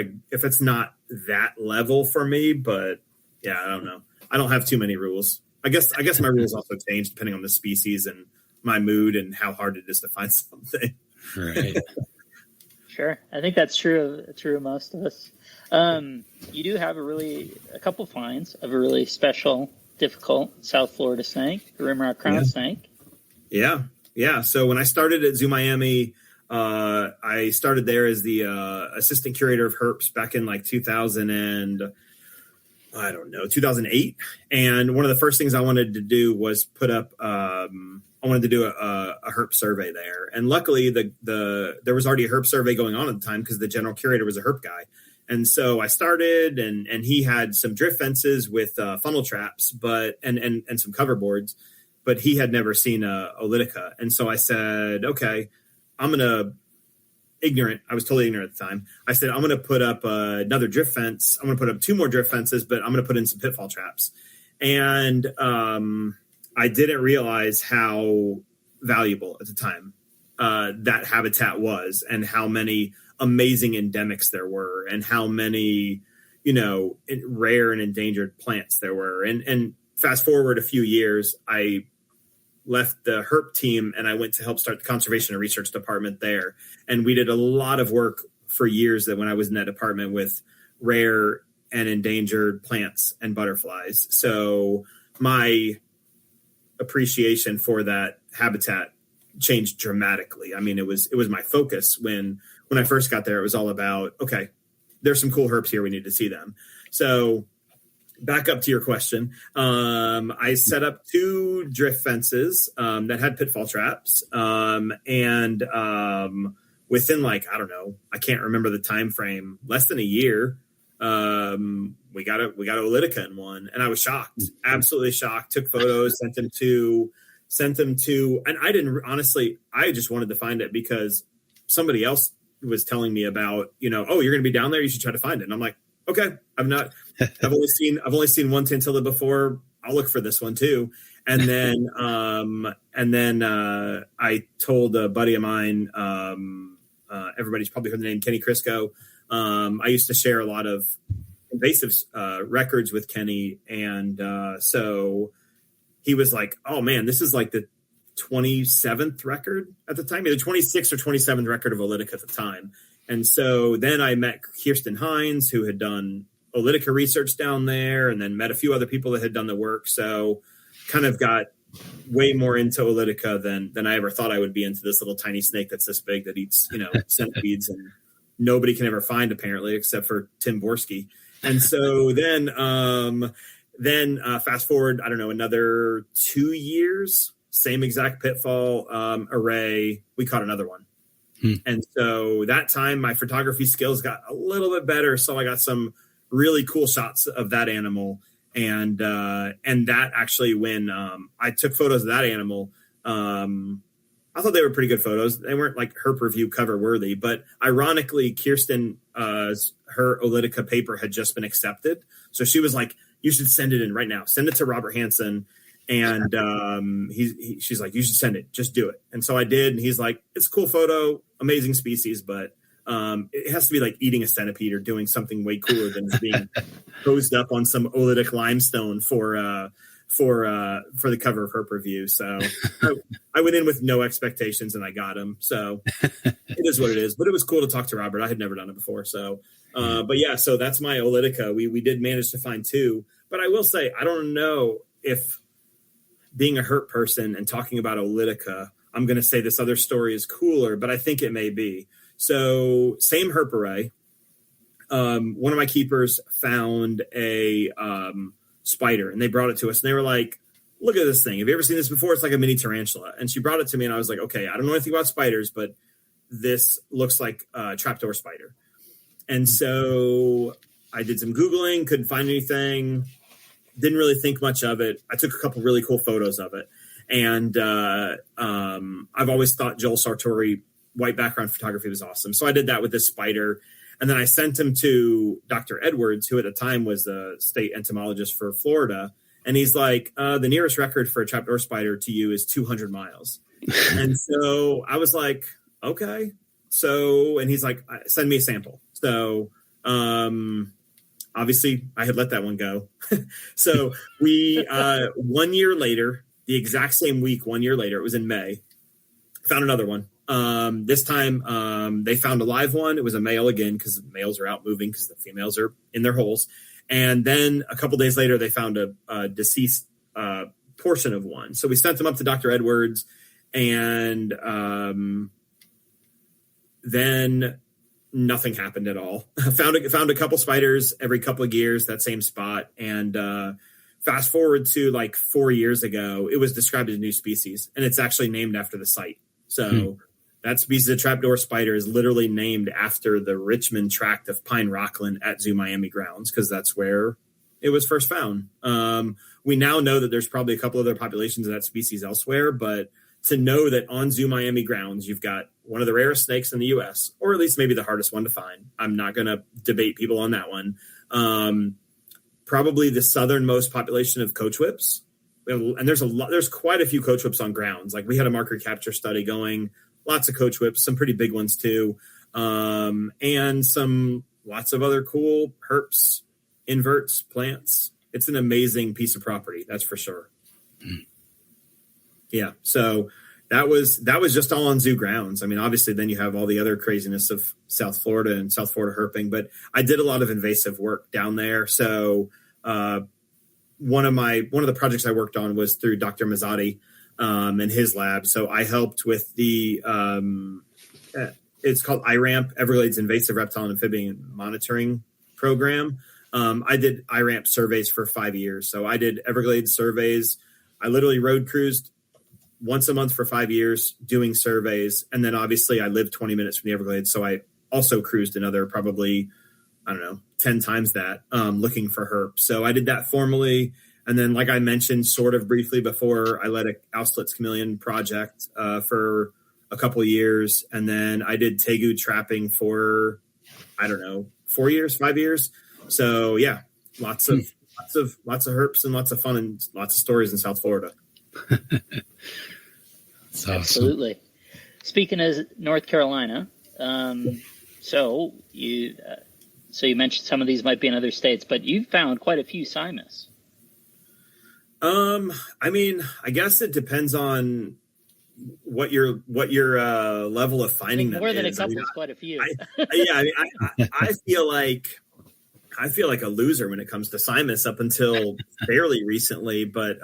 that level for me, but yeah, I don't know. I don't have too many rules. I guess my rules also change depending on the species and my mood and how hard it is to find something. Right. Sure. I think that's true of most of us. You do have a couple finds of a really special, difficult South Florida snake, the rimrock crown snake. Yeah. So when I started at Zoo Miami, I started there as the assistant curator of herps back in like 2008. And one of the first things I wanted to do was put up I wanted to do a herp survey there. And luckily there was already a herp survey going on at the time because the general curator was a herp guy. And so I started, and he had some drift fences with funnel traps, and some cover boards, but he had never seen a Olytica. And so I said, okay, ignorant. I was totally ignorant at the time. I said, I'm going to put up another drift fence. I'm going to put up 2 more drift fences, but I'm going to put in some pitfall traps. And I didn't realize how valuable at the time that habitat was, and how many amazing endemics there were, and how many, rare and endangered plants there were. And fast forward a few years, I left the herp team and I went to help start the conservation and research department there. And we did a lot of work for years that when I was in that department with rare and endangered plants and butterflies. So my appreciation for that habitat changed dramatically. I mean, it was my focus when I first got there. It was all about, okay, there's some cool herps here. We need to see them. So back up to your question. I set up 2 drift fences that had pitfall traps. And within I can't remember the time frame, less than a year, we got a Olytica in one, and I was shocked, absolutely shocked. Took photos, sent them to, and I didn't, honestly, I just wanted to find it because somebody else was telling me about, oh, you're going to be down there, you should try to find it. And I'm like, okay, I've only seen one Tantilla before. I'll look for this one too. And then, I told a buddy of mine, everybody's probably heard the name Kenny Crisco. I used to share a lot of invasive records with Kenny. And so he was like, oh man, this is like the 27th record at the time, either 26th or 27th record of Olytica at the time. And so then I met Kirsten Hines, who had done Olytica research down there, and then met a few other people that had done the work. So kind of got way more into Olytica than I ever thought I would be into this little tiny snake that's this big that eats, centipedes, and nobody can ever find apparently, except for Tim Borski. And so then fast forward, I don't know, another 2 years, same exact pitfall array. We caught another one. And so that time my photography skills got a little bit better. So I got some really cool shots of that animal. And that actually, when I took photos of that animal, I thought they were pretty good photos. They weren't like herp review cover worthy, but ironically, Kirsten, her Olytica paper had just been accepted. So she was like, you should send it in right now. Send it to Robert Hansen. And she's like, you should send it. Just do it. And so I did. And he's like, it's a cool photo, amazing species, but it has to be like eating a centipede or doing something way cooler than being posed up on some Olytic limestone for the cover of Herp Review. So I went in with no expectations and I got him. So it is what it is. But it was cool to talk to Robert. I had never done it before. So, but yeah, so that's my Olytica. We did manage to find 2. But I will say, I don't know if being a herp person and talking about Olytica, I'm going to say this other story is cooler, but I think it may be. So same herp array. One of my keepers found a spider and they brought it to us and they were like, look at this thing. Have you ever seen this before? It's like a mini tarantula. And she brought it to me and I was like, okay, I don't know anything about spiders, but this looks like a trapdoor spider. And so I did some Googling, couldn't find anything. Didn't really think much of it. I took a couple really cool photos of it. And I've always thought Joel Sartori white background photography was awesome. So I did that with this spider. And then I sent him to Dr. Edwards, who at the time was the state entomologist for Florida. And he's like, the nearest record for a trapdoor spider to you is 200 miles. And so I was like, okay. So, and he's like, send me a sample. So, obviously, I had let that one go. So we, 1 year later, the exact same week, 1 year later, it was in May, found another one. This time they found a live one. It was a male again because males are out moving because the females are in their holes. And then a couple days later, they found a deceased portion of one. So we sent them up to Dr. Edwards, and then nothing happened at all. Found a couple spiders every couple of years, that same spot. And fast forward to like 4 years ago, it was described as a new species, and it's actually named after the site. So that species of trapdoor spider is literally named after the Richmond tract of pine rockland at Zoo Miami grounds, because that's where it was first found. We now know that there's probably a couple other populations of that species elsewhere, but to know that on Zoo Miami grounds, you've got one of the rarest snakes in the U.S., or at least maybe the hardest one to find. I'm not going to debate people on that one. Probably the southernmost population of coach whips. And there's quite a few coach whips on grounds. Like we had a marker capture study going, lots of coach whips, some pretty big ones too. And lots of other cool herps, inverts, plants. It's an amazing piece of property. That's for sure. Yeah. So that was just all on zoo grounds. I mean, obviously then you have all the other craziness of South Florida and South Florida herping, but I did a lot of invasive work down there. So, one of the projects I worked on was through Dr. Mazzotti, and his lab. So I helped with the, it's called IRAMP, Everglades Invasive Reptile and Amphibian Monitoring Program. I did IRAMP surveys for 5 years. So I did Everglades surveys. I literally road cruised once a month for 5 years doing surveys. And then obviously I lived 20 minutes from the Everglades. So I also cruised another probably, 10 times that, looking for herp. So I did that formally. And then, like I mentioned, sort of briefly before, I led a Austerlitz chameleon project, for a couple of years. And then I did tegu trapping for, 4 years, 5 years. So yeah, lots of herps and lots of fun and lots of stories in South Florida. Awesome. Absolutely. Speaking of North Carolina, so you mentioned some of these might be in other states, but you found quite a few Simus. I guess it depends on what your level of finding them more than is. a couple is quite a few. I feel like a loser when it comes to Simus up until fairly recently, but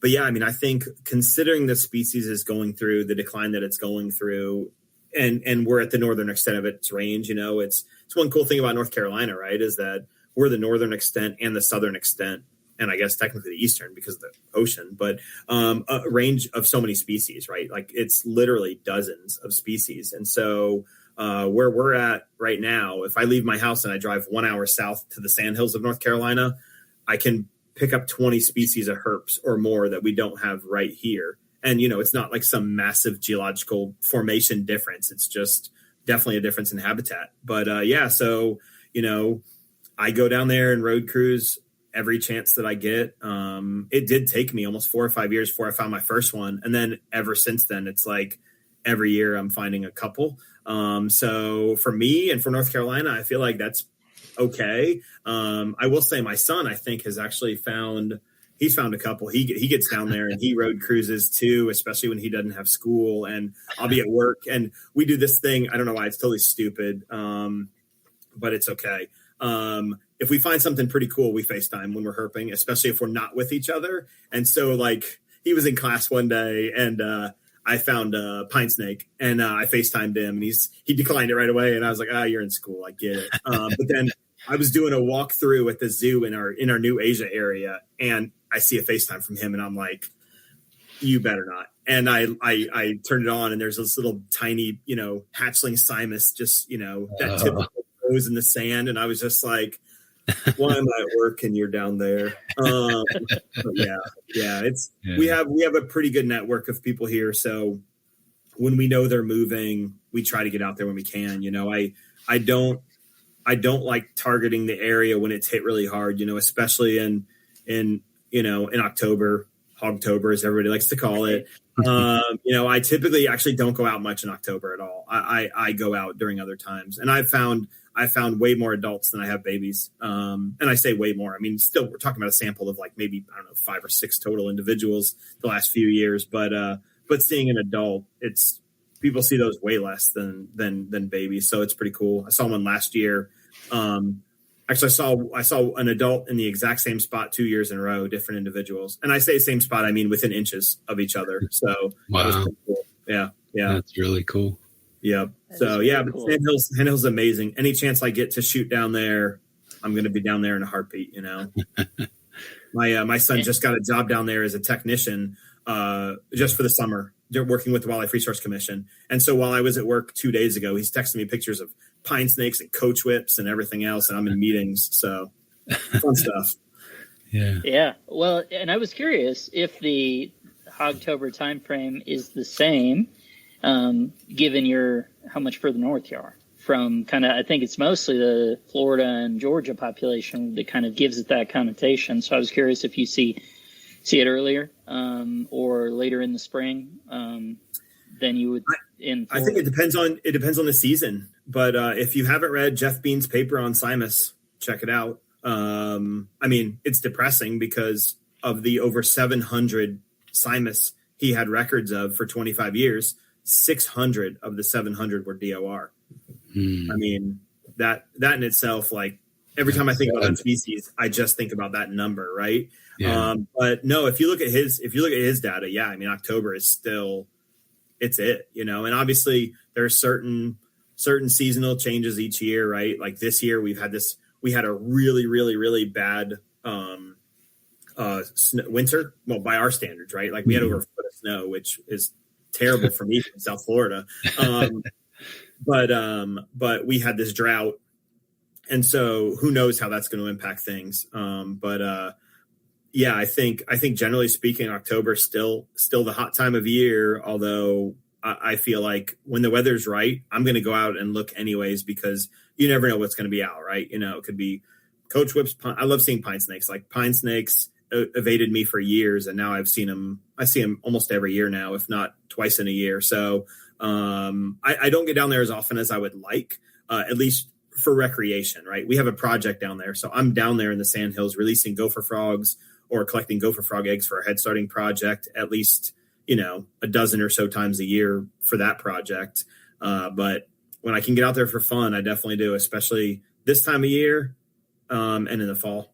yeah, I think considering the species is going through the decline that it's going through, and we're at the northern extent of its range, it's one cool thing about North Carolina, right, is that we're the northern extent and the southern extent, and I guess technically the eastern because of the ocean, but a range of so many species, right? Like it's literally dozens of species. And so where we're at right now, if I leave my house and I drive 1 hour south to the Sandhills of North Carolina, I can pick up 20 species of herps or more that we don't have right here. And, it's not like some massive geological formation difference. It's just definitely a difference in habitat. But so, I go down there and road cruise every chance that I get. It did take me almost 4 or 5 years before I found my first one. And then ever since then, it's like every year I'm finding a couple. So for me and for North Carolina, I feel like that's okay. I will say my son, I think, has actually he's found a couple. He gets down there and he road cruises too, especially when he doesn't have school and I'll be at work and we do this thing. I don't know why it's totally stupid. But it's okay. If we find something pretty cool, we FaceTime when we're herping, especially if we're not with each other. And so like he was in class one day and, I found a pine snake and I FaceTimed him and he declined it right away. And I was like, you're in school. I get it. But then I was doing a walkthrough at the zoo in our New Asia area. And I see a FaceTime from him and I'm like, you better not. And I turned it on and there's this little tiny, hatchling Simus, just, that typical nose in the sand. And I was just like, why am I at work and you're down there? We have a pretty good network of people here. So when we know they're moving, we try to get out there when we can. I don't like targeting the area when it's hit really hard, especially in October, Hogtober, as everybody likes to call it. I typically actually don't go out much in October at all. I go out during other times, and I found way more adults than I have babies. And I say way more. Still, we're talking about a sample of like maybe, 5 or 6 total individuals the last few years. But seeing an adult, people see those way less than babies. So it's pretty cool. I saw one last year. Actually, I saw an adult in the exact same spot 2 years in a row, different individuals. And I say same spot, I mean within inches of each other. So wow, that was pretty cool. Yeah, that's really cool. Yeah. So but cool. Sandhills amazing. Any chance I get to shoot down there, I'm going to be down there in a heartbeat. My son just got a job down there as a technician, just for the summer. They're working with the Wildlife Resource Commission. And so while I was at work 2 days ago, he's texting me pictures of pine snakes and coach whips and everything else. And I'm in meetings. So fun stuff. Yeah. Yeah. Well, and I was curious if the Hogtober timeframe is the same, given how much further north you are from kind of, I think it's mostly the Florida and Georgia population that kind of gives it that connotation. So I was curious if you see it earlier, or later in the spring, than you would in Florida. I think it depends on the season, but, if you haven't read Jeff Bean's paper on Simus, check it out. I mean, it's depressing because of the over 700 Simus he had records of for 25 years, 600 of the 700 were DOR. I mean, that in itself, like every time I think about that species, I just think about that number. Right. Yeah. But no, if you look at his data, yeah, I mean, October is still, it's it, and obviously there are certain seasonal changes each year, right? Like this year we had a really, really, really bad, winter. Well, by our standards, right? Like we had over a foot of snow, which is terrible for me from South Florida. But we had this drought. And so who knows how that's going to impact things. Yeah, I think generally speaking, October is still the hot time of year. Although I feel like when the weather's right, I'm going to go out and look anyways, because you never know what's going to be out, right? It could be coach whips. I love seeing pine snakes. Like pine snakes evaded me for years, and now I see them almost every year now, if not twice in a year. So I don't get down there as often as I would like, at least for recreation, right? We have a project down there. So I'm down there in the Sandhills releasing gopher frogs or collecting gopher frog eggs for a head starting project, at least, a dozen or so times a year for that project. But when I can get out there for fun, I definitely do, especially this time of year, and in the fall.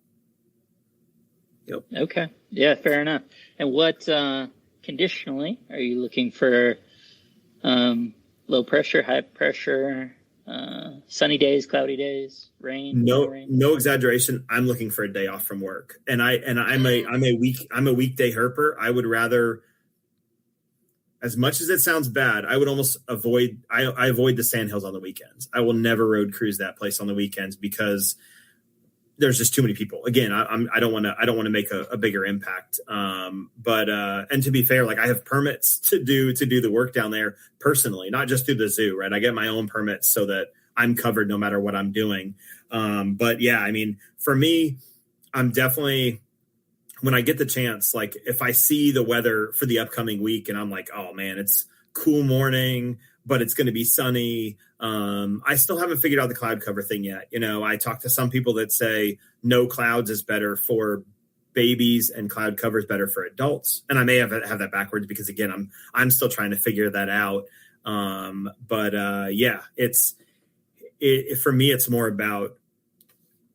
Yep. Okay. Yeah, fair enough. And what, conditionally, are you looking for? Low pressure, high pressure, sunny days, cloudy days, rain? No exaggeration. I'm looking for a day off from work, and I'm a weekday herper. I would rather, as much as it sounds bad, I would almost avoid. I avoid the Sandhills on the weekends. I will never road cruise that place on the weekends because there's just too many people. Again, I don't want to make a bigger impact. But and to be fair, like I have permits to do the work down there personally, not just through the zoo, right? I get my own permits so that I'm covered no matter what I'm doing. But yeah, I mean, for me, I'm definitely, when I get the chance, like if I see the weather for the upcoming week and I'm like, oh man, it's cool morning, but it's going to be sunny. I still haven't figured out the cloud cover thing yet. I talked to some people that say no clouds is better for babies and cloud cover is better for adults. And I may have that backwards because again, I'm still trying to figure that out. Yeah, for me, it's more about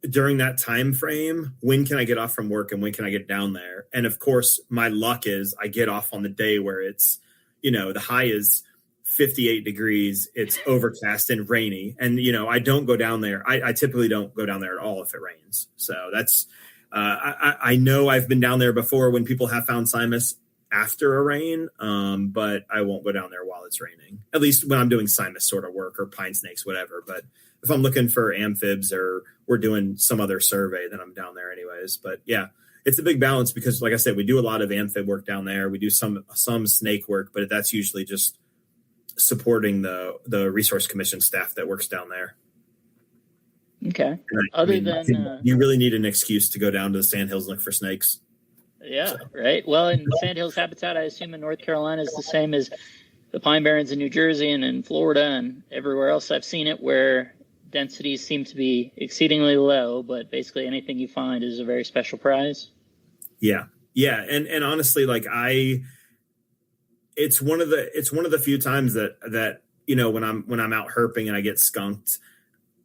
during that time frame, when can I get off from work and when can I get down there? And of course, my luck is I get off on the day where it's, the high is 58 degrees, it's overcast and rainy. And, I don't go down there. I typically don't go down there at all if it rains. So that's, I know I've been down there before when people have found Simus after a rain, but I won't go down there while it's raining, at least when I'm doing Simus sort of work or pine snakes, whatever. But if I'm looking for amphibs or we're doing some other survey, then I'm down there anyways. But yeah, it's a big balance because like I said, we do a lot of amphib work down there. We do some snake work, but that's usually just supporting the resource commission staff that works down there. Okay. You really need an excuse to go down to the Sandhills and look for snakes. Yeah. So. Right. Well, in Sandhills habitat, I assume in North Carolina is the same as the Pine Barrens in New Jersey and in Florida and everywhere else I've seen it, where densities seem to be exceedingly low, but basically anything you find is a very special prize. Yeah. Yeah. And honestly, like it's one of the few times that, when I'm out herping and I get skunked,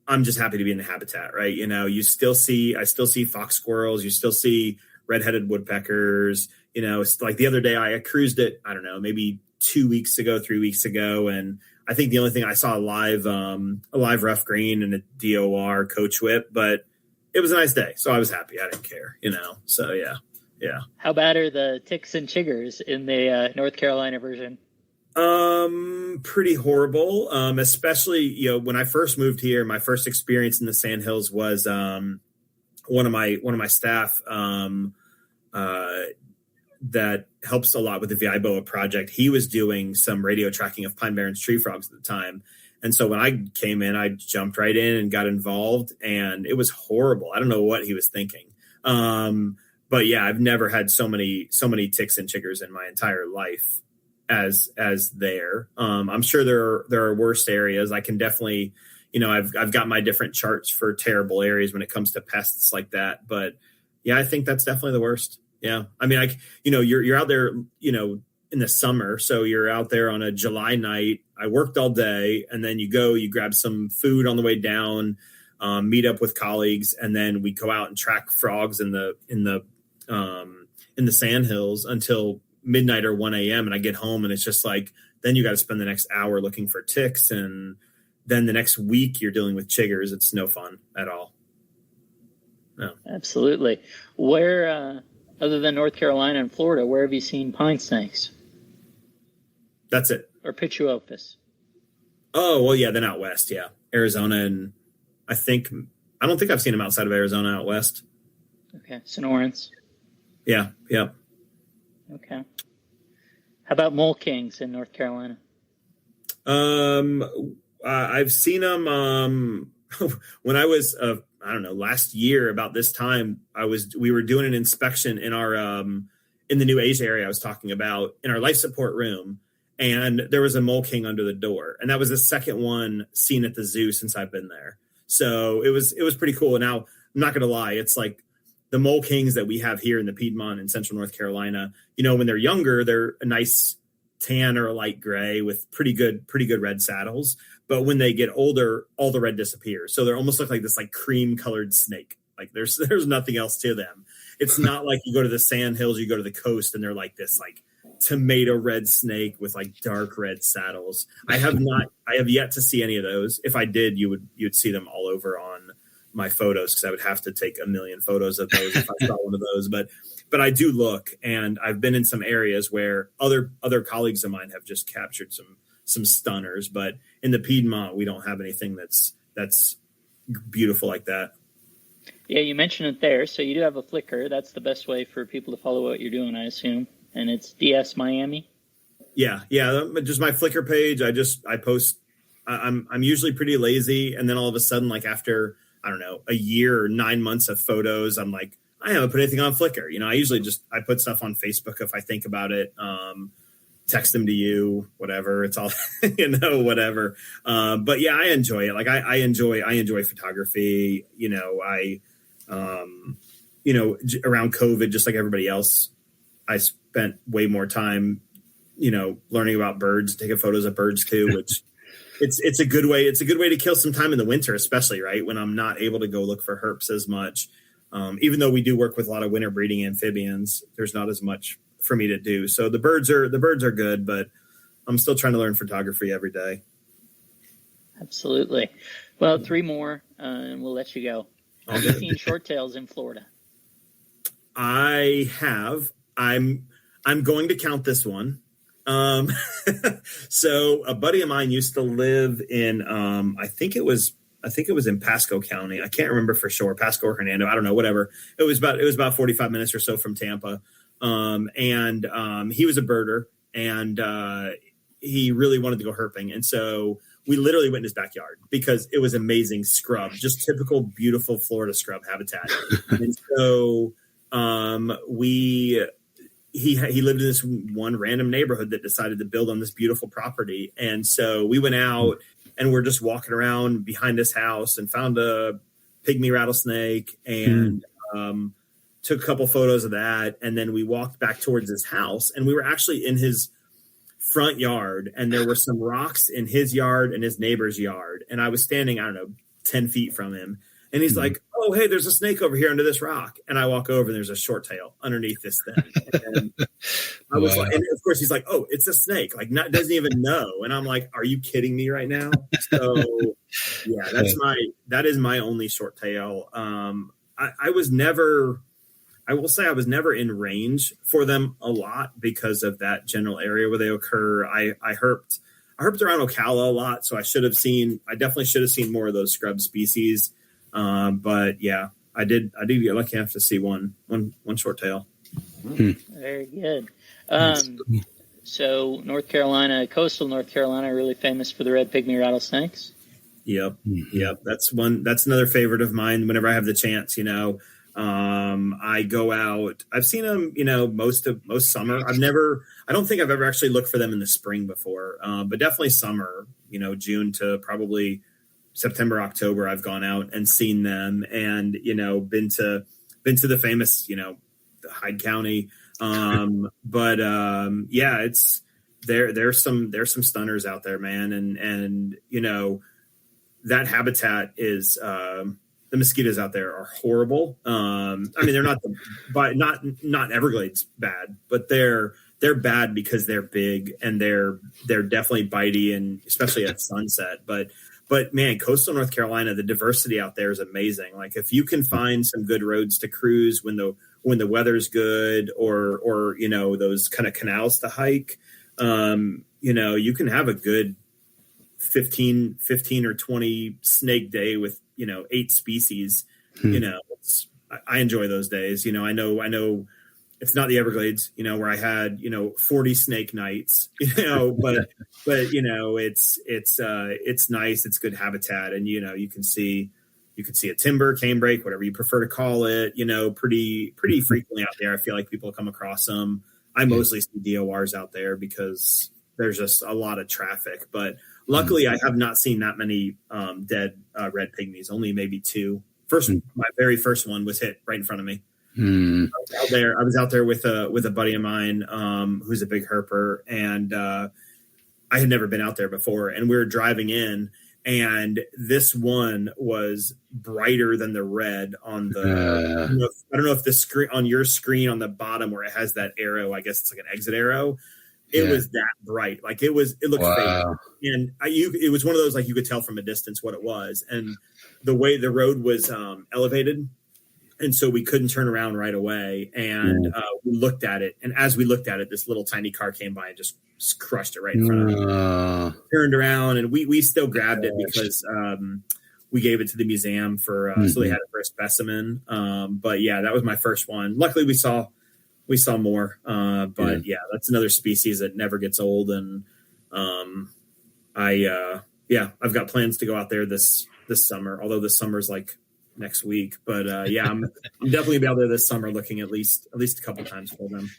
I'm just happy to be in the habitat, right? I still see fox squirrels, you still see red-headed woodpeckers, it's like the other day I cruised it, I don't know, maybe 3 weeks ago. And I think the only thing I saw a live rough green and a DOR coach whip, but it was a nice day. So I was happy. I didn't care, so yeah. Yeah. How bad are the ticks and chiggers in the North Carolina version? Pretty horrible. Especially, when I first moved here, my first experience in the Sandhills was one of my staff that helps a lot with the VIBOA project. He was doing some radio tracking of Pine Barrens tree frogs at the time. And so when I came in, I jumped right in and got involved, and it was horrible. I don't know what he was thinking. But yeah, I've never had so many ticks and chiggers in my entire life as there. I'm sure there are worse areas. I can definitely, I've got my different charts for terrible areas when it comes to pests like that. But yeah, I think that's definitely the worst. Yeah. I mean, you're out there, in the summer. So you're out there on a July night. I worked all day, and then you grab some food on the way down, meet up with colleagues, and then we go out and track frogs in the Sandhills until midnight or 1 a.m. And I get home, and it's just like, then you got to spend the next hour looking for ticks. And then the next week you're dealing with chiggers. It's no fun at all. No. Absolutely. Where, other than North Carolina and Florida, where have you seen pine snakes? That's it. Or Pituophis? Oh, well, yeah, then out west, yeah. Arizona, and I don't think I've seen them outside of Arizona out west. Okay, Sonorants. Yeah. Okay. How about mole kings in North Carolina? I've seen them when I was last year about this time. We were doing an inspection in our in the New Asia area I was talking about, in our life support room, and there was a mole king under the door, and that was the second one seen at the zoo since I've been there. So it was pretty cool. Now, I'm not going to lie, it's like the mole kings that we have here in the Piedmont in central North Carolina, when they're younger, they're a nice tan or a light gray with pretty good red saddles. But when they get older, all the red disappears. So they almost look like this like cream colored snake. Like there's nothing else to them. It's not like you go to the Sandhills, you go to the coast, and they're like this like tomato red snake with like dark red saddles. I have yet to see any of those. If I did, you'd see them all over on my photos, because I would have to take a million photos of those if I saw one of those. But I do look, and I've been in some areas where other colleagues of mine have just captured some stunners. But in the Piedmont, we don't have anything that's beautiful like that. Yeah, you mentioned it there. So you do have a Flickr. That's the best way for people to follow what you're doing, I assume. And it's DS Miami. Yeah. Just my Flickr page. I post. I'm usually pretty lazy, and then all of a sudden, like after a year or 9 months of photos, I'm like, I haven't put anything on Flickr. I usually I put stuff on Facebook if I think about it. Text them to you, whatever. It's all, whatever. But yeah, I enjoy it. Like I enjoy photography. Around COVID, just like everybody else, I spent way more time, learning about birds, taking photos of birds too, which it's a good way. It's a good way to kill some time in the winter, especially right when I'm not able to go look for herps as much. Even though we do work with a lot of winter breeding amphibians, there's not as much for me to do. So the birds are good, but I'm still trying to learn photography every day. Absolutely. Well, 3 more, and we'll let you go. Have you seen short tails in Florida? I have. I'm going to count this one. So a buddy of mine used to live in, I think it was in Pasco County. I can't remember for sure. Pasco or Hernando. I don't know, whatever. It was about 45 minutes or so from Tampa. And he was a birder, and he really wanted to go herping. And so we literally went in his backyard because it was amazing scrub, just typical beautiful Florida scrub habitat. And so he lived in this one random neighborhood that decided to build on this beautiful property. And so we went out and we're just walking around behind his house and found a pygmy rattlesnake and took a couple photos of that. And then we walked back towards his house, and we were actually in his front yard, and there were some rocks in his yard and his neighbor's yard. And I was standing, 10 feet from him. And he's like, oh, hey, there's a snake over here under this rock. And I walk over, and there's a short tail underneath this thing. And I was like, and of course he's like, oh, it's a snake. Like, doesn't even know. And I'm like, are you kidding me right now? So yeah, that is my only short tail. I was never I will say I was never in range for them a lot because of that general area where they occur. I herped around Ocala a lot, so I definitely should have seen more of those scrub species. But yeah, I did get lucky enough to see one short tail. Very good. So North Carolina, coastal North Carolina, really famous for the red pygmy rattlesnakes. Yep. That's another favorite of mine. Whenever I have the chance, I go out. I've seen them, most summer. I don't think I've ever actually looked for them in the spring before, but definitely summer, June to probably September, October. I've gone out and seen them, and been to the famous, Hyde County. It's there's some stunners out there, man, and that habitat is the mosquitoes out there are horrible. They're not Everglades bad, but they're bad because they're big and they're definitely bitey, and especially at sunset. But man, coastal North Carolina, the diversity out there is amazing. Like if you can find some good roads to cruise when the weather's good, or those kind of canals to hike, you can have a good 15 or 20 snake day with 8 species. I enjoy those days. I know it's not the Everglades, where I had 40 snake nights, but it's nice, it's good habitat, and you can see a timber, canebrake, whatever you prefer to call it, pretty frequently out there. I feel like people come across them. I mostly see DORs out there because there's just a lot of traffic, but luckily I have not seen that many dead red pygmies, only maybe 2. My very first one was hit right in front of me. I was out there with a buddy of mine who's a big herper, and I had never been out there before, and we were driving in, and this one was brighter than the red on the I don't know if the screen on your screen on the bottom where it has that arrow, I guess it's like an exit arrow. It was that bright. Like it looked fake. And it was one of those, like you could tell from a distance what it was. And the way the road was elevated, and so we couldn't turn around right away. And we looked at it. And as we looked at it, this little tiny car came by and just crushed it right in front of us. Turned around, and we still grabbed it because we gave it to the museum for so they had it for a specimen. But yeah, that was my first one. Luckily, we saw more. But that's another species that never gets old. And I've got plans to go out there this summer, although this summer's like next week. But I'm definitely be out there this summer looking at least a couple times for them.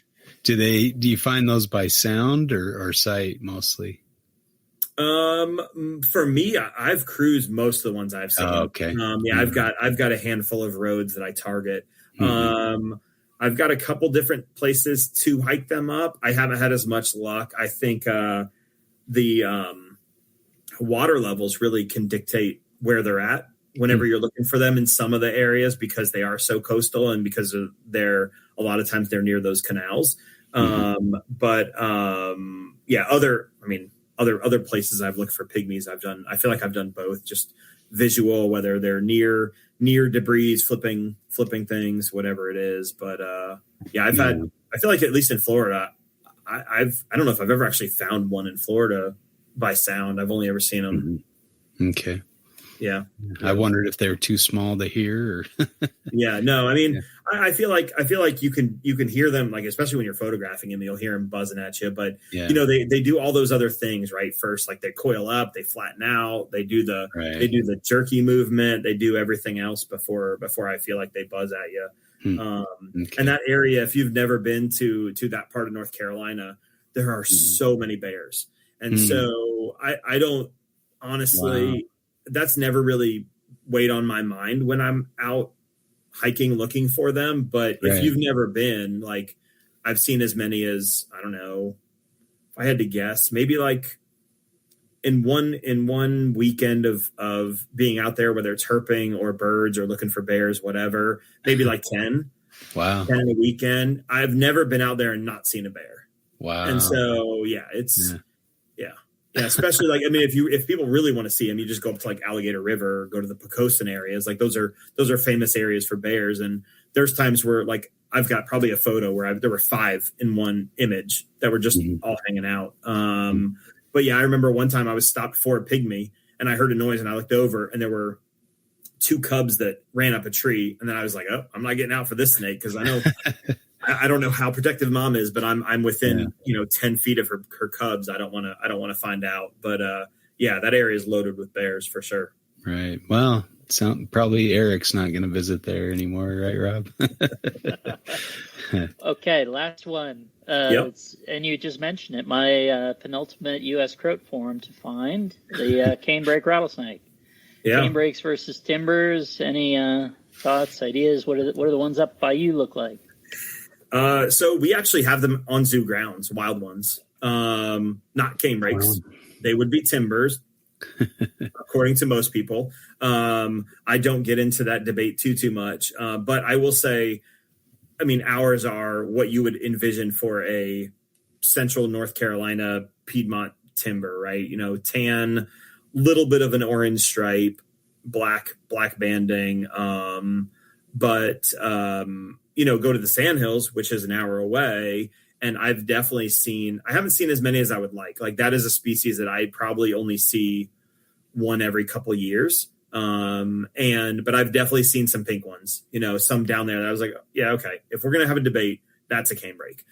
Do you find those by sound or sight mostly? For me, I've cruised most of the ones I've seen. Oh, okay. I've got a handful of roads that I target. I've got a couple different places to hike them up. I haven't had as much luck. I think the water levels really can dictate where they're at whenever you're looking for them in some of the areas, because they are so coastal and because of a lot of times they're near those canals. Other places I've looked for pygmies, I feel like I've done both, just visual, whether they're near debris, flipping things, whatever it is. But I feel like at least in Florida, I don't know if I've ever actually found one in Florida by sound. I've only ever seen them. Okay. Yeah. I wondered if they were too small to hear. Or Yeah, no, I mean, I feel like you can hear them, like, especially when you're photographing them, you'll hear them buzzing at you. But they do all those other things, right? First, like they coil up, they flatten out, they do the jerky movement, they do everything else before I feel like they buzz at you. And that area, if you've never been to that part of North Carolina, there are so many bears, and so I don't honestly. Wow. That's never really weighed on my mind when I'm out hiking looking for them. But if you've never been, like, I've seen as many as, I don't know, if I had to guess, maybe like in one weekend of being out there, whether it's herping or birds or looking for bears, whatever, maybe like 10. Wow. 10 a weekend. I've never been out there and not seen a bear. Wow. And so, yeah, especially like, I mean, if people really want to see them, you just go up to like Alligator River or go to the Pocosin areas. Like those are famous areas for bears. And there's times where like I've got probably a photo where there were 5 in one image that were just all hanging out. But yeah, I remember one time I was stopped for a pygmy and I heard a noise and I looked over and there were 2 cubs that ran up a tree. And then I was like, oh, I'm not getting out for this snake. Cause I know, I don't know how protective mom is, but I'm within, 10 feet of her cubs. I don't want to find out, but yeah, that area is loaded with bears for sure. Right. Well, probably Eric's not going to visit there anymore. Right, Rob? Okay. Last one. Yep. And you just mentioned it, my penultimate U.S. Croat form to find the canebrake rattlesnake. Yeah. Canebrakes versus timbers. Any thoughts, ideas? What are the ones up by you look like? So we actually have them on zoo grounds, wild ones, not canebrakes. Wow. They would be timbers, according to most people. I don't get into that debate too much, but I will say, I mean, ours are what you would envision for a central North Carolina Piedmont timber, right? Tan, little bit of an orange stripe, black banding. But go to the Sandhills, which is an hour away. And I've definitely I haven't seen as many as I would like. Like that is a species that I probably only see one every couple of years. But I've definitely seen some pink ones, some down there that I was like, yeah, okay. If we're going to have a debate, that's a canebrake.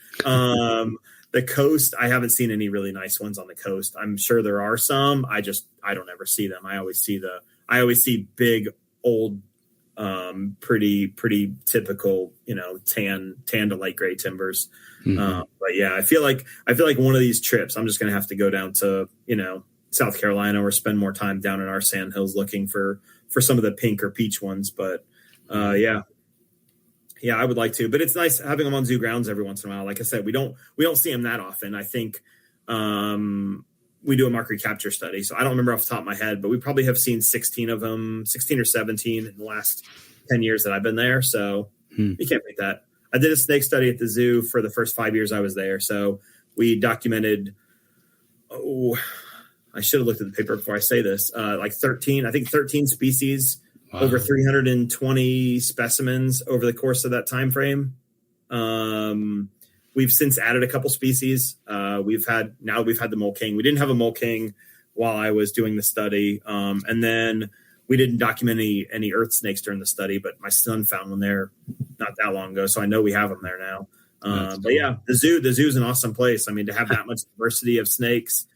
The coast, I haven't seen any really nice ones on the coast. I'm sure there are some. I don't ever see them. I always see big, old, pretty typical, tan to light gray timbers. Mm-hmm. But yeah, I feel like one of these trips, I'm just going to have to go down to, South Carolina or spend more time down in our Sandhills looking for some of the pink or peach ones. But yeah, I would like to, but it's nice having them on zoo grounds every once in a while. Like I said, we don't see them that often. I think, we do a mark recapture study. So I don't remember off the top of my head, but we probably have seen 16 of them, 16 or 17 in the last 10 years that I've been there. So you can't beat that. I did a snake study at the zoo for the first 5 years I was there. So we documented, I should have looked at the paper before I say this, like 13 species, wow. Over 320 specimens over the course of that time frame. We've since added a couple species. We've had the mole king. We didn't have a mole king while I was doing the study. And then we didn't document any earth snakes during the study, but my son found one there not that long ago. So I know we have them there now. But cool. Yeah, the zoo is an awesome place. I mean, to have that much diversity of snakes.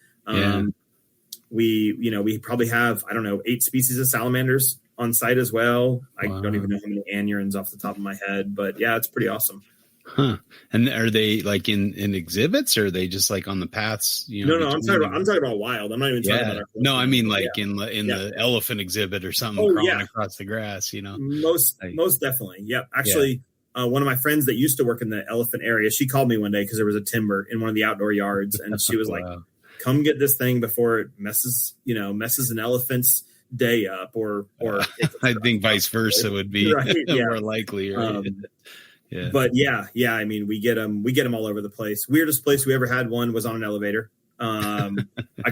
We probably have, 8 species of salamanders on site as well. I don't even know how many anurans off the top of my head, but yeah, it's pretty awesome. Huh. And are they like in exhibits, or are they just like on the paths? No, I'm talking about wild. I'm not even talking about. No, I mean like in the elephant exhibit or something crawling across the grass. Most definitely. Yep. Actually, one of my friends that used to work in the elephant area, she called me one day because there was a timber in one of the outdoor yards, and she was like, "Come get this thing before it messes an elephant's day up." Or I think vice versa would be more likely. Right? Yeah. But yeah. I mean, we get them all over the place. Weirdest place we ever had one was on an elevator. I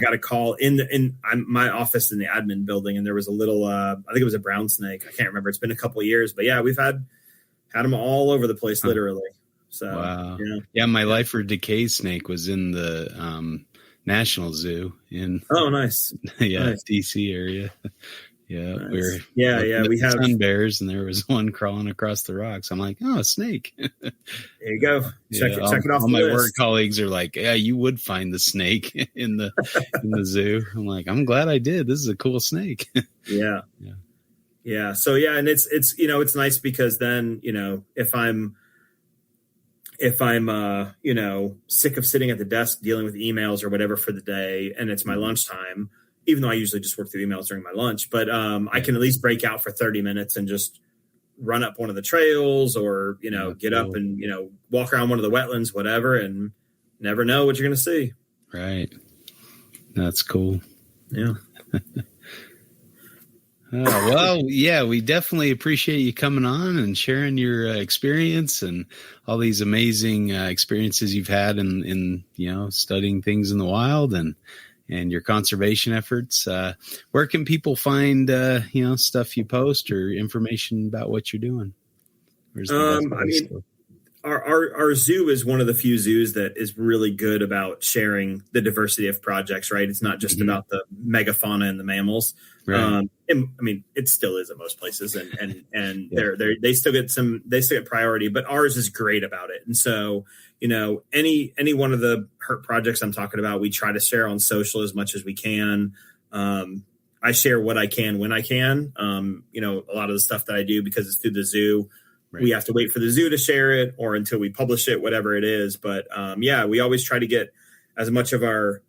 got a call in my office in the admin building, and there was a little, I think it was a brown snake. I can't remember. It's been a couple of years, but yeah, we've had them all over the place, literally. So, wow. Yeah. My lifer decay snake was in the National Zoo in. Oh, nice. Nice. DC area. Yeah, nice. We have sun bears, and there was one crawling across the rocks. I'm like, oh, a snake. There you go. Check it off. All my work colleagues are like, yeah, you would find the snake in the zoo. I'm like, I'm glad I did. This is a cool snake. Yeah. So yeah, and it's it's nice because then if I'm sick of sitting at the desk dealing with emails or whatever for the day, and it's my lunchtime. Even though I usually just work through emails during my lunch, but I can at least break out for 30 minutes and just run up one of the trails or, get up and, walk around one of the wetlands, whatever, and never know what you're going to see. Right. That's cool. Yeah. We definitely appreciate you coming on and sharing your experience and all these amazing experiences you've had in studying things in the wild and your conservation efforts. Where can people find, stuff you post or information about what you're doing? Where's the best place to? Our zoo is one of the few zoos that is really good about sharing the diversity of projects, right? It's not just about the megafauna and the mammals. Right. It still is at most places, and they still get priority, but ours is great about it. And so, any one of the herp projects I'm talking about, we try to share on social as much as we can. I share what I can when I can. A lot of the stuff that I do, because it's through the zoo. Right. We have to wait for the zoo to share it or until we publish it, whatever it is. But we always try to get as much of our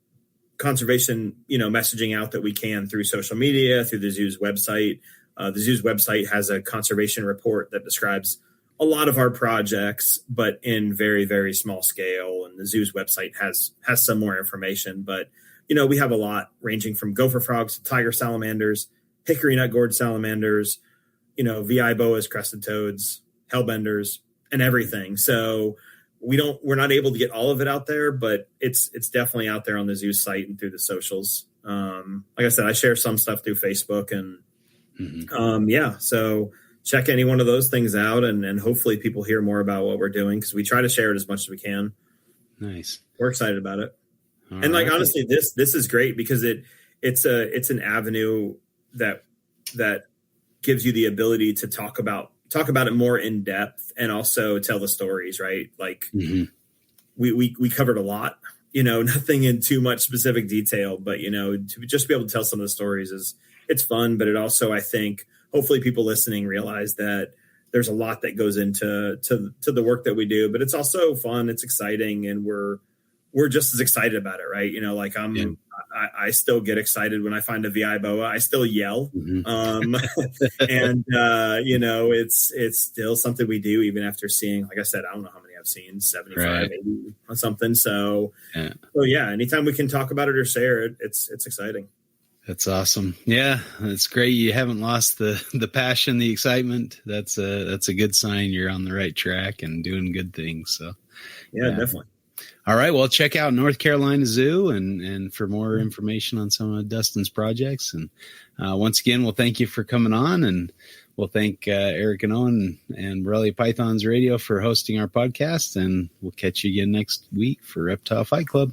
conservation, messaging out that we can through social media, through the zoo's website. The zoo's website has a conservation report that describes a lot of our projects, but in very, very small scale. And the zoo's website has some more information. But, we have a lot ranging from gopher frogs to tiger salamanders, hickory nut gourd salamanders, VI boas, crested toads, hellbenders, and everything. So we're not able to get all of it out there, but it's definitely out there on the zoo site and through the socials. Like I said, I share some stuff through Facebook and so check any one of those things out and hopefully people hear more about what we're doing, because we try to share it as much as we can. Nice. We're excited about it. All right. Honestly, this is great because it's an avenue that gives you the ability to talk about it more in depth and also tell the stories, right? Like we covered a lot, nothing in too much specific detail, but to just be able to tell some of the stories it's fun. But it also, I think, hopefully people listening realize that there's a lot that goes into the work that we do, but it's also fun. It's exciting. And we're just as excited about it. Right. I still get excited when I find a VI boa. I still yell. And it's still something we do even after seeing, like I said, I don't know how many I've seen, 75, 80 or something. So anytime we can talk about it or share it, it's exciting. That's awesome. Yeah, that's great. You haven't lost the passion, the excitement. That's a good sign you're on the right track and doing good things. So yeah. Definitely. All right. Well, check out North Carolina Zoo and for more information on some of Dustin's projects. And once again, we'll thank you for coming on, and we'll thank Eric and Owen and Borrelia Pythons Radio for hosting our podcast. And we'll catch you again next week for Reptile Fight Club.